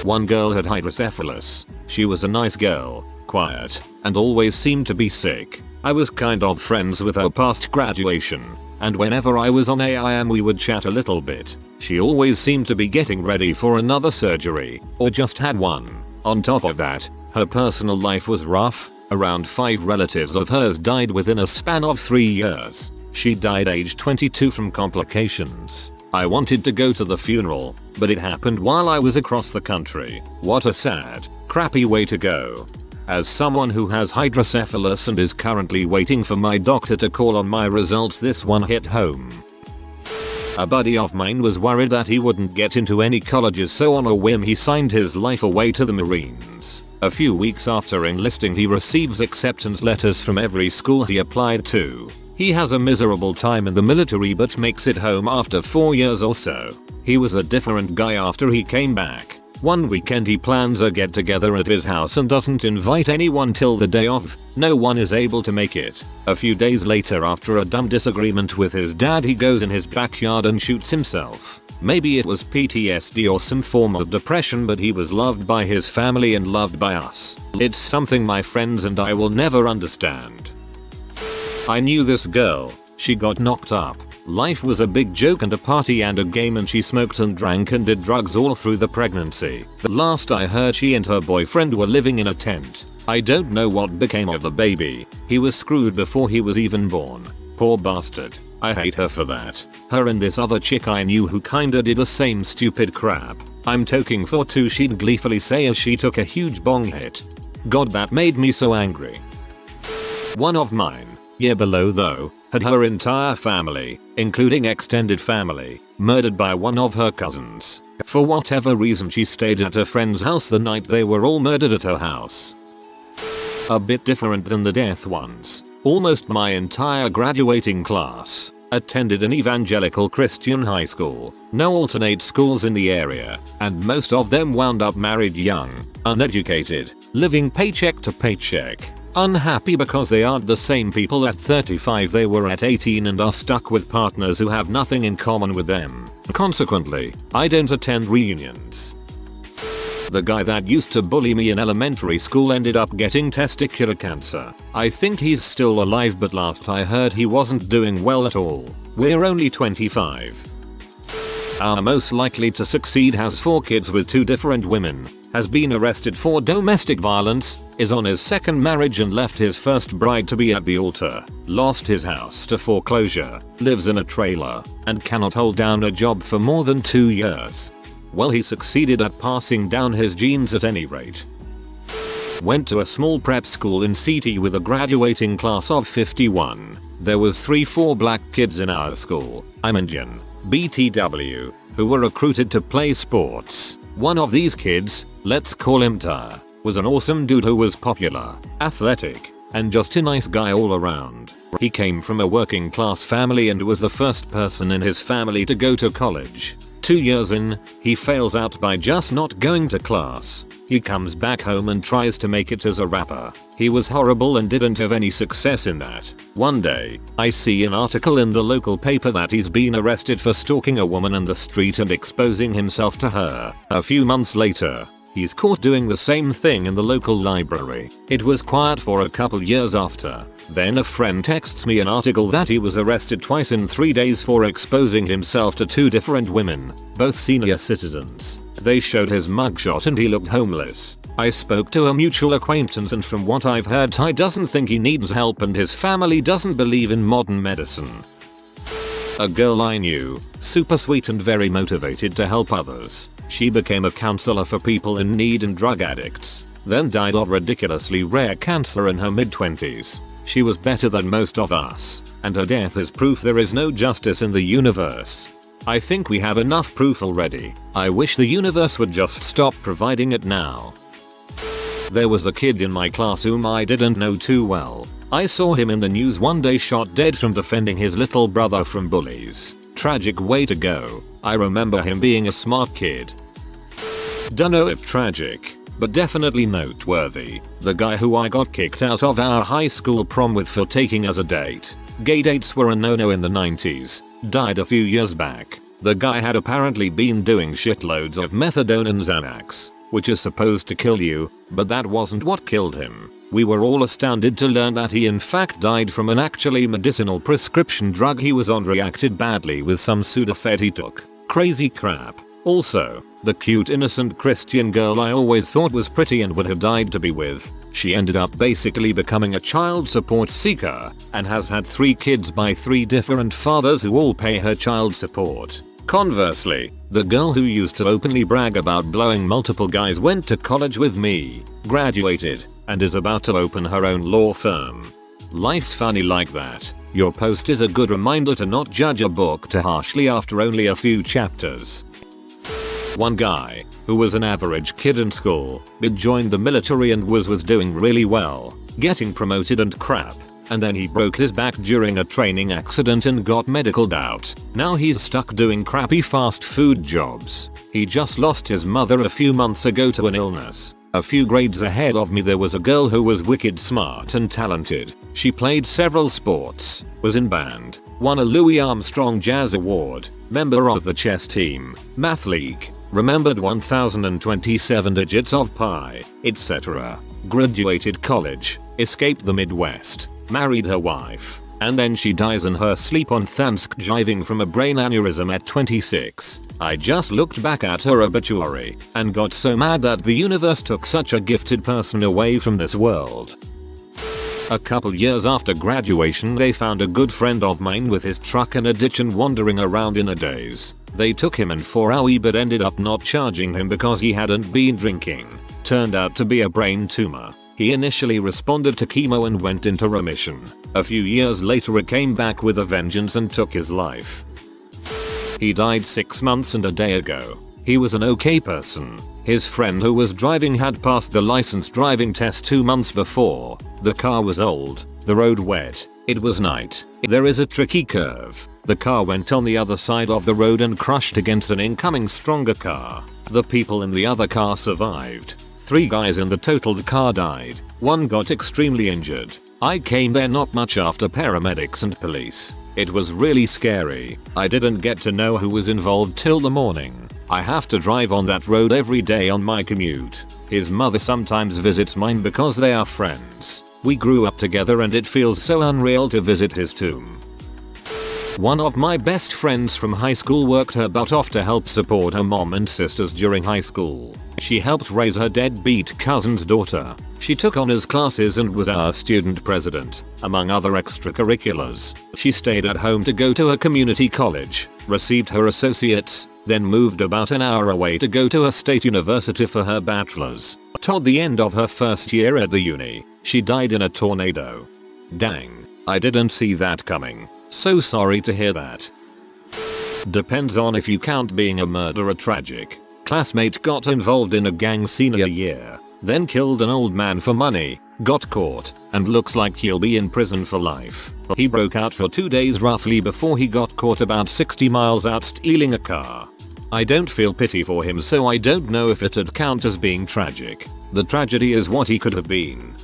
One girl had hydrocephalus. She was a nice girl, quiet, and always seemed to be sick. I was kind of friends with her past graduation, and whenever I was on AIM we would chat a little bit. She always seemed to be getting ready for another surgery, or just had one. On top of that, her personal life was rough. Around 5 relatives of hers died within a span of 3 years. She died age 22 from complications. I wanted to go to the funeral, but it happened while I was across the country. What a sad, crappy way to go. As someone who has hydrocephalus and is currently waiting for my doctor to call on my results, this one hit home. A buddy of mine was worried that he wouldn't get into any colleges, so on a whim he signed his life away to the Marines. A few weeks after enlisting he receives acceptance letters from every school he applied to. He has a miserable time in the military but makes it home after 4 years or so. He was a different guy after he came back. One weekend he plans a get together at his house and doesn't invite anyone till the day of. No one is able to make it. A few days later, after a dumb disagreement with his dad, he goes in his backyard and shoots himself. Maybe it was PTSD or some form of depression, but he was loved by his family and loved by us. It's something my friends and I will never understand. I knew this girl. She got knocked up. Life was a big joke and a party and a game, and she smoked and drank and did drugs all through the pregnancy. The last I heard, she and her boyfriend were living in a tent. I don't know what became of the baby. He was screwed before he was even born. Poor bastard. I hate her for that. Her and this other chick I knew who kinda did the same stupid crap. I'm toking for 2, she'd gleefully say as she took a huge bong hit. God, that made me so angry. One of mine, year below though, had her entire family, including extended family, murdered by one of her cousins. For whatever reason she stayed at a friend's house the night they were all murdered at her house. A bit different than the death ones. Almost my entire graduating class attended an evangelical Christian high school. No alternate schools in the area, and most of them wound up married young, uneducated, living paycheck to paycheck. Unhappy because they aren't the same people at 35 they were at 18 and are stuck with partners who have nothing in common with them. Consequently, I don't attend reunions. The guy that used to bully me in elementary school ended up getting testicular cancer. I think he's still alive, but last I heard he wasn't doing well at all. We're only 25. Our most likely to succeed has 4 kids with 2 different women, has been arrested for domestic violence, is on his 2nd marriage and left his first bride to be at the altar, lost his house to foreclosure, lives in a trailer, and cannot hold down a job for more than 2 years. Well, he succeeded at passing down his genes at any rate. Went to a small prep school in CT with a graduating class of 51. There was 3-4 black kids in our school, I'm Indian, BTW, who were recruited to play sports. One of these kids, let's call him Tar, was an awesome dude who was popular, athletic, and just a nice guy all around. He came from a working class family and was the first person in his family to go to college. 2 years in, he fails out by just not going to class. He comes back home and tries to make it as a rapper. He was horrible and didn't have any success in that. One day, I see an article in the local paper that he's been arrested for stalking a woman in the street and exposing himself to her. A few months later, He's caught doing the same thing in the local library. It was quiet for a couple years after. Then a friend texts me an article that he was arrested twice in 3 days for exposing himself to 2 different women, both senior citizens. They showed his mugshot and he looked homeless. I spoke to a mutual acquaintance and from what I've heard Ty doesn't think he needs help and his family doesn't believe in modern medicine. A girl I knew, super sweet and very motivated to help others. She became a counselor for people in need and drug addicts, then died of ridiculously rare cancer in her mid-20s. She was better than most of us, and her death is proof there is no justice in the universe. I think we have enough proof already. I wish the universe would just stop providing it now. There was a kid in my class whom I didn't know too well. I saw him in the news one day shot dead from defending his little brother from bullies. Tragic way to go. I remember him being a smart kid. Dunno if tragic, but definitely noteworthy. The guy who I got kicked out of our high school prom with for taking as a date. Gay dates were a no-no in the 90s. Died a few years back. The guy had apparently been doing shitloads of methadone and Xanax, which is supposed to kill you, but that wasn't what killed him. We were all astounded to learn that he in fact died from an actually medicinal prescription drug he was on reacted badly with some Sudafed he took. Crazy crap. Also, the cute innocent Christian girl I always thought was pretty and would have died to be with, she ended up basically becoming a child support seeker and has had 3 kids by 3 different fathers who all pay her child support. Conversely, the girl who used to openly brag about blowing multiple guys went to college with me, graduated, and is about to open her own law firm. Life's funny like that. Your post is a good reminder to not judge a book too harshly after only a few chapters. One guy, who was an average kid in school, but joined the military and was doing really well, getting promoted and crap, and then he broke his back during a training accident and got medicaled out. Now he's stuck doing crappy fast food jobs. He just lost his mother a few months ago to an illness. A few grades ahead of me there was a girl who was wicked smart and talented. She played several sports, was in band, won a Louis Armstrong Jazz Award, member of the chess team, math league, remembered 1027 digits of pi, etc. Graduated college, escaped the Midwest, married her wife, and then she dies in her sleep on Thanksgiving from a brain aneurysm at 26. I just looked back at her obituary and got so mad that the universe took such a gifted person away from this world. A couple years after graduation they found a good friend of mine with his truck in a ditch and wandering around in a daze. They took him in for a wee but ended up not charging him because he hadn't been drinking. Turned out to be a brain tumor. He initially responded to chemo and went into remission. A few years later it came back with a vengeance and took his life. He died 6 months and a day ago. He was an okay person. His friend who was driving had passed the licensed driving test 2 months before. The car was old, the road wet, it was night. There is a tricky curve. The car went on the other side of the road and crushed against an incoming stronger car. The people in the other car survived. 3 guys in the totaled car died. 1 got extremely injured. I came there not much after paramedics and police. It was really scary. I didn't get to know who was involved till the morning. I have to drive on that road every day on my commute. His mother sometimes visits mine because they are friends. We grew up together and it feels so unreal to visit his tomb. One of my best friends from high school worked her butt off to help support her mom and sisters during high school. She helped raise her deadbeat cousin's daughter. She took honors classes and was our student president, among other extracurriculars. She stayed at home to go to a community college, received her associates, then moved about an hour away to go to a state university for her bachelor's. Toward the end of her first year at the uni, she died in a tornado. Dang, I didn't see that coming. So sorry to hear that. Depends on if you count being a murderer tragic. Classmate got involved in a gang senior year, then killed an old man for money, got caught, and looks like he'll be in prison for life. He broke out for 2 days roughly before he got caught about 60 miles out stealing a car. I don't feel pity for him, so I don't know if it'd count as being tragic. The tragedy is what he could have been.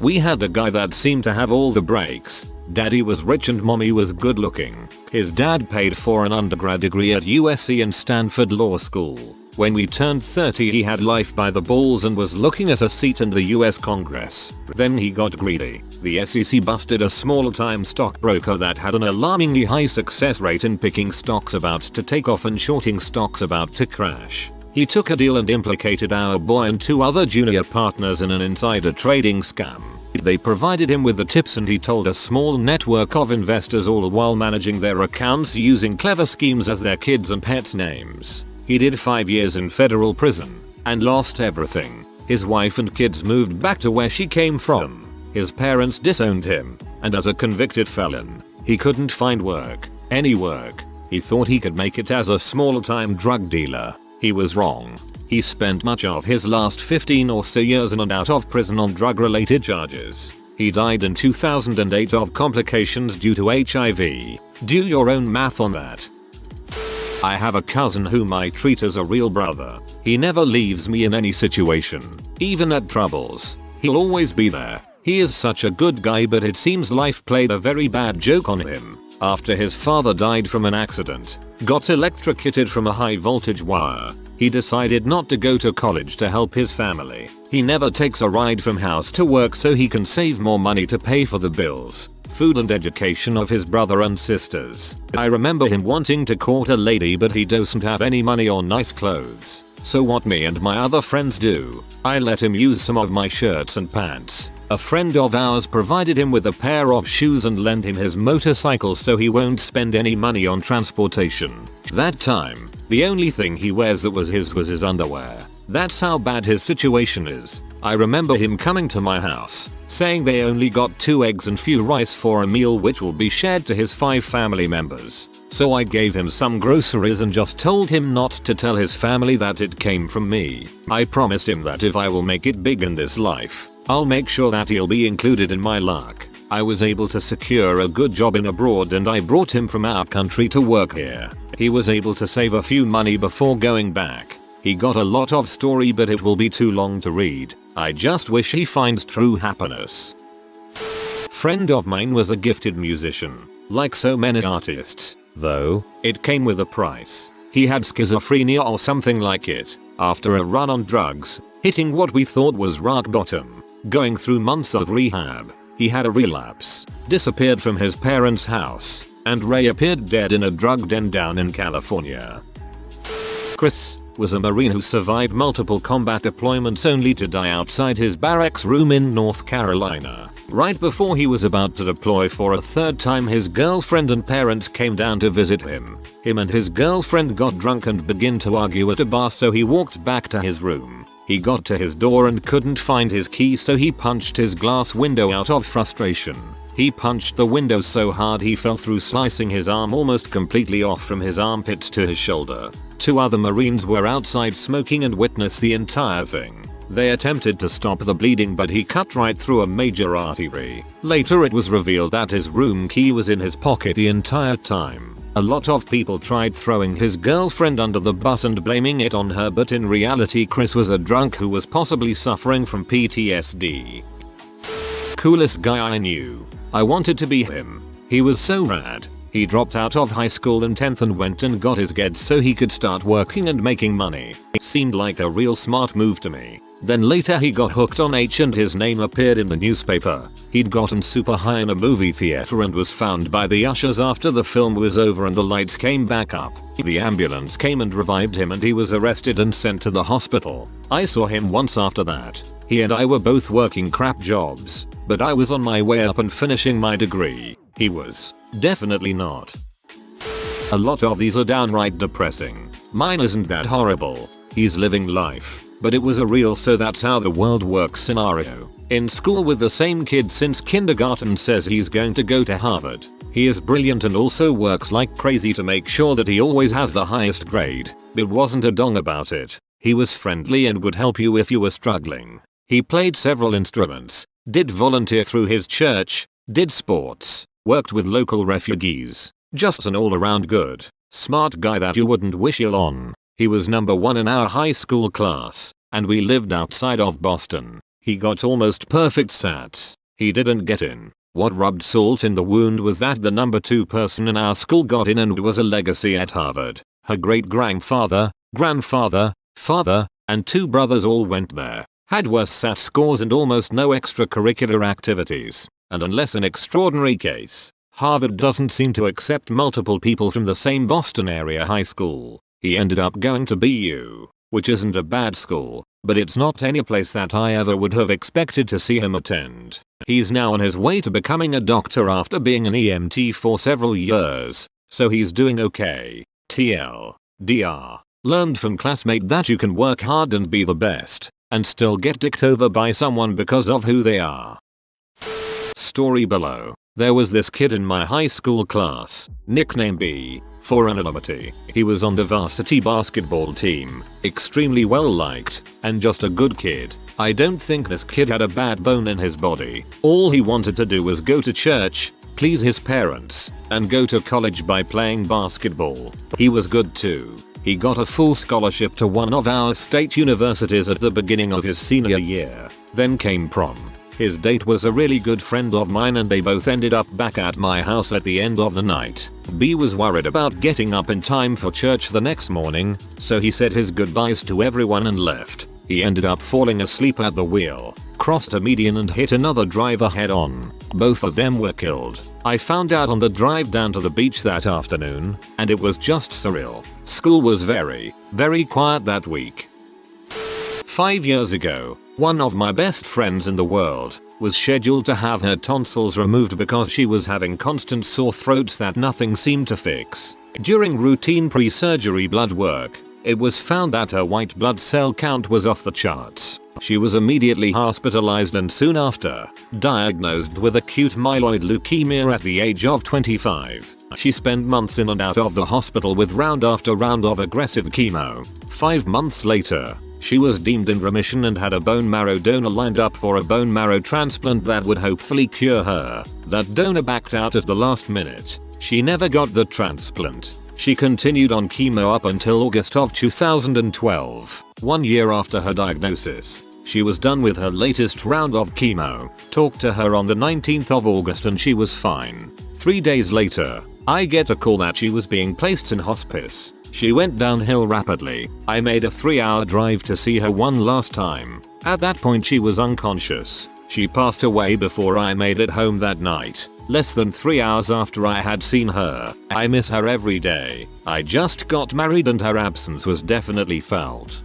We had a guy that seemed to have all the breaks. Daddy was rich and mommy was good looking. His dad paid for an undergrad degree at USC and Stanford Law School. When we turned 30 he had life by the balls and was looking at a seat in the US Congress. Then he got greedy. The SEC busted a small-time stockbroker that had an alarmingly high success rate in picking stocks about to take off and shorting stocks about to crash. He took a deal and implicated our boy and 2 other junior partners in an insider trading scam. They provided him with the tips and he told a small network of investors, all while managing their accounts using clever schemes as their kids' and pets' names. He did 5 years in federal prison and lost everything. His wife and kids moved back to where she came from. His parents disowned him, and as a convicted felon, he couldn't find work, any work. He thought he could make it as a small-time drug dealer. He was wrong. He spent much of his last 15 or so years in and out of prison on drug-related charges. He died in 2008 of complications due to HIV. Do your own math on that. I have a cousin whom I treat as a real brother. He never leaves me in any situation, even at troubles. He'll always be there. He is such a good guy, but it seems life played a very bad joke on him. After his father died from an accident, got electrocuted from a high voltage wire, he decided not to go to college to help his family. He never takes a ride from house to work so he can save more money to pay for the bills, food and education of his brother and sisters. I remember him wanting to court a lady, but he doesn't have any money or nice clothes. So what me and my other friends do, I let him use some of my shirts and pants. A friend of ours provided him with a pair of shoes and lent him his motorcycle so he won't spend any money on transportation. That time, the only thing he wears that was his underwear. That's how bad his situation is. I remember him coming to my house, saying they only got 2 eggs and few rice for a meal which will be shared to his 5 family members. So I gave him some groceries and just told him not to tell his family that it came from me. I promised him that if I will make it big in this life, I'll make sure that he'll be included in my luck. I was able to secure a good job in abroad and I brought him from our country to work here. He was able to save a few money before going back. He got a lot of story, but it will be too long to read. I just wish he finds true happiness. Friend of mine was a gifted musician. Like so many artists, though, it came with a price. He had schizophrenia or something like it. After a run on drugs, hitting what we thought was rock bottom, going through months of rehab, he had a relapse, disappeared from his parents' house, and reappeared dead in a drug den down in California. Chris was a Marine who survived multiple combat deployments only to die outside his barracks room in North Carolina. Right before he was about to deploy for a 3rd time, his girlfriend and parents came down to visit him. Him and his girlfriend got drunk and began to argue at a bar, so he walked back to his room. He got to his door and couldn't find his key, so he punched his glass window out of frustration. He punched the window so hard he fell through, slicing his arm almost completely off from his armpits to his shoulder. 2 other Marines were outside smoking and witnessed the entire thing. They attempted to stop the bleeding, but he cut right through a major artery. Later it was revealed that his room key was in his pocket the entire time. A lot of people tried throwing his girlfriend under the bus and blaming it on her, but in reality Chris was a drunk who was possibly suffering from PTSD. Coolest guy I knew. I wanted to be him. He was so rad. He dropped out of high school in 10th and went and got his GED so he could start working and making money. It seemed like a real smart move to me. Then later he got hooked on H and his name appeared in the newspaper. He'd gotten super high in a movie theater and was found by the ushers after the film was over and the lights came back up. The ambulance came and revived him and he was arrested and sent to the hospital. I saw him once after that. He and I were both working crap jobs, but I was on my way up and finishing my degree. He was definitely not. A lot of these are downright depressing. Mine isn't that horrible. He's living life, but it was a real "so that's how the world works" scenario. In school with the same kid since kindergarten, says he's going to go to Harvard. He is brilliant and also works like crazy to make sure that he always has the highest grade. It wasn't a dong about it. He was friendly and would help you if you were struggling. He played several instruments, did volunteer through his church, did sports, worked with local refugees. Just an all-around good, smart guy that you wouldn't wish ill on. He was number 1 in our high school class, and we lived outside of Boston. He got almost perfect sats. He didn't get in. What rubbed salt in the wound was that the number 2 person in our school got in and was a legacy at Harvard. Her great-grandfather, grandfather, father, and 2 brothers all went there. Had worse SAT scores and almost no extracurricular activities. And unless an extraordinary case, Harvard doesn't seem to accept multiple people from the same Boston area high school. He ended up going to BU, which isn't a bad school, but it's not any place that I ever would have expected to see him attend. He's now on his way to becoming a doctor after being an EMT for several years, so he's doing okay. TLDR. Learned from classmate that you can work hard and be the best, and still get dicked over by someone because of who they are. Story below. There was this kid in my high school class, nickname B, for anonymity. He was on the varsity basketball team, extremely well liked, and just a good kid. I don't think this kid had a bad bone in his body. All he wanted to do was go to church, please his parents, and go to college by playing basketball. He was good too. He got a full scholarship to one of our state universities at the beginning of his senior year. Then came prom. His date was a really good friend of mine and they both ended up back at my house at the end of the night. B was worried about getting up in time for church the next morning, so he said his goodbyes to everyone and left. He ended up falling asleep at the wheel, crossed a median and hit another driver head on. Both of them were killed. I found out on the drive down to the beach that afternoon, and it was just surreal. School was very quiet that week. 5 years ago, one of my best friends in the world was scheduled to have her tonsils removed because she was having constant sore throats that nothing seemed to fix. During routine pre-surgery blood work, it was found that her white blood cell count was off the charts. She was immediately hospitalized and soon after, diagnosed with acute myeloid leukemia at the age of 25. She spent months in and out of the hospital with round after round of aggressive chemo. 5 months later, she was deemed in remission and had a bone marrow donor lined up for a bone marrow transplant that would hopefully cure her. That donor backed out at the last minute. She never got the transplant. She continued on chemo up until August of 2012, 1 year after her diagnosis. She was done with her latest round of chemo. Talked to her on the 19th of August and she was fine. 3 days later, I get a call that she was being placed in hospice. She went downhill rapidly. I made a 3-hour drive to see her one last time. At that point she was unconscious. She passed away before I made it home that night. Less than 3 hours after I had seen her. I miss her every day. I just got married and her absence was definitely felt.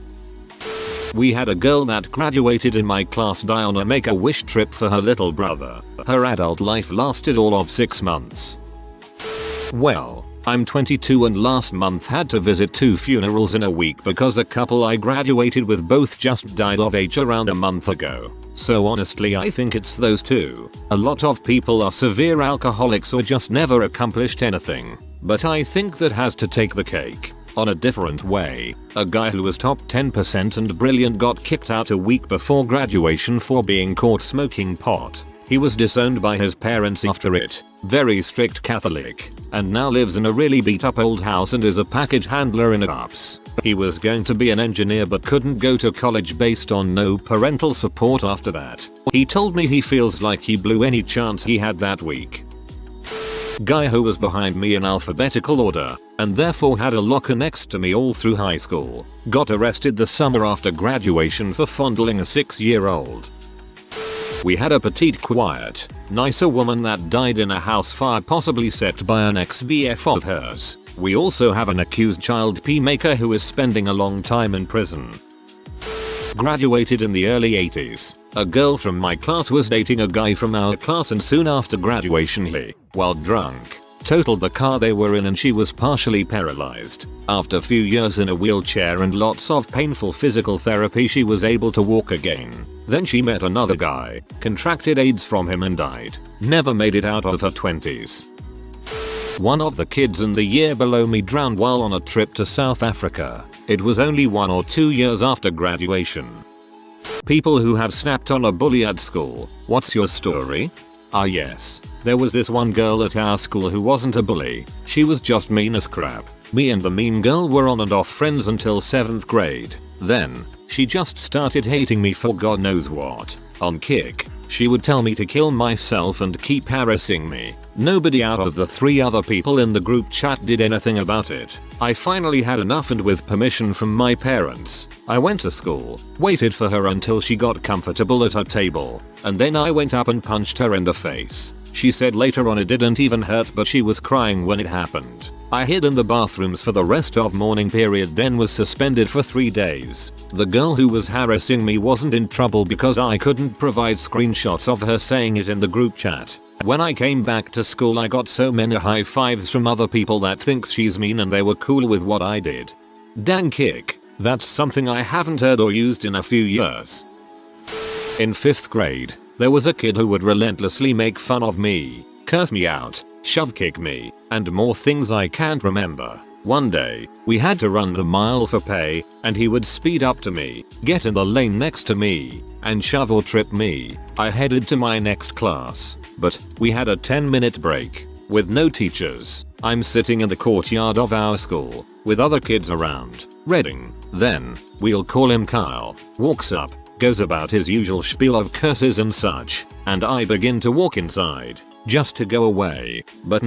We had a girl that graduated in my class die on a make-a-wish trip for her little brother. Her adult life lasted all of 6 months. Well, I'm 22 and last month had to visit 2 funerals in a week because a couple I graduated with both just died of age around a month ago. So honestly I think it's those two. A lot of people are severe alcoholics or just never accomplished anything. But I think that has to take the cake. On a different way, a guy who was top 10% and brilliant got kicked out a week before graduation for being caught smoking pot. He was disowned by his parents after it. Very strict Catholic. And now lives in a really beat up old house and is a package handler in a ups. He was going to be an engineer but couldn't go to college based on no parental support after that. He told me he feels like he blew any chance he had that week. Guy who was behind me in alphabetical order, and therefore had a locker next to me all through high school, got arrested the summer after graduation for fondling a 6-year-old. We had a petite, quiet, nicer woman that died in a house fire possibly set by an ex-BF of hers. We also have an accused child P maker who is spending a long time in prison. Graduated in the early 80s. A girl from my class was dating a guy from our class and soon after graduation he, while drunk, totaled the car they were in and she was partially paralyzed. After a few years in a wheelchair and lots of painful physical therapy she was able to walk again. Then she met another guy, contracted AIDS from him and died. Never made it out of her 20s. One of the kids in the year below me drowned while on a trip to South Africa. It was only 1 or 2 years after graduation. People who have snapped on a bully at school. What's your story? Ah yes, there was this one girl at our school who wasn't a bully. She was just mean as crap. Me and the mean girl were on and off friends until 7th grade. Then, she just started hating me for God knows what. On kick, She would tell me to kill myself and keep harassing me. Nobody out of the 3 other people in the group chat did anything about it. I finally had enough, and with permission from my parents, I went to school, waited for her until she got comfortable at her table, and then I went up and punched her in the face. She said later on it didn't even hurt, but she was crying when it happened. I hid in the bathrooms for the rest of morning period, then was suspended for 3 days. The girl who was harassing me wasn't in trouble because I couldn't provide screenshots of her saying it in the group chat. When I came back to school, I got so many high fives from other people that thinks she's mean, and they were cool with what I did. Dang kick. That's something I haven't heard or used in a few years. In 5th grade, there was a kid who would relentlessly make fun of me, curse me out, shove kick me, and more things I can't remember. One day, we had to run the mile for pay, and he would speed up to me, get in the lane next to me, and shove or trip me. I headed to my next class, but we had a 10-minute break, with no teachers. I'm sitting in the courtyard of our school, with other kids around, reading. Then, we'll call him Kyle, walks up, goes about his usual spiel of curses and such, and I begin to walk inside, just to go away, but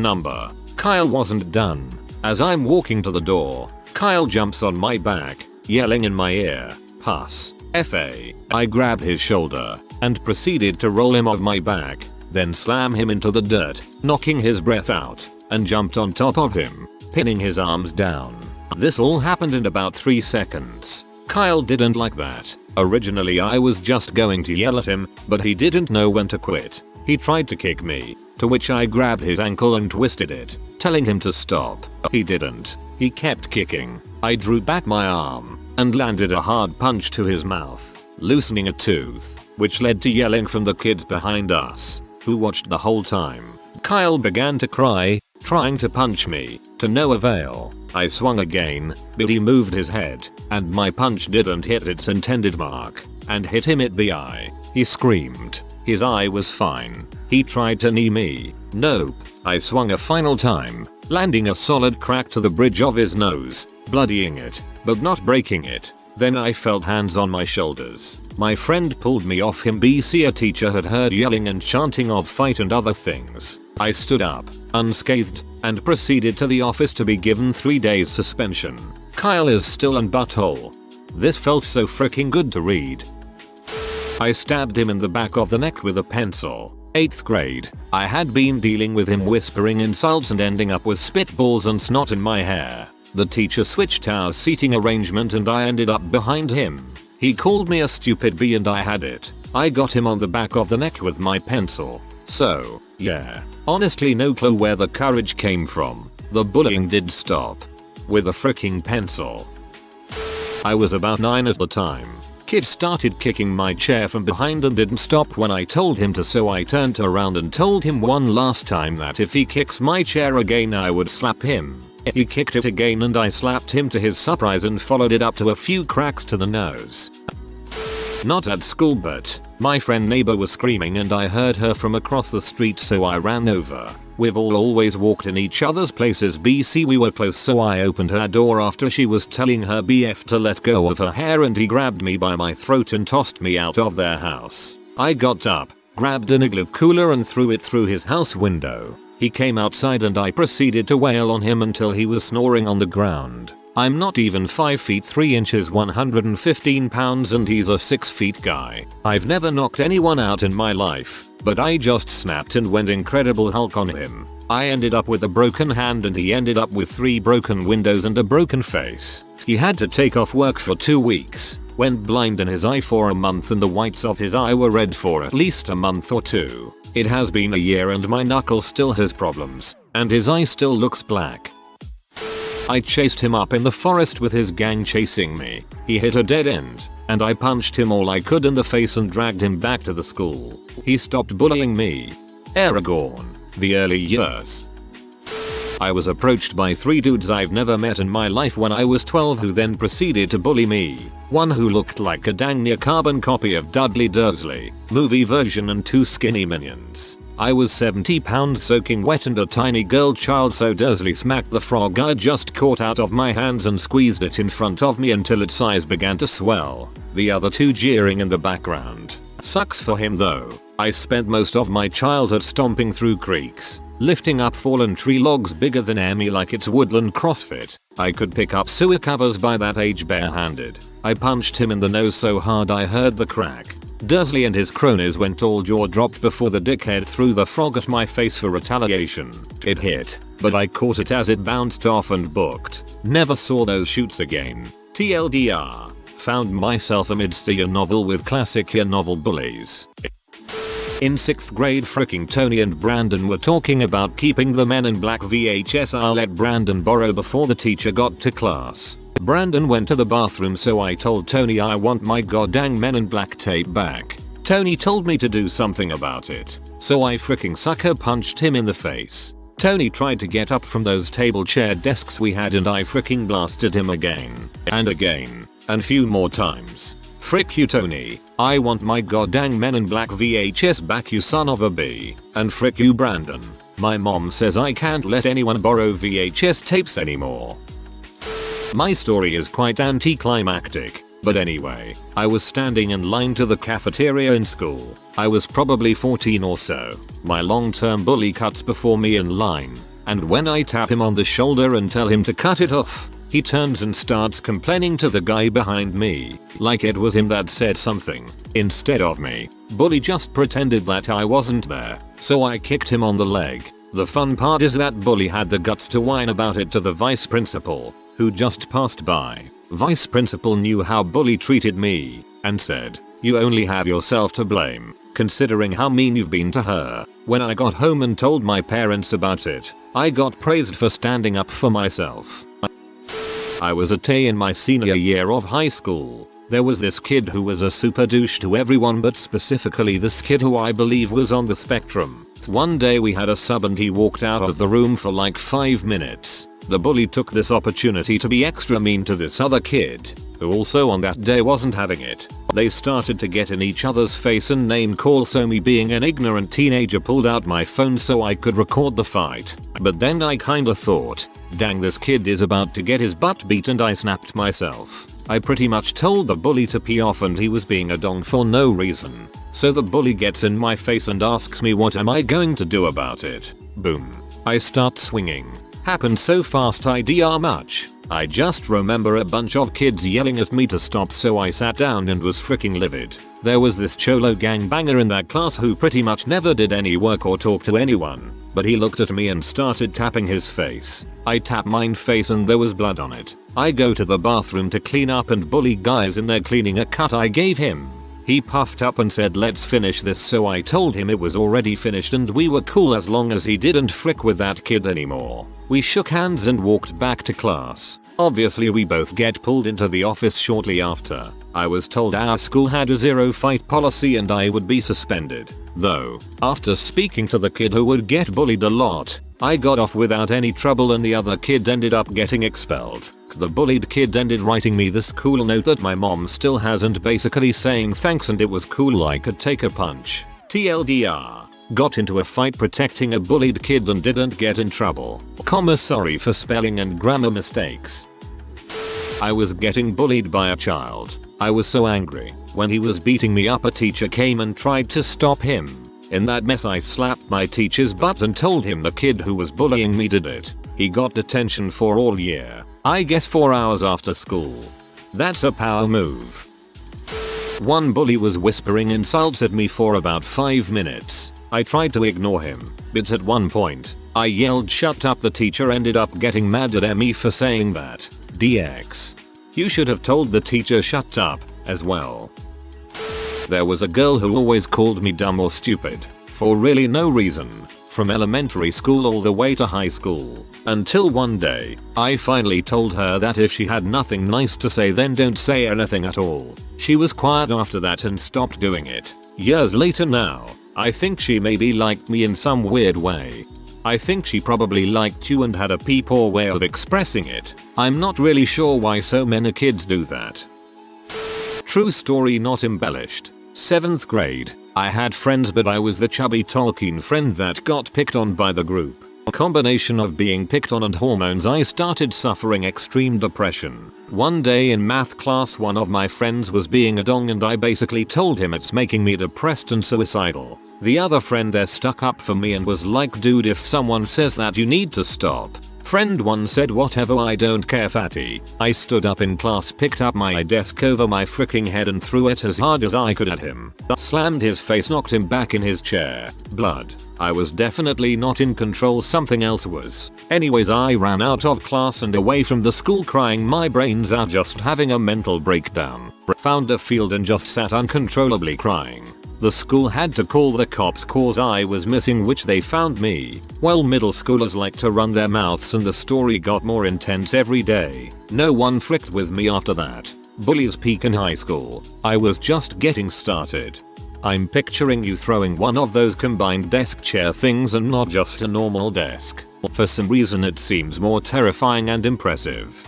Kyle wasn't done. As I'm walking to the door, Kyle jumps on my back, yelling in my ear, "Puss, F.A." I grabbed his shoulder, and proceeded to roll him off my back, then slam him into the dirt, knocking his breath out, and jumped on top of him, pinning his arms down. This all happened in about 3 seconds. Kyle didn't like that. Originally I was just going to yell at him, but he didn't know when to quit. He tried to kick me, to which I grabbed his ankle and twisted it, telling him to stop. He didn't. He kept kicking. I drew back my arm, and landed a hard punch to his mouth, loosening a tooth, which led to yelling from the kids behind us, who watched the whole time. Kyle began to cry, trying to punch me, to no avail. I swung again, but he moved his head, and my punch didn't hit its intended mark, and hit him in the eye. He screamed. His eye was fine. He tried to knee me. Nope. I swung a final time, landing a solid crack to the bridge of his nose, bloodying it, but not breaking it. Then I felt hands on my shoulders. My friend pulled me off him. A teacher had heard yelling and chanting of fight and other things. I stood up, unscathed, and proceeded to the office to be given 3 days suspension. Kyle is still in butthole. This felt so freaking good to read. I stabbed him in the back of the neck with a pencil. 8th grade, I had been dealing with him whispering insults and ending up with spitballs and snot in my hair. The teacher switched our seating arrangement and I ended up behind him. He called me a stupid bee and I had it. I got him on the back of the neck with my pencil. So, yeah. Honestly, no clue where the courage came from. The bullying did stop. With a freaking pencil. I was about 9 at the time. Kid started kicking my chair from behind and didn't stop when I told him to, so I turned around and told him one last time that if he kicks my chair again I would slap him. He kicked it again and I slapped him to his surprise and followed it up to a few cracks to the nose. Not at school, but my friend neighbor was screaming and I heard her from across the street, so I ran over. We've all always walked in each other's places. We were close, so I opened her door after she was telling her BF to let go of her hair and he grabbed me by my throat and tossed me out of their house. I got up, grabbed an igloo cooler and threw it through his house window. He came outside and I proceeded to wail on him until he was snoring on the ground. I'm not even 5 feet 3 inches 115 pounds and he's a 6 feet guy. I've never knocked anyone out in my life, but I just snapped and went Incredible Hulk on him. I ended up with a broken hand and he ended up with 3 broken windows and a broken face. He had to take off work for 2 weeks, went blind in his eye for a month and the whites of his eye were red for at least a month or 2. It has been a year and my knuckle still has problems, and his eye still looks black. I chased him up in the forest with his gang chasing me. He hit a dead end, and I punched him all I could in the face and dragged him back to the school. He stopped bullying me. Aragorn. The early years. I was approached by 3 dudes I've never met in my life when I was 12 who then proceeded to bully me. One who looked like a dang near carbon copy of Dudley Dursley, movie version, and 2 skinny minions. I was 70 pounds soaking wet and a tiny girl child, so Dursley smacked the frog I just caught out of my hands and squeezed it in front of me until its size began to swell, the other 2 jeering in the background. Sucks for him though. I spent most of my childhood stomping through creeks, lifting up fallen tree logs bigger than me like it's woodland CrossFit. I could pick up sewer covers by that age barehanded. I punched him in the nose so hard I heard the crack. Dursley and his cronies went all jaw dropped before the dickhead threw the frog at my face for retaliation. It hit, but I caught it as it bounced off and booked. Never saw those shoots again. TLDR. Found myself amidst a year novel with classic year novel bullies. In 6th grade fricking Tony and Brandon were talking about keeping the Men in Black VHS I let Brandon borrow before the teacher got to class. Brandon went to the bathroom so I told Tony I want my goddamn Men in Black tape back. Tony told me to do something about it, so I fricking sucker punched him in the face. Tony tried to get up from those table chair desks we had and I fricking blasted him again, and again, and few more times. Frick you Tony, I want my goddamn Men in Black VHS back you son of a b. And frick you Brandon, my mom says I can't let anyone borrow VHS tapes anymore. My story is quite anticlimactic, but anyway, I was standing in line to the cafeteria in school. I was probably 14 or so. My long-term bully cuts before me in line, and when I tap him on the shoulder and tell him to cut it off, he turns and starts complaining to the guy behind me, like it was him that said something, instead of me. Bully just pretended that I wasn't there, so I kicked him on the leg. The fun part is that bully had the guts to whine about it to the vice principal, who just passed by. Vice principal knew how bully treated me, and said, "You only have yourself to blame, considering how mean you've been to her." When I got home and told my parents about it, I got praised for standing up for myself. I was a T in my senior year of high school. There was this kid who was a super douche to everyone but specifically this kid who I believe was on the spectrum. One day we had a sub and he walked out of the room for like 5 minutes. The bully took this opportunity to be extra mean to this other kid, who also on that day wasn't having it. They started to get in each other's face and name call, so me being an ignorant teenager pulled out my phone so I could record the fight. But then I kinda thought, dang, this kid is about to get his butt beat, and I snapped myself. I pretty much told the bully to pee off and he was being a dong for no reason. So the bully gets in my face and asks me what am I going to do about it. Boom. I start swinging. Happened so fast I dr much. I just remember a bunch of kids yelling at me to stop, so I sat down and was freaking livid. There was this cholo gangbanger in that class who pretty much never did any work or talk to anyone, but he looked at me and started tapping his face. I tapped mine face and there was blood on it. I go to the bathroom to clean up and bully guy's in there cleaning a cut I gave him. He puffed up and said let's finish this, so I told him it was already finished and we were cool as long as he didn't frick with that kid anymore. We shook hands and walked back to class. Obviously we both get pulled into the office shortly after. I was told our school had a zero fight policy and I would be suspended. Though, after speaking to the kid who would get bullied a lot, I got off without any trouble and the other kid ended up getting expelled. The bullied kid ended writing me this cool note that my mom still has and basically saying thanks and it was cool I could take a punch. TLDR. Got into a fight protecting a bullied kid and didn't get in trouble. Sorry for spelling and grammar mistakes. I was getting bullied by a child. I was so angry. When he was beating me up, a teacher came and tried to stop him. In that mess I slapped my teacher's butt and told him the kid who was bullying me did it. He got detention for all year. I guess 4 hours after school. That's a power move. One bully was whispering insults at me for about 5 minutes. I tried to ignore him, but at one point, I yelled shut up. The teacher ended up getting mad at me for saying that. DX. You should have told the teacher shut up, as well. There was a girl who always called me dumb or stupid, for really no reason, from elementary school all the way to high school, until one day, I finally told her that if she had nothing nice to say then don't say anything at all. She was quiet after that and stopped doing it. Years later now, I think she maybe liked me in some weird way. I think she probably liked you and had a poor way of expressing it. I'm not really sure why so many kids do that. True story, not embellished. 7th grade. I had friends but I was the chubby Tolkien friend that got picked on by the group. A combination of being picked on and hormones, I started suffering extreme depression. One day in math class, one of my friends was being a dong and I basically told him it's making me depressed and suicidal. The other friend there stuck up for me and was like, dude, if someone says that, you need to stop. Friend 1 said, whatever, I don't care, fatty. I stood up in class, picked up my desk over my freaking head and threw it as hard as I could at him. Slammed his face, knocked him back in his chair. Blood. I was definitely not in control, something else was. Anyways, I ran out of class and away from the school crying my brains out, just having a mental breakdown. Found a field and just sat uncontrollably crying. The school had to call the cops cause I was missing, which they found me. Well, middle schoolers like to run their mouths and the story got more intense every day. No one fricked with me after that. Bullies peak in high school. I was just getting started. I'm picturing you throwing one of those combined desk chair things and not just a normal desk. For some reason it seems more terrifying and impressive.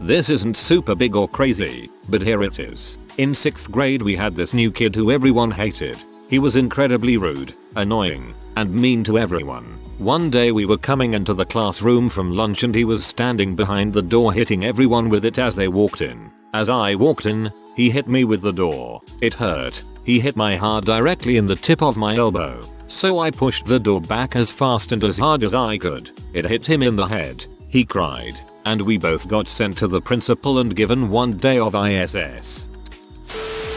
This isn't super big or crazy, but here it is. In 6th grade we had this new kid who everyone hated. He was incredibly rude, annoying, and mean to everyone. One day we were coming into the classroom from lunch and he was standing behind the door hitting everyone with it as they walked in. As I walked in, he hit me with the door. It hurt. He hit my heart directly in the tip of my elbow. So I pushed the door back as fast and as hard as I could. It hit him in the head. He cried. And we both got sent to the principal and given 1 day of ISS.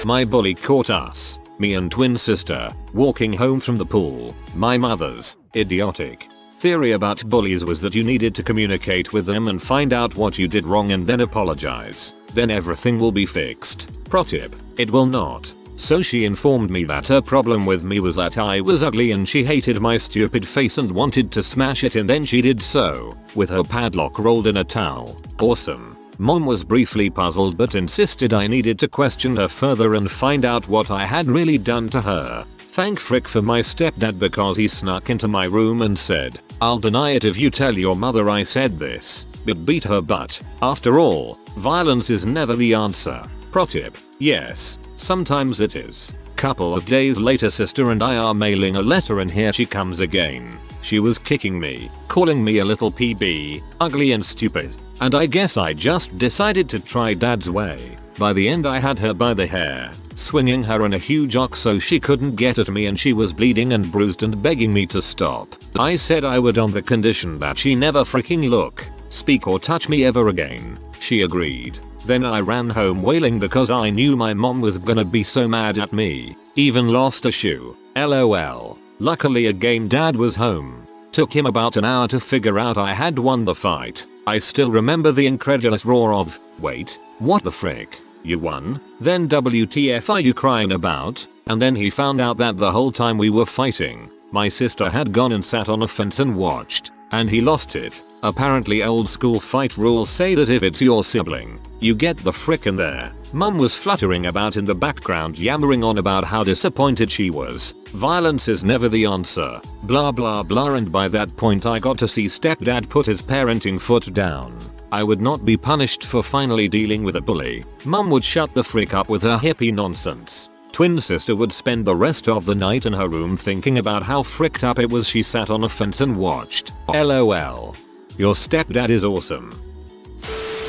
My bully caught us, me and twin sister, walking home from the pool. My mother's idiotic theory about bullies was that you needed to communicate with them and find out what you did wrong and then apologize. Then everything will be fixed. Pro tip: it will not. So she informed me that her problem with me was that I was ugly and she hated my stupid face and wanted to smash it, and then she did so, with her padlock rolled in a towel. Awesome. Mom was briefly puzzled but insisted I needed to question her further and find out what I had really done to her. Thank frick for my stepdad, because he snuck into my room and said, "I'll deny it if you tell your mother I said this," but beat her butt. After all, violence is never the answer. Pro tip: yes, sometimes it is. Couple of days later, sister and I are mailing a letter and here she comes again. She was kicking me, calling me a little PB, ugly and stupid. And I guess I just decided to try dad's way. By the end I had her by the hair, swinging her in a huge ox so she couldn't get at me, and she was bleeding and bruised and begging me to stop. I said I would on the condition that she never freaking look, speak or touch me ever again. She agreed. Then I ran home wailing because I knew my mom was gonna be so mad at me. Even lost a shoe. LOL. Luckily again dad was home. Took him about an hour to figure out I had won the fight. I still remember the incredulous roar of, "Wait, what the frick? You won? Then WTF are you crying about?" And then he found out that the whole time we were fighting, my sister had gone and sat on a fence and watched. And he lost it. Apparently old school fight rules say that if it's your sibling, you get the frick in there. Mum was fluttering about in the background yammering on about how disappointed she was. Violence is never the answer. Blah blah blah, and by that point I got to see stepdad put his parenting foot down. I would not be punished for finally dealing with a bully. Mum would shut the frick up with her hippie nonsense. Twin sister would spend the rest of the night in her room thinking about how fricked up it was she sat on a fence and watched. LOL. Your stepdad is awesome.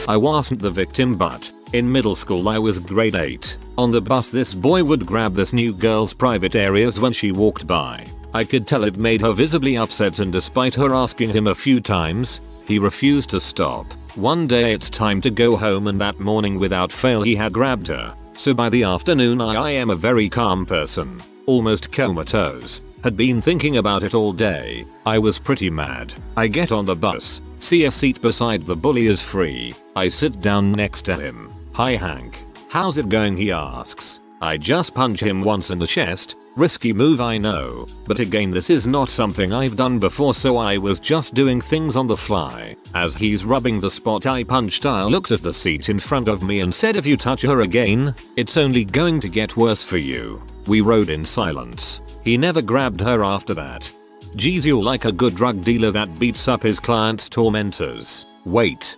I wasn't the victim, but in middle school I was grade 8. On the bus this boy would grab this new girl's private areas when she walked by. I could tell it made her visibly upset, and despite her asking him a few times, he refused to stop. One day it's time to go home, and that morning without fail he had grabbed her. So by the afternoon I am a very calm person, almost comatose, had been thinking about it all day. I was pretty mad. I get on the bus, see a seat beside the bully is free. I sit down next to him. "Hi Hank. How's it going?" he asks. I just punch him once in the chest. Risky move, I know, but again this is not something I've done before, so I was just doing things on the fly. As he's rubbing the spot I punched, I looked at the seat in front of me and said, "If you touch her again, it's only going to get worse for you." We rode in silence. He never grabbed her after that. Geez, you're like a good drug dealer that beats up his clients' tormentors. Wait.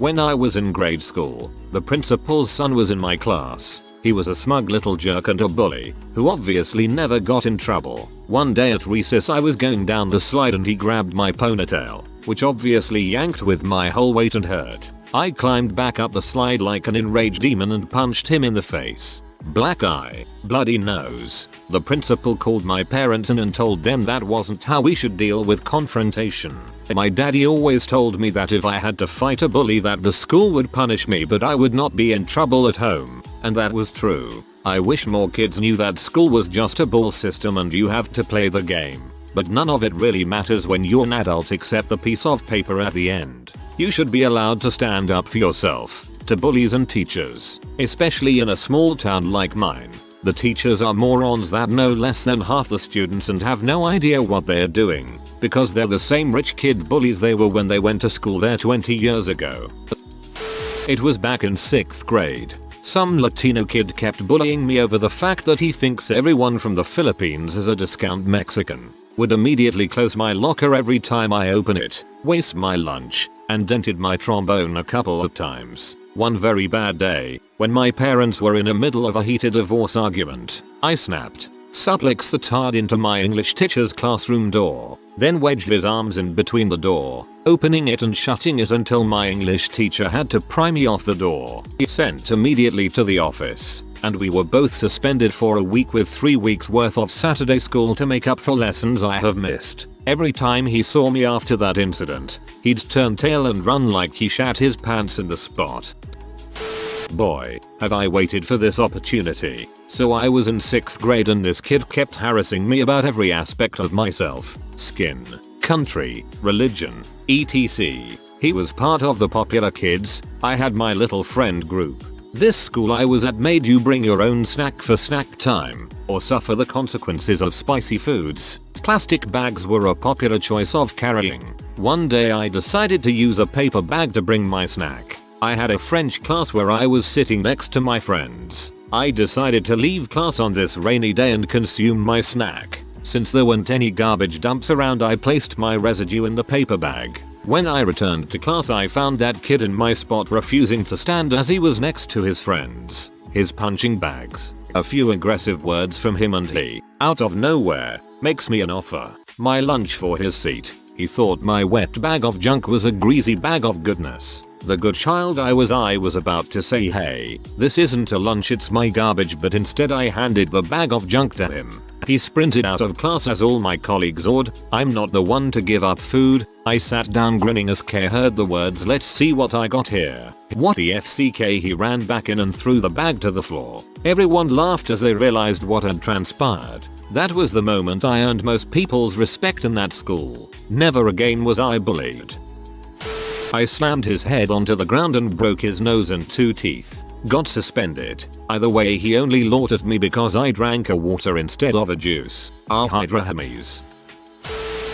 When I was in grade school, the principal's son was in my class. He was a smug little jerk and a bully, who obviously never got in trouble. One day at recess I was going down the slide and he grabbed my ponytail, which obviously yanked with my whole weight and hurt. I climbed back up the slide like an enraged demon and punched him in the face. Black eye, bloody nose. The principal called my parents in and told them that wasn't how we should deal with confrontation. My daddy always told me that if I had to fight a bully that the school would punish me but I would not be in trouble at home, and that was true. I wish more kids knew that school was just a bull system and you have to play the game. But none of it really matters when you're an adult except the piece of paper at the end. You should be allowed to stand up for yourself, to bullies and teachers, especially in a small town like mine. The teachers are morons that know less than half the students and have no idea what they're doing, because they're the same rich kid bullies they were when they went to school there 20 years ago. It was back in 6th grade. Some Latino kid kept bullying me over the fact that he thinks everyone from the Philippines is a discount Mexican. Would immediately close my locker every time I open it, waste my lunch, and dented my trombone a couple of times. One very bad day, when my parents were in the middle of a heated divorce argument, I snapped, suplex the tard into my English teacher's classroom door, then wedged his arms in between the door, opening it and shutting it until my English teacher had to pry me off the door. He sent immediately to the office, and we were both suspended for a week with 3 weeks worth of Saturday school to make up for lessons I have missed. Every time he saw me after that incident, he'd turn tail and run like he shat his pants in the spot. Boy, have I waited for this opportunity. So I was in 6th grade and this kid kept harassing me about every aspect of myself, skin, country, religion, etc. He was part of the popular kids. I had my little friend group. This school I was at made you bring your own snack for snack time, or suffer the consequences of spicy foods. Plastic bags were a popular choice of carrying. One day I decided to use a paper bag to bring my snack. I had a French class where I was sitting next to my friends. I decided to leave class on this rainy day and consume my snack. Since there weren't any garbage dumps around, I placed my residue in the paper bag. When I returned to class I found that kid in my spot refusing to stand as he was next to his friends, his punching bags. A few aggressive words from him and he, out of nowhere, makes me an offer. My lunch for his seat. He thought my wet bag of junk was a greasy bag of goodness. The good child I was about to say, hey, this isn't a lunch, it's my garbage, but instead I handed the bag of junk to him. He sprinted out of class as all my colleagues roared, I'm not the one to give up food. I sat down grinning as K heard the words, let's see what I got here. What the FCK? He ran back in and threw the bag to the floor. Everyone laughed as they realized what had transpired. That was the moment I earned most people's respect in that school. Never again was I bullied. I slammed his head onto the ground and broke his nose and 2 teeth. Got suspended. Either way he only looked at me because I drank a water instead of a juice. Ah, Hydra Hermes.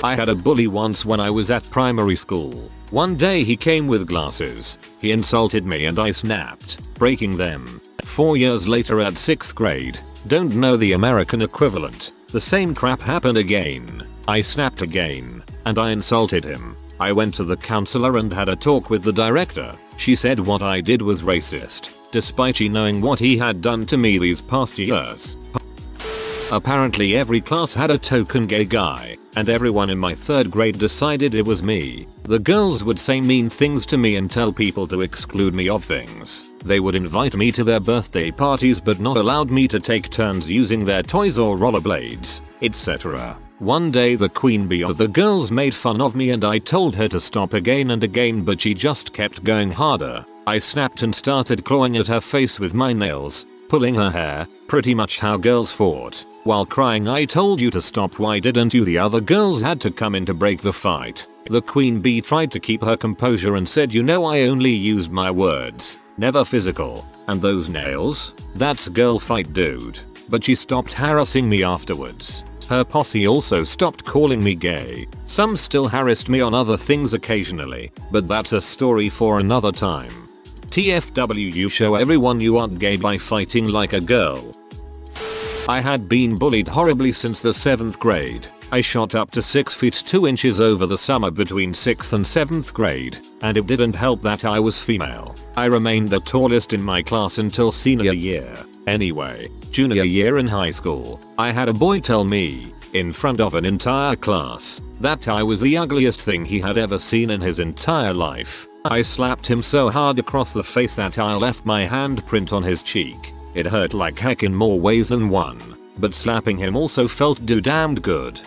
I had a bully once when I was at primary school. One day he came with glasses. He insulted me and I snapped, breaking them. 4 years later at 6th grade, don't know the American equivalent, the same crap happened again. I snapped again, and I insulted him. I went to the counselor and had a talk with the director. She said what I did was racist, despite she knowing what he had done to me these past years. Apparently every class had a token gay guy, and everyone in my 3rd grade decided it was me. The girls would say mean things to me and tell people to exclude me of things. They would invite me to their birthday parties but not allowed me to take turns using their toys or rollerblades, etc. One day the queen bee of the girls made fun of me and I told her to stop again and again, but she just kept going harder. I snapped and started clawing at her face with my nails, pulling her hair, pretty much how girls fought. While crying I told you to stop, why didn't you? The other girls had to come in to break the fight. The queen bee tried to keep her composure and said, you know, I only used my words, never physical. And those nails? That's girl fight, dude. But she stopped harassing me afterwards. Her posse also stopped calling me gay. Some still harassed me on other things occasionally, but that's a story for another time. TFW, you show everyone you aren't gay by fighting like a girl. I had been bullied horribly since the 7th grade. I shot up to 6 feet 2 inches over the summer between 6th and 7th grade, and it didn't help that I was female. I remained the tallest in my class until senior year. Anyway, junior year in high school, I had a boy tell me, in front of an entire class, that I was the ugliest thing he had ever seen in his entire life. I slapped him so hard across the face that I left my handprint on his cheek. It hurt like heck in more ways than one, but slapping him also felt damned good.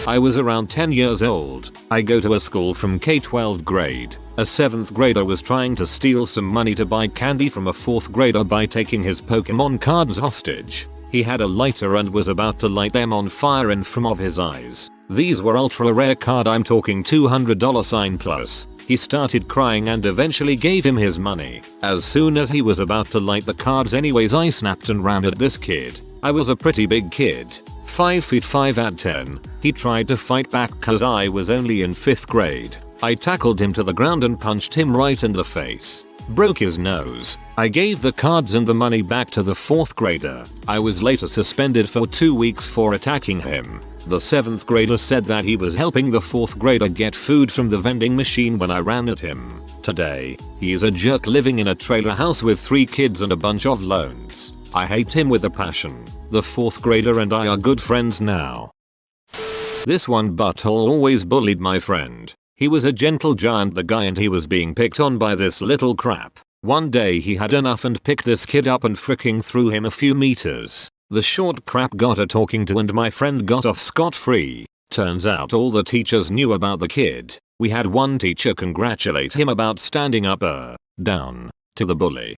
I was around 10 years old. I go to a school from K-12 grade. A 7th grader was trying to steal some money to buy candy from a 4th grader by taking his Pokemon cards hostage. He had a lighter and was about to light them on fire in front of his eyes. These were ultra rare card, I'm talking $200 plus. He started crying and eventually gave him his money. As soon as he was about to light the cards anyways, I snapped and ran at this kid. I was a pretty big kid, 5'5" at 10. He tried to fight back cause I was only in 5th grade. I tackled him to the ground and punched him right in the face. Broke his nose. I gave the cards and the money back to the 4th grader. I was later suspended for 2 weeks for attacking him. The 7th grader said that he was helping the 4th grader get food from the vending machine when I ran at him. Today, he is a jerk living in a trailer house with 3 kids and a bunch of loans. I hate him with a passion. The 4th grader and I are good friends now. This one butthole always bullied my friend. He was a gentle giant the guy and he was being picked on by this little crap. One day he had enough and picked this kid up and freaking threw him a few meters. The short crap got a talking to and my friend got off scot-free. Turns out all the teachers knew about the kid. We had one teacher congratulate him about standing up down to the bully.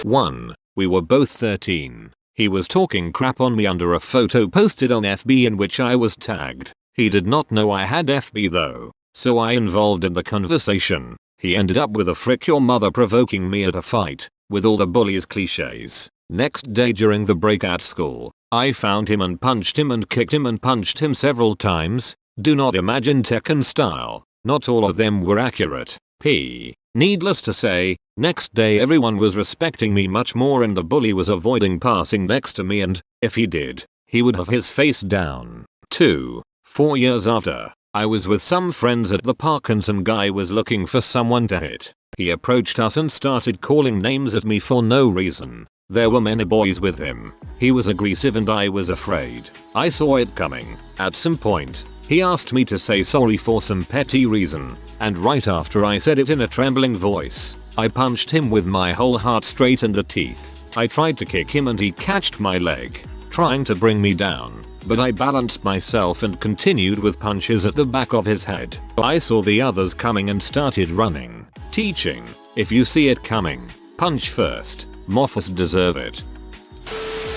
1. We were both 13. He was talking crap on me under a photo posted on FB in which I was tagged. He did not know I had FB though, so I involved in the conversation. He ended up with a frick your mother provoking me at a fight, with all the bullies cliches. Next day during the break at school, I found him and punched him and kicked him and punched him several times. Do not imagine Tekken style. Not all of them were accurate. Needless to say, next day everyone was respecting me much more and the bully was avoiding passing next to me, and if he did, he would have his face down. 2. 4 years after, I was with some friends at the park and some guy was looking for someone to hit. He approached us and started calling names at me for no reason. There were many boys with him. He was aggressive and I was afraid. I saw it coming. At some point, he asked me to say sorry for some petty reason, and right after I said it in a trembling voice, I punched him with my whole heart straight in the teeth. I tried to kick him and he catched my leg, trying to bring me down, but I balanced myself and continued with punches at the back of his head. I saw the others coming and started running. Teaching, if you see it coming, punch first. Moffs deserve it.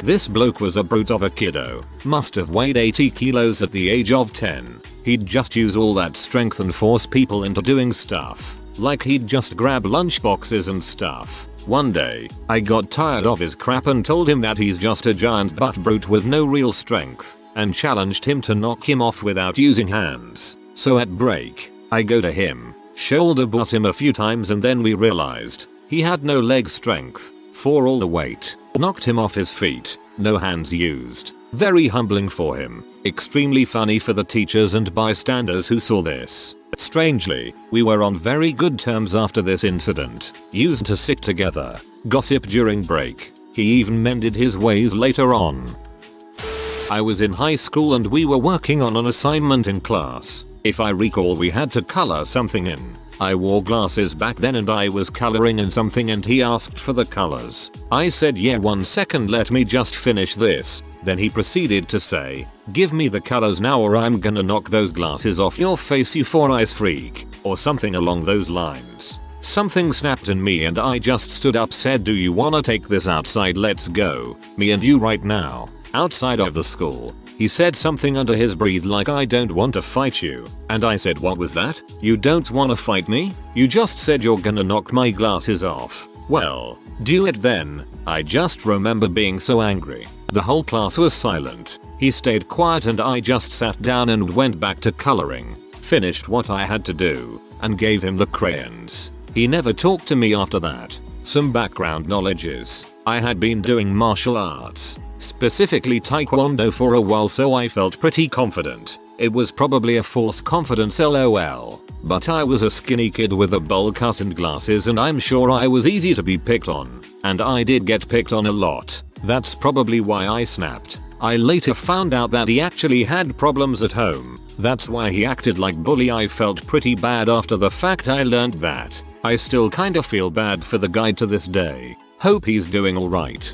This bloke was a brute of a kiddo, must have weighed 80 kilos at the age of 10. He'd just use all that strength and force people into doing stuff. Like he'd just grab lunchboxes and stuff. One day, I got tired of his crap and told him that he's just a giant butt brute with no real strength, and challenged him to knock him off without using hands. So at break, I go to him, shoulder butt him a few times and then we realized he had no leg strength for all the weight. Knocked him off his feet, no hands used. Very humbling for him. Extremely funny for the teachers and bystanders who saw this. Strangely, we were on very good terms after this incident. Used to sit together, gossip during break. He even mended his ways later on. I was in high school and we were working on an assignment in class. If I recall, we had to color something in. I wore glasses back then and I was coloring in something and he asked for the colors. I said yeah, 1 second, let me just finish this. Then he proceeded to say, give me the colors now or I'm gonna knock those glasses off your face, you 4-eyes freak, or something along those lines. Something snapped in me and I just stood up, said do you wanna take this outside, let's go, me and you right now, outside of the school. He said something under his breath like I don't want to fight you, and I said what was that? You don't wanna fight me? You just said you're gonna knock my glasses off. Well, do it then. I just remember being so angry. The whole class was silent. He stayed quiet and I just sat down and went back to coloring, finished what I had to do, and gave him the crayons. He never talked to me after that. Some background knowledge is, I had been doing martial arts, specifically taekwondo, for a while, so I felt pretty confident. It was probably a false confidence lol. But I was a skinny kid with a bowl cut and glasses, and I'm sure I was easy to be picked on. And I did get picked on a lot. That's probably why I snapped. I later found out that he actually had problems at home. That's why he acted like bully. I felt pretty bad after the fact. I learned that. I still kinda feel bad for the guy to this day. Hope he's doing alright.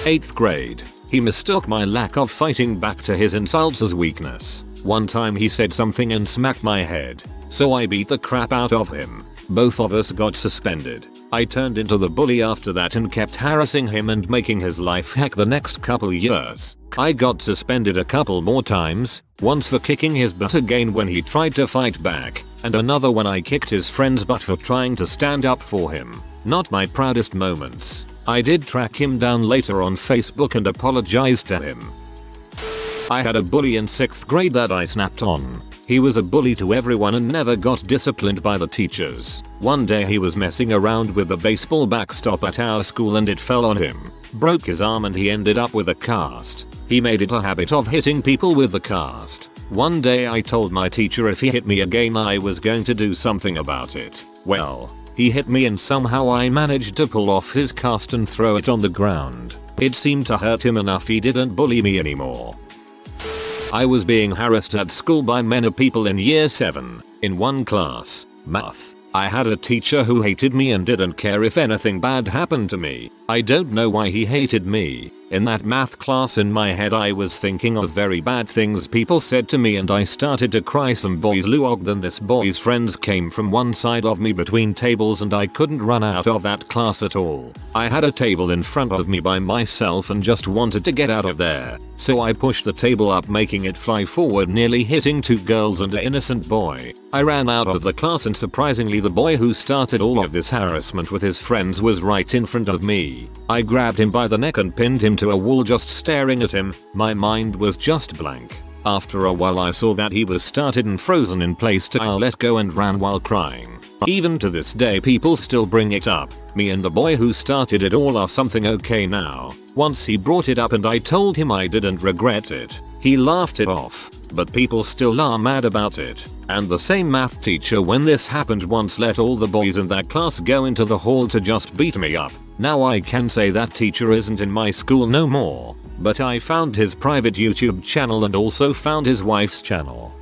8th grade. He mistook my lack of fighting back to his insults as weakness. One time he said something and smacked my head. So I beat the crap out of him. Both of us got suspended. I turned into the bully after that and kept harassing him and making his life heck the next couple years. I got suspended a couple more times, once for kicking his butt again when he tried to fight back, and another when I kicked his friend's butt for trying to stand up for him. Not my proudest moments. I did track him down later on Facebook and apologized to him. I had a bully in 6th grade that I snapped on. He was a bully to everyone and never got disciplined by the teachers. One day he was messing around with the baseball backstop at our school and it fell on him. Broke his arm and he ended up with a cast. He made it a habit of hitting people with the cast. One day I told my teacher if he hit me again I was going to do something about it. Well, he hit me and somehow I managed to pull off his cast and throw it on the ground. It seemed to hurt him enough he didn't bully me anymore. I was being harassed at school by many people in year 7. In one class, math. I had a teacher who hated me and didn't care if anything bad happened to me. I don't know why he hated me. In that math class in my head I was thinking of very bad things people said to me and I started to cry. Some boys luogged, then this boy's friends came from one side of me between tables and I couldn't run out of that class at all. I had a table in front of me by myself and just wanted to get out of there. So I pushed the table up making it fly forward, nearly hitting 2 girls and an innocent boy. I ran out of the class and surprisingly the boy who started all of this harassment with his friends was right in front of me. I grabbed him by the neck and pinned him to a wall just staring at him. My mind was just blank. After a while I saw that he was started and frozen in place. I let go and ran while crying. Even to this day people still bring it up. Me and the boy who started it all are something okay now. Once he brought it up and I told him I didn't regret it. He laughed it off, but people still are mad about it. And the same math teacher when this happened once let all the boys in that class go into the hall to just beat me up. Now I can say that teacher isn't in my school no more, but I found his private YouTube channel and also found his wife's channel.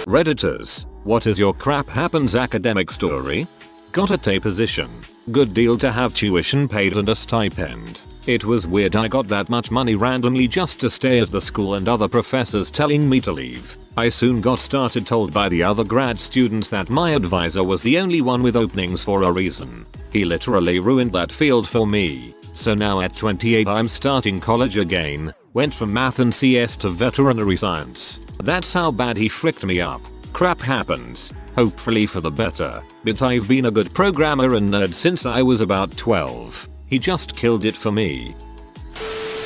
Redditors, what is your crap happens academic story? Got a T position. Good deal to have tuition paid and a stipend. It was weird I got that much money randomly just to stay at the school and other professors telling me to leave. I soon got started told by the other grad students that my advisor was the only one with openings for a reason. He literally ruined that field for me. So now at 28 I'm starting college again. Went from math and CS to veterinary science. That's how bad he fricked me up. Crap happens. Hopefully for the better. But I've been a good programmer and nerd since I was about 12. He just killed it for me.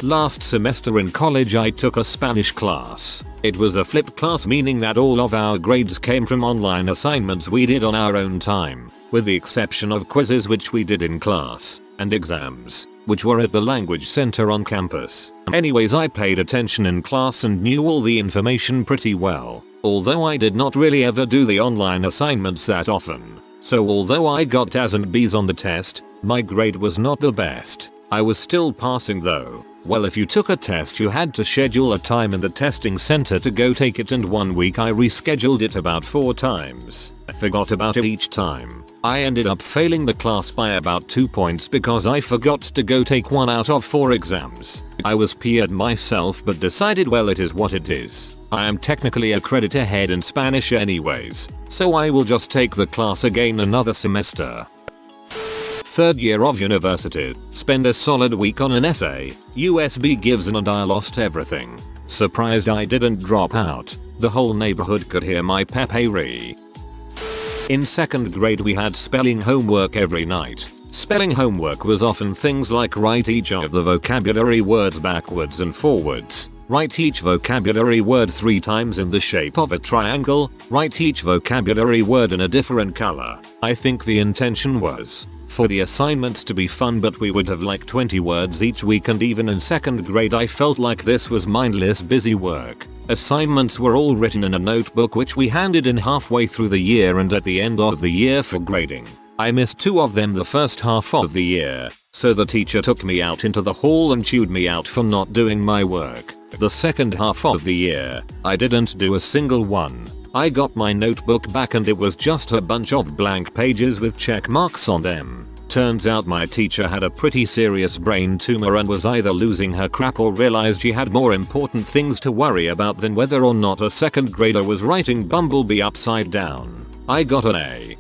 Last semester in college I took a Spanish class. It was a flipped class, meaning that all of our grades came from online assignments we did on our own time, with the exception of quizzes which we did in class, and exams, which were at the language center on campus. Anyways, I paid attention in class and knew all the information pretty well, although I did not really ever do the online assignments that often. So although I got A's and B's on the test, my grade was not the best. I was still passing though. Well, if you took a test you had to schedule a time in the testing center to go take it, and one week I rescheduled it about 4 times. I forgot about it each time. I ended up failing the class by about 2 points because I forgot to go take 1 out of 4 exams. I was peed myself but decided, well, it is what it is. I am technically a credit ahead in Spanish anyways, so I will just take the class again another semester. 3rd year of university, spend a solid week on an essay, USB gives and I lost everything. Surprised I didn't drop out. The whole neighborhood could hear my pepe. In 2nd grade we had spelling homework every night. Spelling homework was often things like write each of the vocabulary words backwards and forwards, write each vocabulary word 3 times in the shape of a triangle, write each vocabulary word in a different color. I think the intention was for the assignments to be fun, but we would have like 20 words each week, and even in 2nd grade I felt like this was mindless busy work. Assignments were all written in a notebook which we handed in halfway through the year and at the end of the year for grading. I missed 2 of them the first half of the year, so the teacher took me out into the hall and chewed me out for not doing my work. The second half of the year, I didn't do a single one. I got my notebook back and it was just a bunch of blank pages with check marks on them. Turns out my teacher had a pretty serious brain tumor and was either losing her crap or realized she had more important things to worry about than whether or not a 2nd grader was writing Bumblebee upside down. I got an A.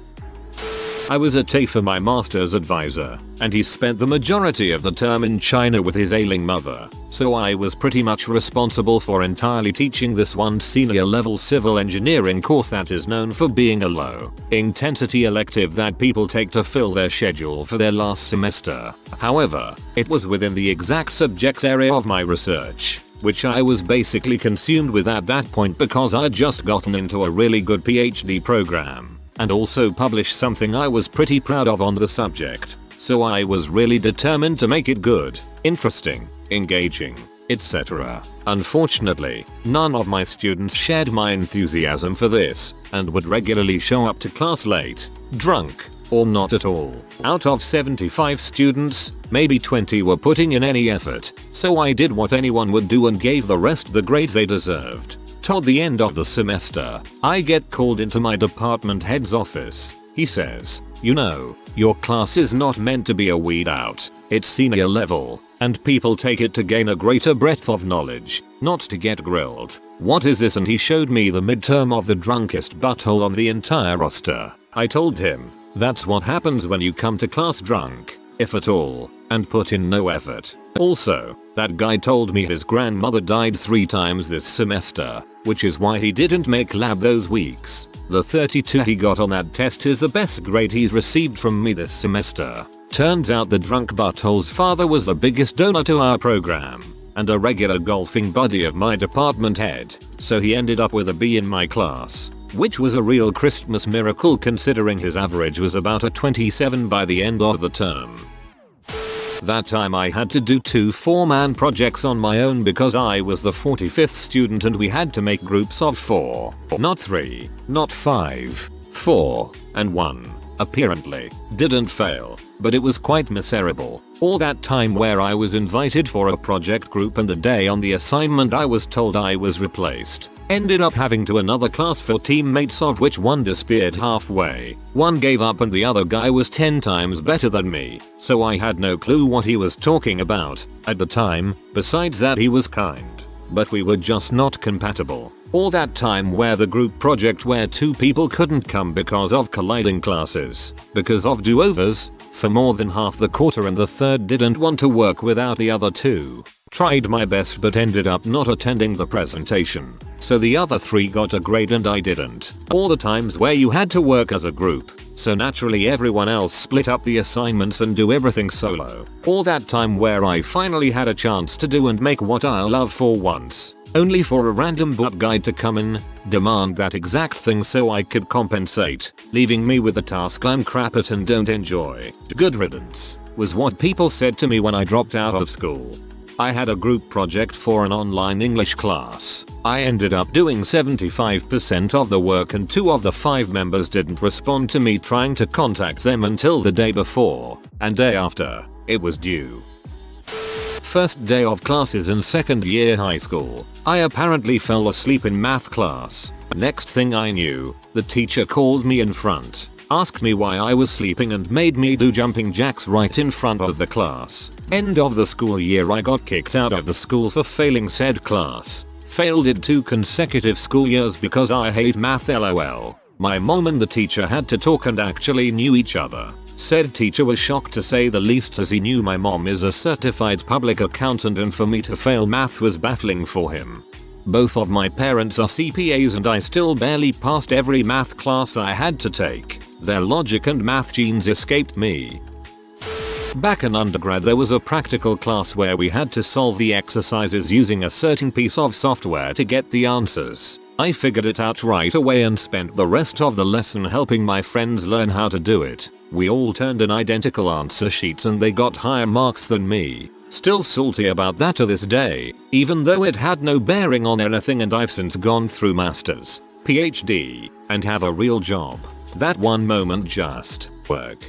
I was at TAFE for my master's advisor, and he spent the majority of the term in China with his ailing mother, so I was pretty much responsible for entirely teaching this one senior level civil engineering course that is known for being a low intensity elective that people take to fill their schedule for their last semester. However, it was within the exact subject area of my research, which I was basically consumed with at that point because I'd just gotten into a really good PhD program, and also published something I was pretty proud of on the subject, so I was really determined to make it good, interesting, engaging, etc. Unfortunately, none of my students shared my enthusiasm for this, and would regularly show up to class late, drunk, or not at all. Out of 75 students, maybe 20 were putting in any effort, so I did what anyone would do and gave the rest the grades they deserved. Toward the end of the semester, I get called into my department head's office. He says, "You know, your class is not meant to be a weed out. It's senior level, and people take it to gain a greater breadth of knowledge, not to get grilled. What is this?" And he showed me the midterm of the drunkest butthole on the entire roster. I told him, "That's what happens when you come to class drunk, if at all, and put in no effort." Also, that guy told me his grandmother died 3 times this semester, which is why he didn't make lab those weeks. The 32 he got on that test is the best grade he's received from me this semester. Turns out the drunk butthole's father was the biggest donor to our program, and a regular golfing buddy of my department head, so he ended up with a B in my class, which was a real Christmas miracle considering his average was about a 27 by the end of the term. That time I had to do 2 4-man projects on my own because I was the 45th student and we had to make groups of 4. Not 3, not 5, 4, and 1. Apparently, didn't fail, but it was quite miserable. All that time where I was invited for a project group and the day on the assignment I was told I was replaced. Ended up having to another class for teammates of which one disappeared halfway, one gave up and the other guy was 10 times better than me, so I had no clue what he was talking about at the time. Besides that, he was kind, but we were just not compatible. All that time where the group project where 2 people couldn't come because of colliding classes, because of do-overs, for more than half the quarter, and the third didn't want to work without the other 2. Tried my best but ended up not attending the presentation, so the other 3 got a grade and I didn't. All the times where you had to work as a group, so naturally everyone else split up the assignments and do everything solo. All that time where I finally had a chance to do and make what I love for once, only for a random butt guy to come in, demand that exact thing so I could compensate, leaving me with a task I'm crap at and don't enjoy. Good riddance, was what people said to me when I dropped out of school. I had a group project for an online English class. I ended up doing 75% of the work and 2 of the 5 members didn't respond to me trying to contact them until the day before, and day after it was due. First day of classes in 2nd year high school, I apparently fell asleep in math class. Next thing I knew, the teacher called me in front, asked me why I was sleeping and made me do jumping jacks right in front of the class. End of the school year I got kicked out of the school for failing said class. Failed it 2 consecutive school years because I hate math lol. My mom and the teacher had to talk and actually knew each other. Said teacher was shocked to say the least as he knew my mom is a certified public accountant and for me to fail math was baffling for him. Both of my parents are CPAs and I still barely passed every math class I had to take. Their logic and math genes escaped me. Back in undergrad there was a practical class where we had to solve the exercises using a certain piece of software to get the answers. I figured it out right away and spent the rest of the lesson helping my friends learn how to do it. We all turned in identical answer sheets and they got higher marks than me. Still salty about that to this day, even though it had no bearing on anything and I've since gone through masters, PhD, and have a real job. That one moment just work.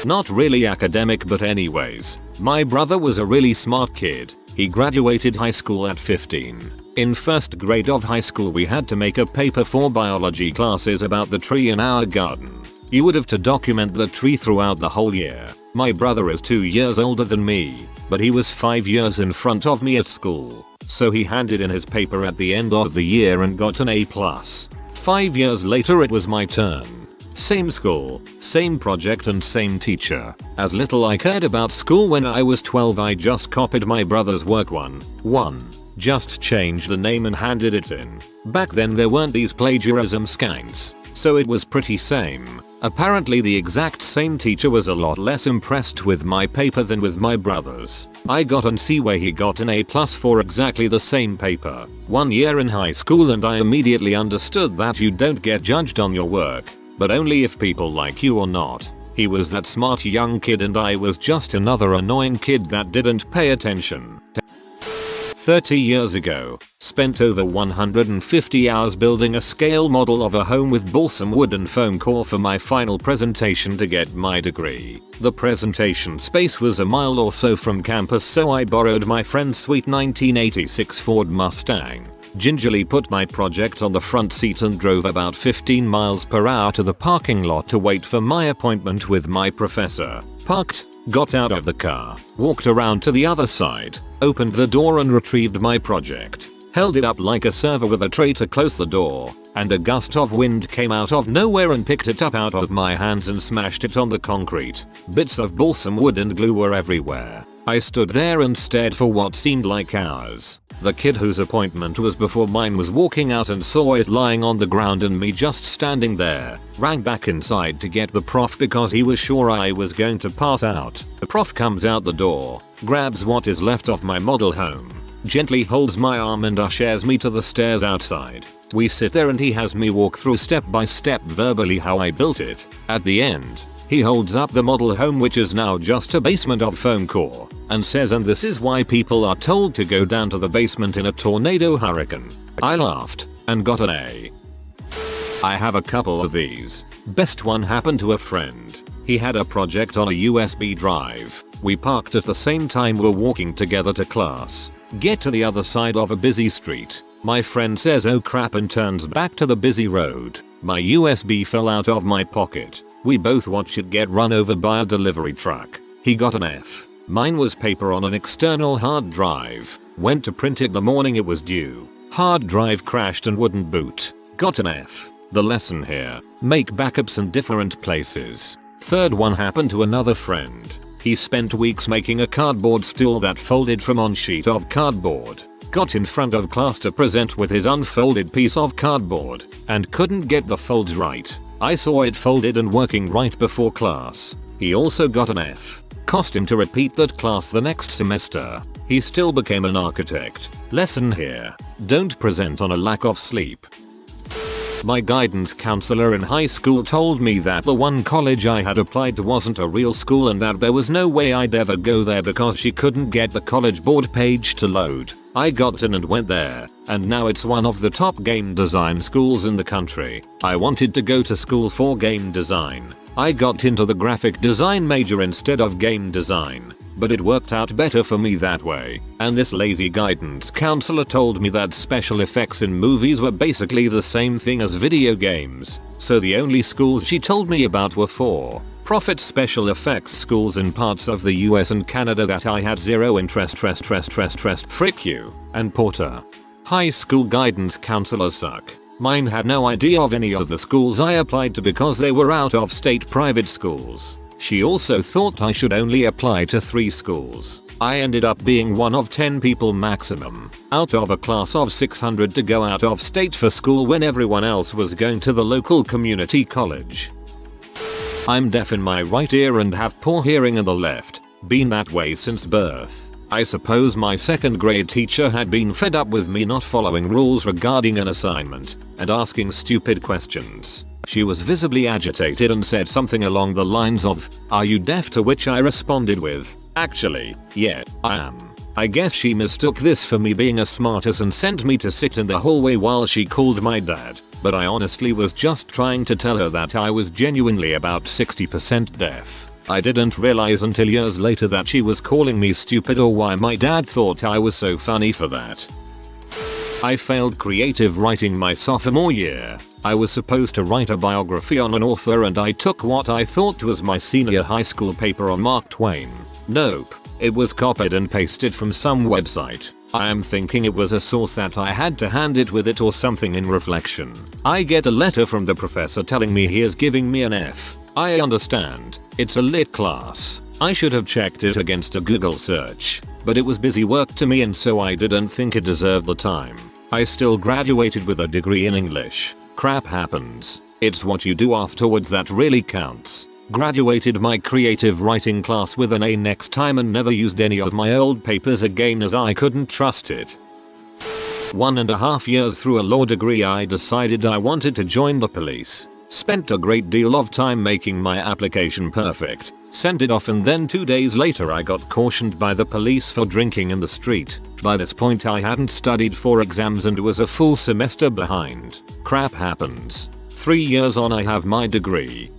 Not really academic, but anyways, my brother was a really smart kid. He graduated high school at 15. In first grade of high school we had to make a paper for biology classes about the tree in our garden. You would have to document the tree throughout the whole year. My brother is 2 years older than me, but he was 5 years in front of me at school. So he handed in his paper at the end of the year and got an A+. 5 years later it was my turn. Same school, same project and same teacher. As little I cared about school when I was 12, I just copied my brother's work one. Just changed the name and handed it in. Back then there weren't these plagiarism skanks, so it was pretty same. Apparently the exact same teacher was a lot less impressed with my paper than with my brother's. I got an C where he got an A+ for exactly the same paper. 1 year in high school and I immediately understood that you don't get judged on your work, but only if people like you or not. He was that smart young kid and I was just another annoying kid that didn't pay attention. 30 years ago, spent over 150 hours building a scale model of a home with balsam wood and foam core for my final presentation to get my degree. The presentation space was a mile or so from campus, so I borrowed my friend's sweet 1986 Ford Mustang, gingerly put my project on the front seat and drove about 15 miles per hour to the parking lot to wait for my appointment with my professor. Parked, got out of the car, walked around to the other side, opened the door and retrieved my project, held it up like a server with a tray to close the door, and a gust of wind came out of nowhere and picked it up out of my hands and smashed it on the concrete. Bits of balsam wood and glue were everywhere. I stood there and stared for what seemed like hours. The kid whose appointment was before mine was walking out and saw it lying on the ground and me just standing there. Ran back inside to get the prof because he was sure I was going to pass out. The prof comes out the door, grabs what is left of my model home, gently holds my arm and ushers me to the stairs outside. We sit there and he has me walk through step by step verbally how I built it. At the end, he holds up the model home, which is now just a basement of foam core, and says, and this is why people are told to go down to the basement in a tornado hurricane. I laughed and got an A. I have a couple of these. Best one happened to a friend. He had a project on a USB drive. We parked at the same time we're walking together to class. Get to the other side of a busy street. My friend says oh crap and turns back to the busy road. My USB fell out of my pocket. We both watched it get run over by a delivery truck. He got an F. Mine was paper on an external hard drive. Went to print it the morning it was due. Hard drive crashed and wouldn't boot. Got an F. The lesson here: make backups in different places. Third one happened to another friend. He spent weeks making a cardboard stool that folded from on sheet of cardboard. Got in front of class to present with his unfolded piece of cardboard and couldn't get the folds right. I saw it folded and working right before class. He also got an F. Cost him to repeat that class the next semester. He still became an architect. Lesson here: don't present on a lack of sleep. My guidance counselor in high school told me that the one college I had applied to wasn't a real school and that there was no way I'd ever go there because she couldn't get the college board page to load. I got in and went there, and now it's one of the top game design schools in the country. I wanted to go to school for game design. I got into the graphic design major instead of game design, but it worked out better for me that way. And this lazy guidance counselor told me that special effects in movies were basically the same thing as video games, so the only schools she told me about were for profit special effects schools in parts of the US and Canada that I had zero interest. Frick you and Porter. High school guidance counselors suck. Mine had no idea of any of the schools I applied to because they were out of state private schools. She also thought I should only apply to 3 schools. I ended up being one of 10 people maximum out of a class of 600 to go out of state for school when everyone else was going to the local community college. I'm deaf in my right ear and have poor hearing in the left. Been that way since birth. I suppose my second grade teacher had been fed up with me not following rules regarding an assignment and asking stupid questions. She was visibly agitated and said something along the lines of, "Are you deaf?" To which I responded with, "Actually, yeah, I am." I guess she mistook this for me being a smartass and sent me to sit in the hallway while she called my dad, but I honestly was just trying to tell her that I was genuinely about 60% deaf. I didn't realize until years later that she was calling me stupid or why my dad thought I was so funny for that. I failed creative writing my sophomore year. I was supposed to write a biography on an author and I took what I thought was my senior high school paper on Mark Twain. Nope. It was copied and pasted from some website. I am thinking it was a source that I had to hand it with it or something. In reflection, I get a letter from the professor telling me he is giving me an F. I understand. It's a lit class. I should have checked it against a Google search, but it was busy work to me and so I didn't think it deserved the time. I still graduated with a degree in English. Crap happens. It's what you do afterwards that really counts. Graduated my creative writing class with an A next time and never used any of my old papers again as I couldn't trust it. 1.5 years through a law degree, I decided I wanted to join the police. Spent a great deal of time making my application perfect. Sent it off and then 2 days later I got cautioned by the police for drinking in the street. By this point I hadn't studied for exams and was a full semester behind. Crap happens. 3 years on I have my degree.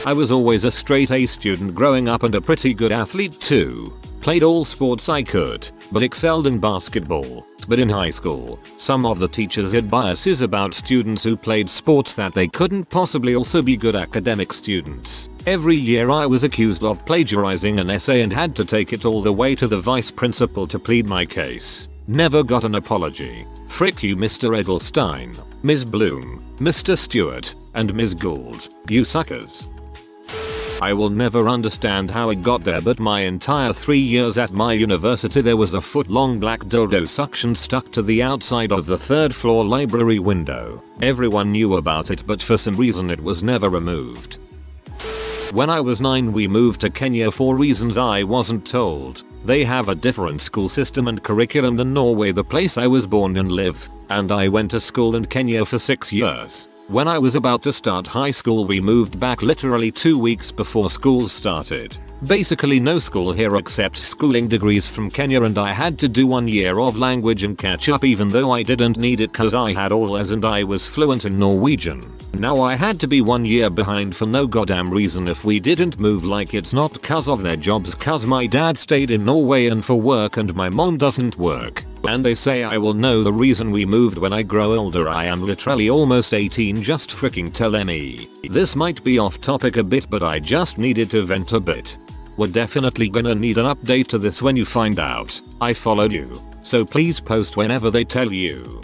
I was always a straight A student growing up and a pretty good athlete too. Played all sports I could, but excelled in basketball. But in high school, some of the teachers had biases about students who played sports that they couldn't possibly also be good academic students. Every year I was accused of plagiarizing an essay and had to take it all the way to the vice principal to plead my case. Never got an apology. Frick you, Mr. Edelstein, Ms. Bloom, Mr. Stewart, and Ms. Gould. You suckers. I will never understand how it got there, but my entire 3 years at my university there was a foot-long black dildo suction stuck to the outside of the 3rd floor library window. Everyone knew about it, but for some reason it was never removed. When I was 9 we moved to Kenya for reasons I wasn't told. They have a different school system and curriculum than Norway, the place I was born and live, and I went to school in Kenya for 6 years. When I was about to start high school we moved back literally 2 weeks before school started. Basically no school here except schooling degrees from Kenya, and I had to do 1 year of language and catch up even though I didn't need it cause I had all A's and I was fluent in Norwegian. Now I had to be 1 year behind for no goddamn reason if we didn't move, like it's not cause of their jobs, cause my dad stayed in Norway and for work and my mom doesn't work. And they say I will know the reason we moved when I grow older. I am literally almost 18, just freaking tell me. This might be off topic a bit but I just needed to vent a bit. We're definitely gonna need an update to this when you find out. I followed you, so please post whenever they tell you.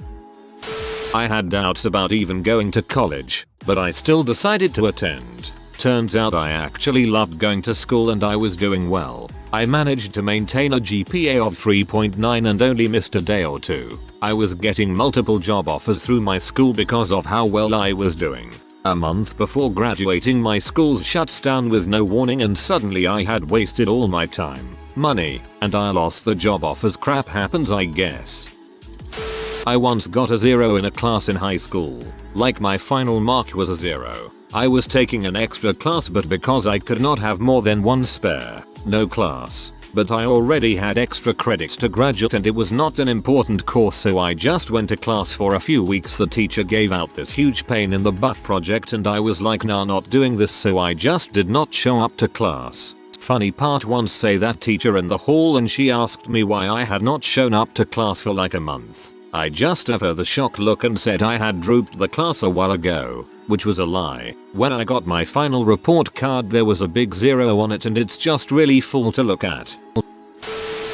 I had doubts about even going to college, but I still decided to attend. Turns out I actually loved going to school and I was doing well. I managed to maintain a GPA of 3.9 and only missed a day or two. I was getting multiple job offers through my school because of how well I was doing. A month before graduating my schools shuts down with no warning and suddenly I had wasted all my time, money, and I lost the job offers. Crap happens, I guess. I once got a 0 in a class in high school. Like my final mark was a 0. I was taking an extra class but because I could not have more than one spare, no class. But I already had extra credits to graduate and it was not an important course, so I just went to class for a few weeks. The teacher gave out this huge pain in the butt project and I was like, nah, not doing this, so I just did not show up to class. Funny part, once say that teacher in the hall and she asked me why I had not shown up to class for like a month. I just gave her the shocked look and said I had drooped the class a while ago, which was a lie. When I got my final report card there was a big 0 on it and it's just really full to look at.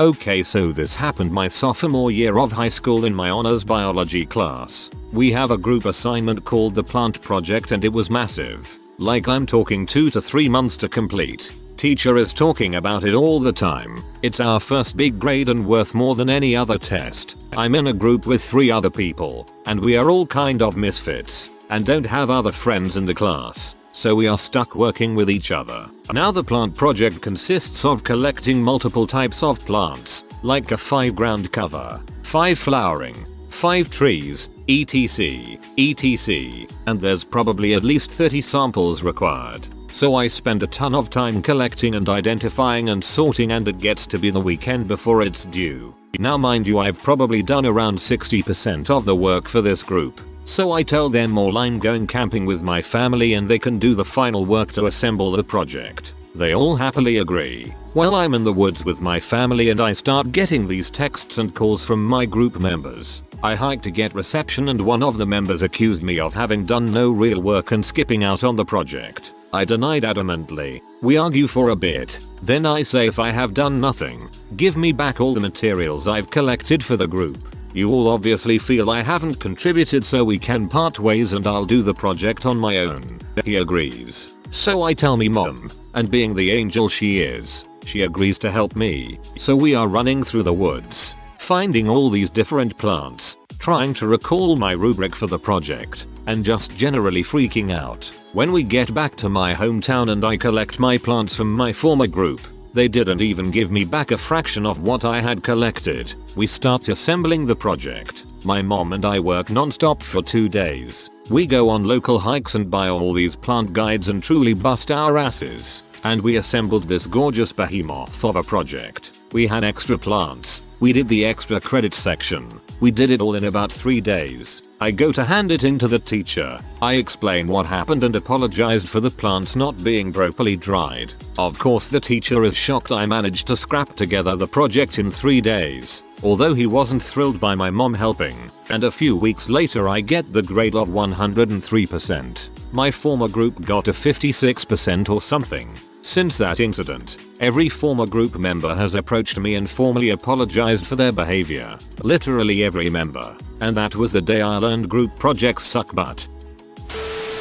Okay, so this happened my sophomore year of high school in my honors biology class. We have a group assignment called the plant project and it was massive. Like I'm talking 2 to 3 months to complete. Teacher is talking about it all the time. It's our first big grade and worth more than any other test. I'm in a group with 3 other people, and we are all kind of misfits, and don't have other friends in the class. so we are stuck working with each other. Now the plant project consists of collecting multiple types of plants, like a 5 ground cover, 5 flowering, 5 trees, etc, etc, and there's probably at least 30 samples required. So I spend a ton of time collecting and identifying and sorting, and it gets to be the weekend before it's due. Now mind you, I've probably done around 60% of the work for this group. So I tell them all I'm going camping with my family and they can do the final work to assemble the project. They all happily agree. Well, I'm in the woods with my family and I start getting these texts and calls from my group members. I hike to get reception and one of the members accused me of having done no real work and skipping out on the project. I denied adamantly. We argue for a bit. Then I say if I have done nothing, give me back all the materials I've collected for the group. You all obviously feel I haven't contributed, so we can part ways and I'll do the project on my own. He agrees. So I tell me mom, and being the angel she is, she agrees to help me. So we are running through the woods, finding all these different plants, trying to recall my rubric for the project, and just generally freaking out. When we get back to my hometown and I collect my plants from my former group, they didn't even give me back a fraction of what I had collected. We start assembling the project. My mom and I work non-stop for 2 days. We go on local hikes and buy all these plant guides and truly bust our asses. And we assembled this gorgeous behemoth of a project. We had extra plants. We did the extra credits section. We did it all in about 3 days. I go to hand it in to the teacher. I explain what happened and apologized for the plants not being properly dried. Of course the teacher is shocked I managed to scrap together the project in 3 days, although he wasn't thrilled by my mom helping, and a few weeks later I get the grade of 103%. My former group got a 56% or something. Since that incident, every former group member has approached me and formally apologized for their behavior. Literally every member. And that was the day I learned group projects suck butt.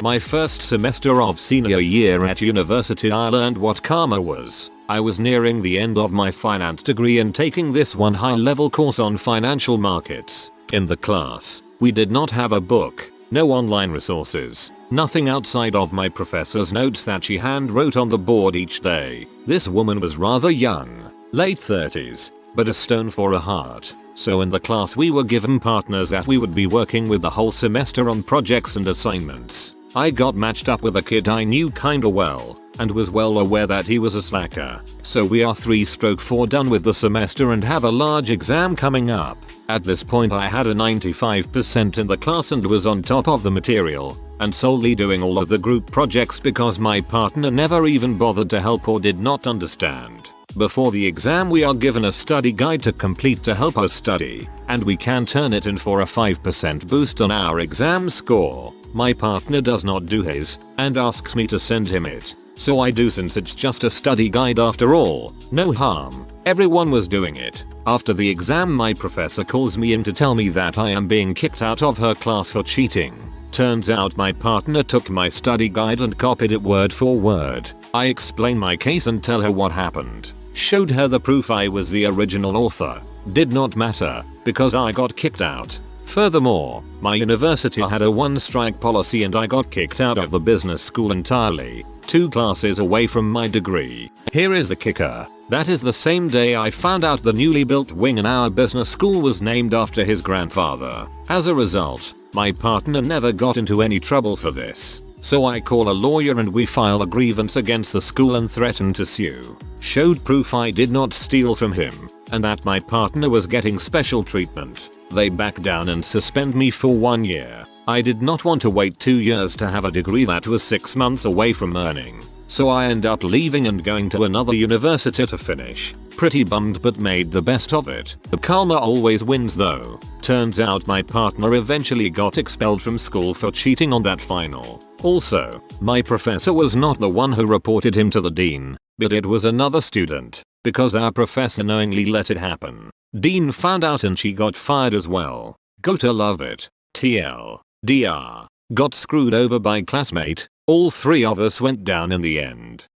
My first semester of senior year at university, I learned what karma was. I was nearing the end of my finance degree and taking this one high-level course on financial markets. In the class, we did not have a book, no online resources, nothing outside of my professor's notes that she hand wrote on the board each day. This woman was rather young, late 30s, but a stone for a heart. So in the class we were given partners that we would be working with the whole semester on projects and assignments. I got matched up with a kid I knew kinda well, and was well aware that he was a slacker. So we are 3/4 done with the semester and have a large exam coming up. At this point I had a 95% in the class and was on top of the material, and solely doing all of the group projects because my partner never even bothered to help or did not understand. Before the exam we are given a study guide to complete to help us study, and we can turn it in for a 5% boost on our exam score. My partner does not do his, and asks me to send him it. So I do, since it's just a study guide after all. No harm. Everyone was doing it. After the exam my professor calls me in to tell me that I am being kicked out of her class for cheating. Turns out my partner took my study guide and copied it word for word. I explain my case and tell her what happened. Showed her the proof I was the original author. Did not matter, because I got kicked out. Furthermore, my university had a one-strike policy and I got kicked out of the business school entirely, 2 classes away from my degree. Here is the kicker. That is the same day I found out the newly built wing in our business school was named after his grandfather. As a result, my partner never got into any trouble for this. So I call a lawyer and we file a grievance against the school and threaten to sue. Showed proof I did not steal from him, and that my partner was getting special treatment. They back down and suspend me for 1 year. I did not want to wait 2 years to have a degree that was 6 months away from earning. So I end up leaving and going to another university to finish. Pretty bummed, but made the best of it. The karma always wins though. Turns out my partner eventually got expelled from school for cheating on that final. Also, my professor was not the one who reported him to the dean, but it was another student, because our professor knowingly let it happen. Dean found out and she got fired as well. Go to love it. TL. DR. Got screwed over by classmate. All 3 of us went down in the end.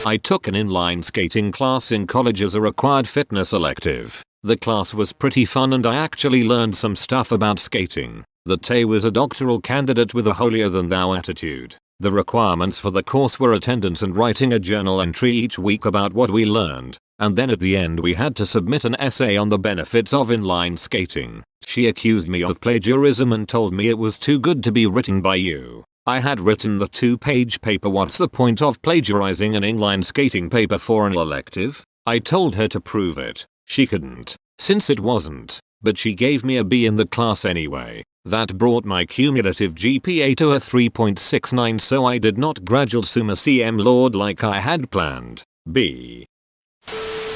I took an inline skating class in college as a required fitness elective. The class was pretty fun and I actually learned some stuff about skating. The Tay was a doctoral candidate with a holier than thou attitude. The requirements for the course were attendance and writing a journal entry each week about what we learned, and then at the end we had to submit an essay on the benefits of inline skating. She accused me of plagiarism and told me it was too good to be written by you. I had written the 2-page paper. What's the point of plagiarizing an inline skating paper for an elective? I told her to prove it. She couldn't, since it wasn't, but she gave me a B in the class anyway. That brought my cumulative GPA to a 3.69, so I did not graduate summa cum laude like I had planned. B.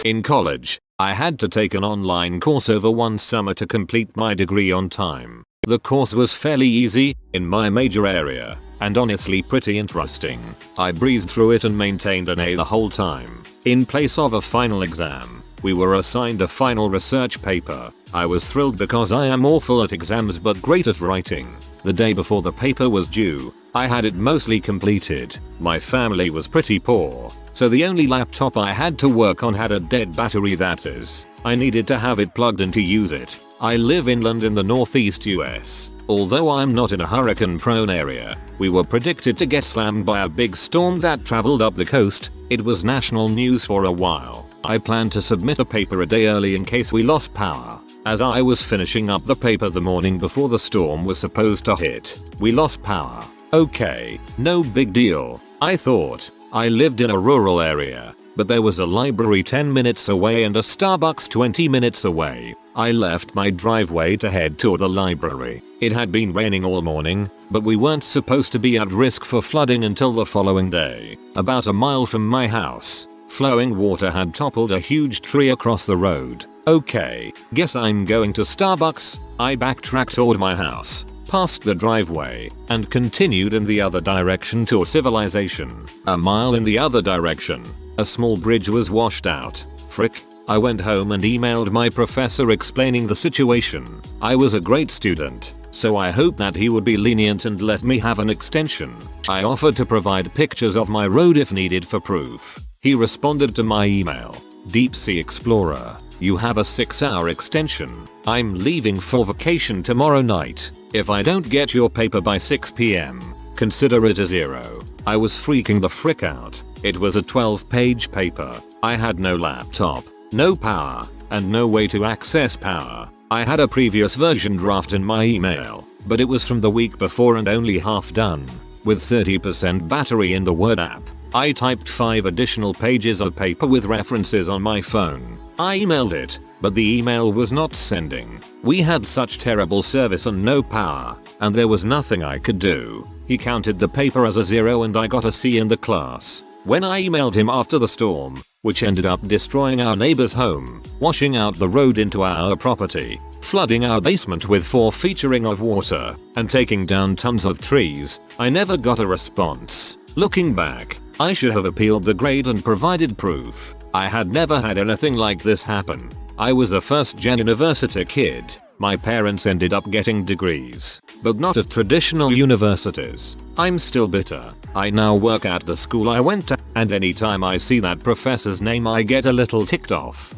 In college, I had to take an online course over one summer to complete my degree on time. The course was fairly easy, in my major area, and honestly pretty interesting. I breezed through it and maintained an A the whole time. In place of a final exam, we were assigned a final research paper. I was thrilled because I am awful at exams but great at writing. The day before the paper was due, I had it mostly completed. My family was pretty poor, so the only laptop I had to work on had a dead battery, that is, I needed to have it plugged in to use it. I live inland in the northeast US. Although I'm not in a hurricane-prone area, we were predicted to get slammed by a big storm that traveled up the coast. It was national news for a while. I planned to submit a paper a day early in case we lost power. As I was finishing up the paper the morning before the storm was supposed to hit, we lost power. Okay, no big deal, I thought. I lived in a rural area, but there was a library 10 minutes away and a Starbucks 20 minutes away. I left my driveway to head toward the library. It had been raining all morning, but we weren't supposed to be at risk for flooding until the following day. About a mile from my house, flowing water had toppled a huge tree across the road. Okay, guess I'm going to Starbucks. I backtracked toward my house, past the driveway, and continued in the other direction toward civilization. A mile in the other direction, a small bridge was washed out. Frick. I went home and emailed my professor explaining the situation. I was a great student, so I hoped that he would be lenient and let me have an extension. I offered to provide pictures of my road if needed for proof. He responded to my email. Deep Sea Explorer, you have a 6-hour extension. I'm leaving for vacation tomorrow night. If I don't get your paper by 6 PM, consider it a 0. I was freaking the frick out. It was a 12-page paper. I had no laptop, no power, and no way to access power. I had a previous version draft in my email, but it was from the week before and only half done. With 30% battery in the Word app, I typed 5 additional pages of paper with references on my phone. I emailed it, but the email was not sending. We had such terrible service and no power, and there was nothing I could do. He counted the paper as a 0 and I got a C in the class. When I emailed him after the storm, which ended up destroying our neighbor's home, washing out the road into our property, flooding our basement with 4 feet of water, and taking down tons of trees, I never got a response. Looking back, I should have appealed the grade and provided proof. I had never had anything like this happen. I was a first-gen university kid. My parents ended up getting degrees, but not at traditional universities. I'm still bitter. I now work at the school I went to, and anytime I see that professor's name I get a little ticked off.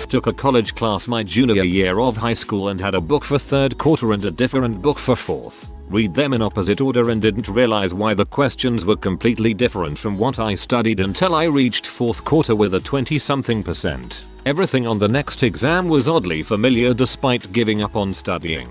Took a college class my junior year of high school and had a book for 3rd quarter and a different book for 4th. Read them in opposite order and didn't realize why the questions were completely different from what I studied until I reached 4th quarter with a 20-something%. Everything on the next exam was oddly familiar despite giving up on studying.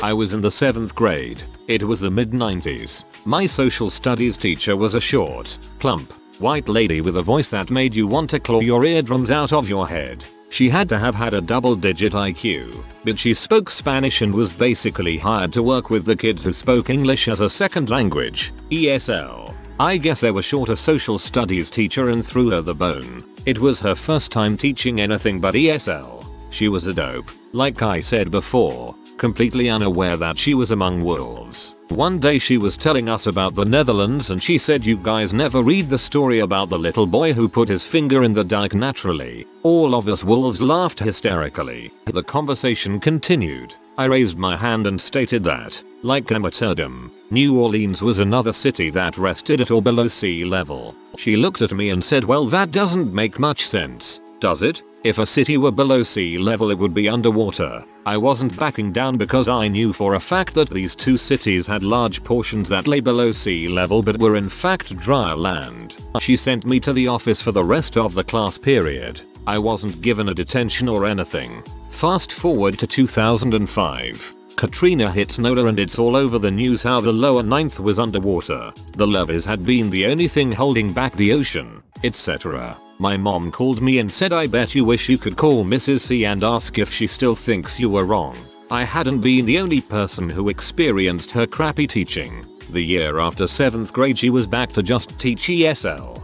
I was in the 7th grade. It was the mid-90s. My social studies teacher was a short, plump, white lady with a voice that made you want to claw your eardrums out of your head. She had to have had a double-digit IQ, but she spoke Spanish and was basically hired to work with the kids who spoke English as a second language, ESL. I guess they were short a social studies teacher and threw her the bone. It was her first time teaching anything but ESL. She was a dope, like I said before, completely unaware that she was among wolves. One day she was telling us about the Netherlands and she said, you guys never read the story about the little boy who put his finger in the dike naturally. All of us wolves laughed hysterically. The conversation continued. I raised my hand and stated that, like amateurdom, New Orleans was another city that rested at or below sea level. She looked at me and said, well, that doesn't make much sense. Does it? If a city were below sea level it would be underwater. I wasn't backing down because I knew for a fact that these two cities had large portions that lay below sea level but were in fact drier land. She sent me to the office for the rest of the class period. I wasn't given a detention or anything. Fast forward to 2005. Katrina hits NOLA and it's all over the news how the lower ninth was underwater. The levees had been the only thing holding back the ocean, etc. My mom called me and said I bet you wish you could call Mrs. C and ask if she still thinks you were wrong. I hadn't been the only person who experienced her crappy teaching. The year after 7th grade she was back to just teach ESL.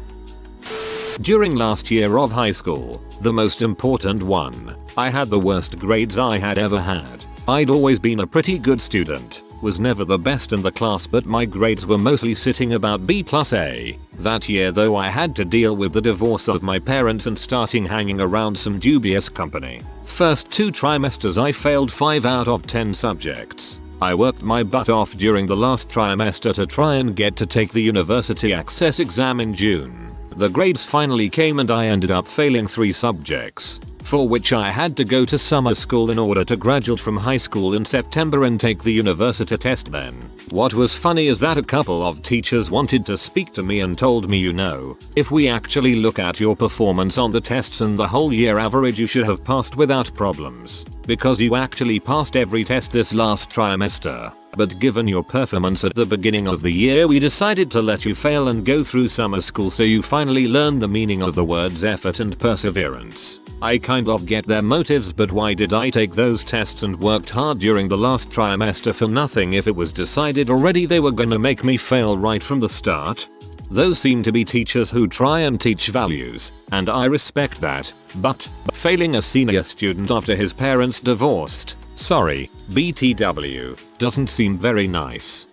During last year of high school, the most important one, I had the worst grades I had ever had. I'd always been a pretty good student, was never the best in the class but my grades were mostly sitting about B plus A. That year though I had to deal with the divorce of my parents and starting hanging around some dubious company. First 2 trimesters I failed 5 out of 10 subjects. I worked my butt off during the last trimester to try and get to take the university access exam in June. The grades finally came and I ended up failing 3 subjects, for which I had to go to summer school in order to graduate from high school in September and take the university test then. What was funny is that a couple of teachers wanted to speak to me and told me if we actually look at your performance on the tests and the whole year average you should have passed without problems, because you actually passed every test this last trimester. But given your performance at the beginning of the year we decided to let you fail and go through summer school so you finally learn the meaning of the words effort and perseverance. I kind of get their motives but why did I take those tests and worked hard during the last trimester for nothing if it was decided already they were gonna make me fail right from the start? Those seem to be teachers who try and teach values, and I respect that, but failing a senior student after his parents divorced, sorry, BTW, doesn't seem very nice.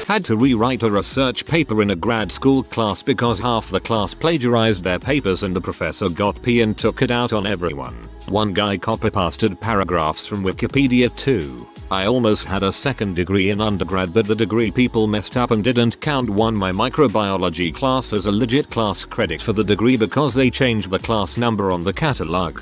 Had to rewrite a research paper in a grad school class because half the class plagiarized their papers and the professor got P and took it out on everyone. One guy copy-pasted paragraphs from Wikipedia too. I almost had a 2nd degree in undergrad but the degree people messed up and didn't count my microbiology class as a legit class credit for the degree because they changed the class number on the catalog.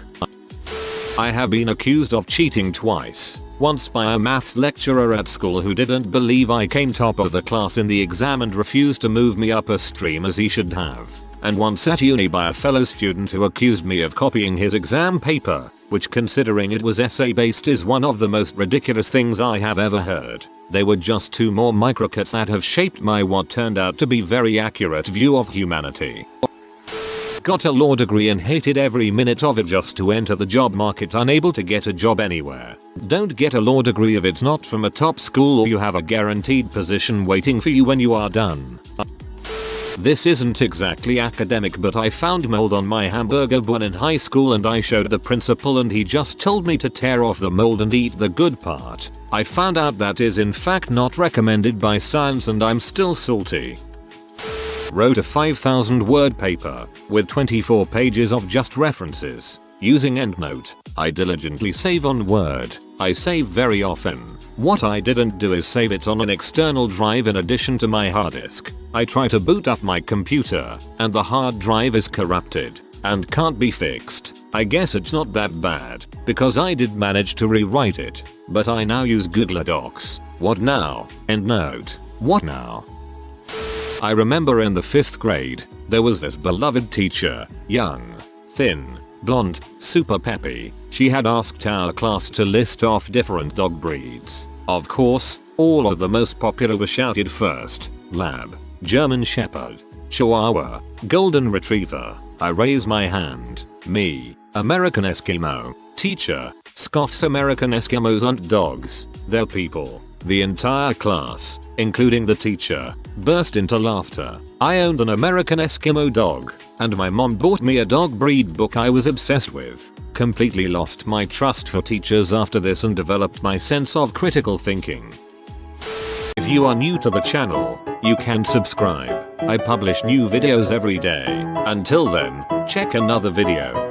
I have been accused of cheating twice. Once by a maths lecturer at school who didn't believe I came top of the class in the exam and refused to move me up a stream as he should have. And once at uni by a fellow student who accused me of copying his exam paper, which considering it was essay based is one of the most ridiculous things I have ever heard. They were just 2 more microcuts that have shaped my what turned out to be very accurate view of humanity. Got a law degree and hated every minute of it just to enter the job market unable to get a job anywhere. Don't get a law degree if it's not from a top school or you have a guaranteed position waiting for you when you are done. This isn't exactly academic but I found mold on my hamburger bun in high school and I showed the principal and he just told me to tear off the mold and eat the good part. I found out that is in fact not recommended by science and I'm still salty. Wrote a 5,000 word paper with 24 pages of just references. Using EndNote, I diligently save on Word. I save very often. What I didn't do is save it on an external drive in addition to my hard disk. I try to boot up my computer and the hard drive is corrupted and can't be fixed. I guess it's not that bad because I did manage to rewrite it, but I now use Google Docs. What now? EndNote. What now? I remember in the 5th grade, there was this beloved teacher, young, thin, blonde, super peppy. She had asked our class to list off different dog breeds. Of course, all of the most popular were shouted first: Lab, German Shepherd, Chihuahua, Golden Retriever. I raise my hand. Me, American Eskimo. Teacher, scoffs. American Eskimos aren't dogs, they're people. The entire class, including the teacher, burst into laughter. I owned an American Eskimo dog, and my mom bought me a dog breed book I was obsessed with. Completely lost my trust for teachers after this and developed my sense of critical thinking. If you are new to the channel, you can subscribe. I publish new videos every day. Until then, check another video.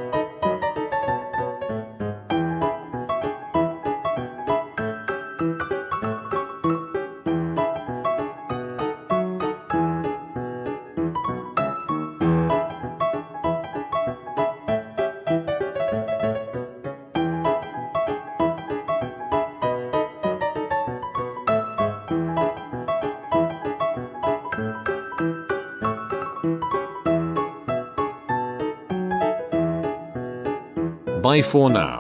Bye for now.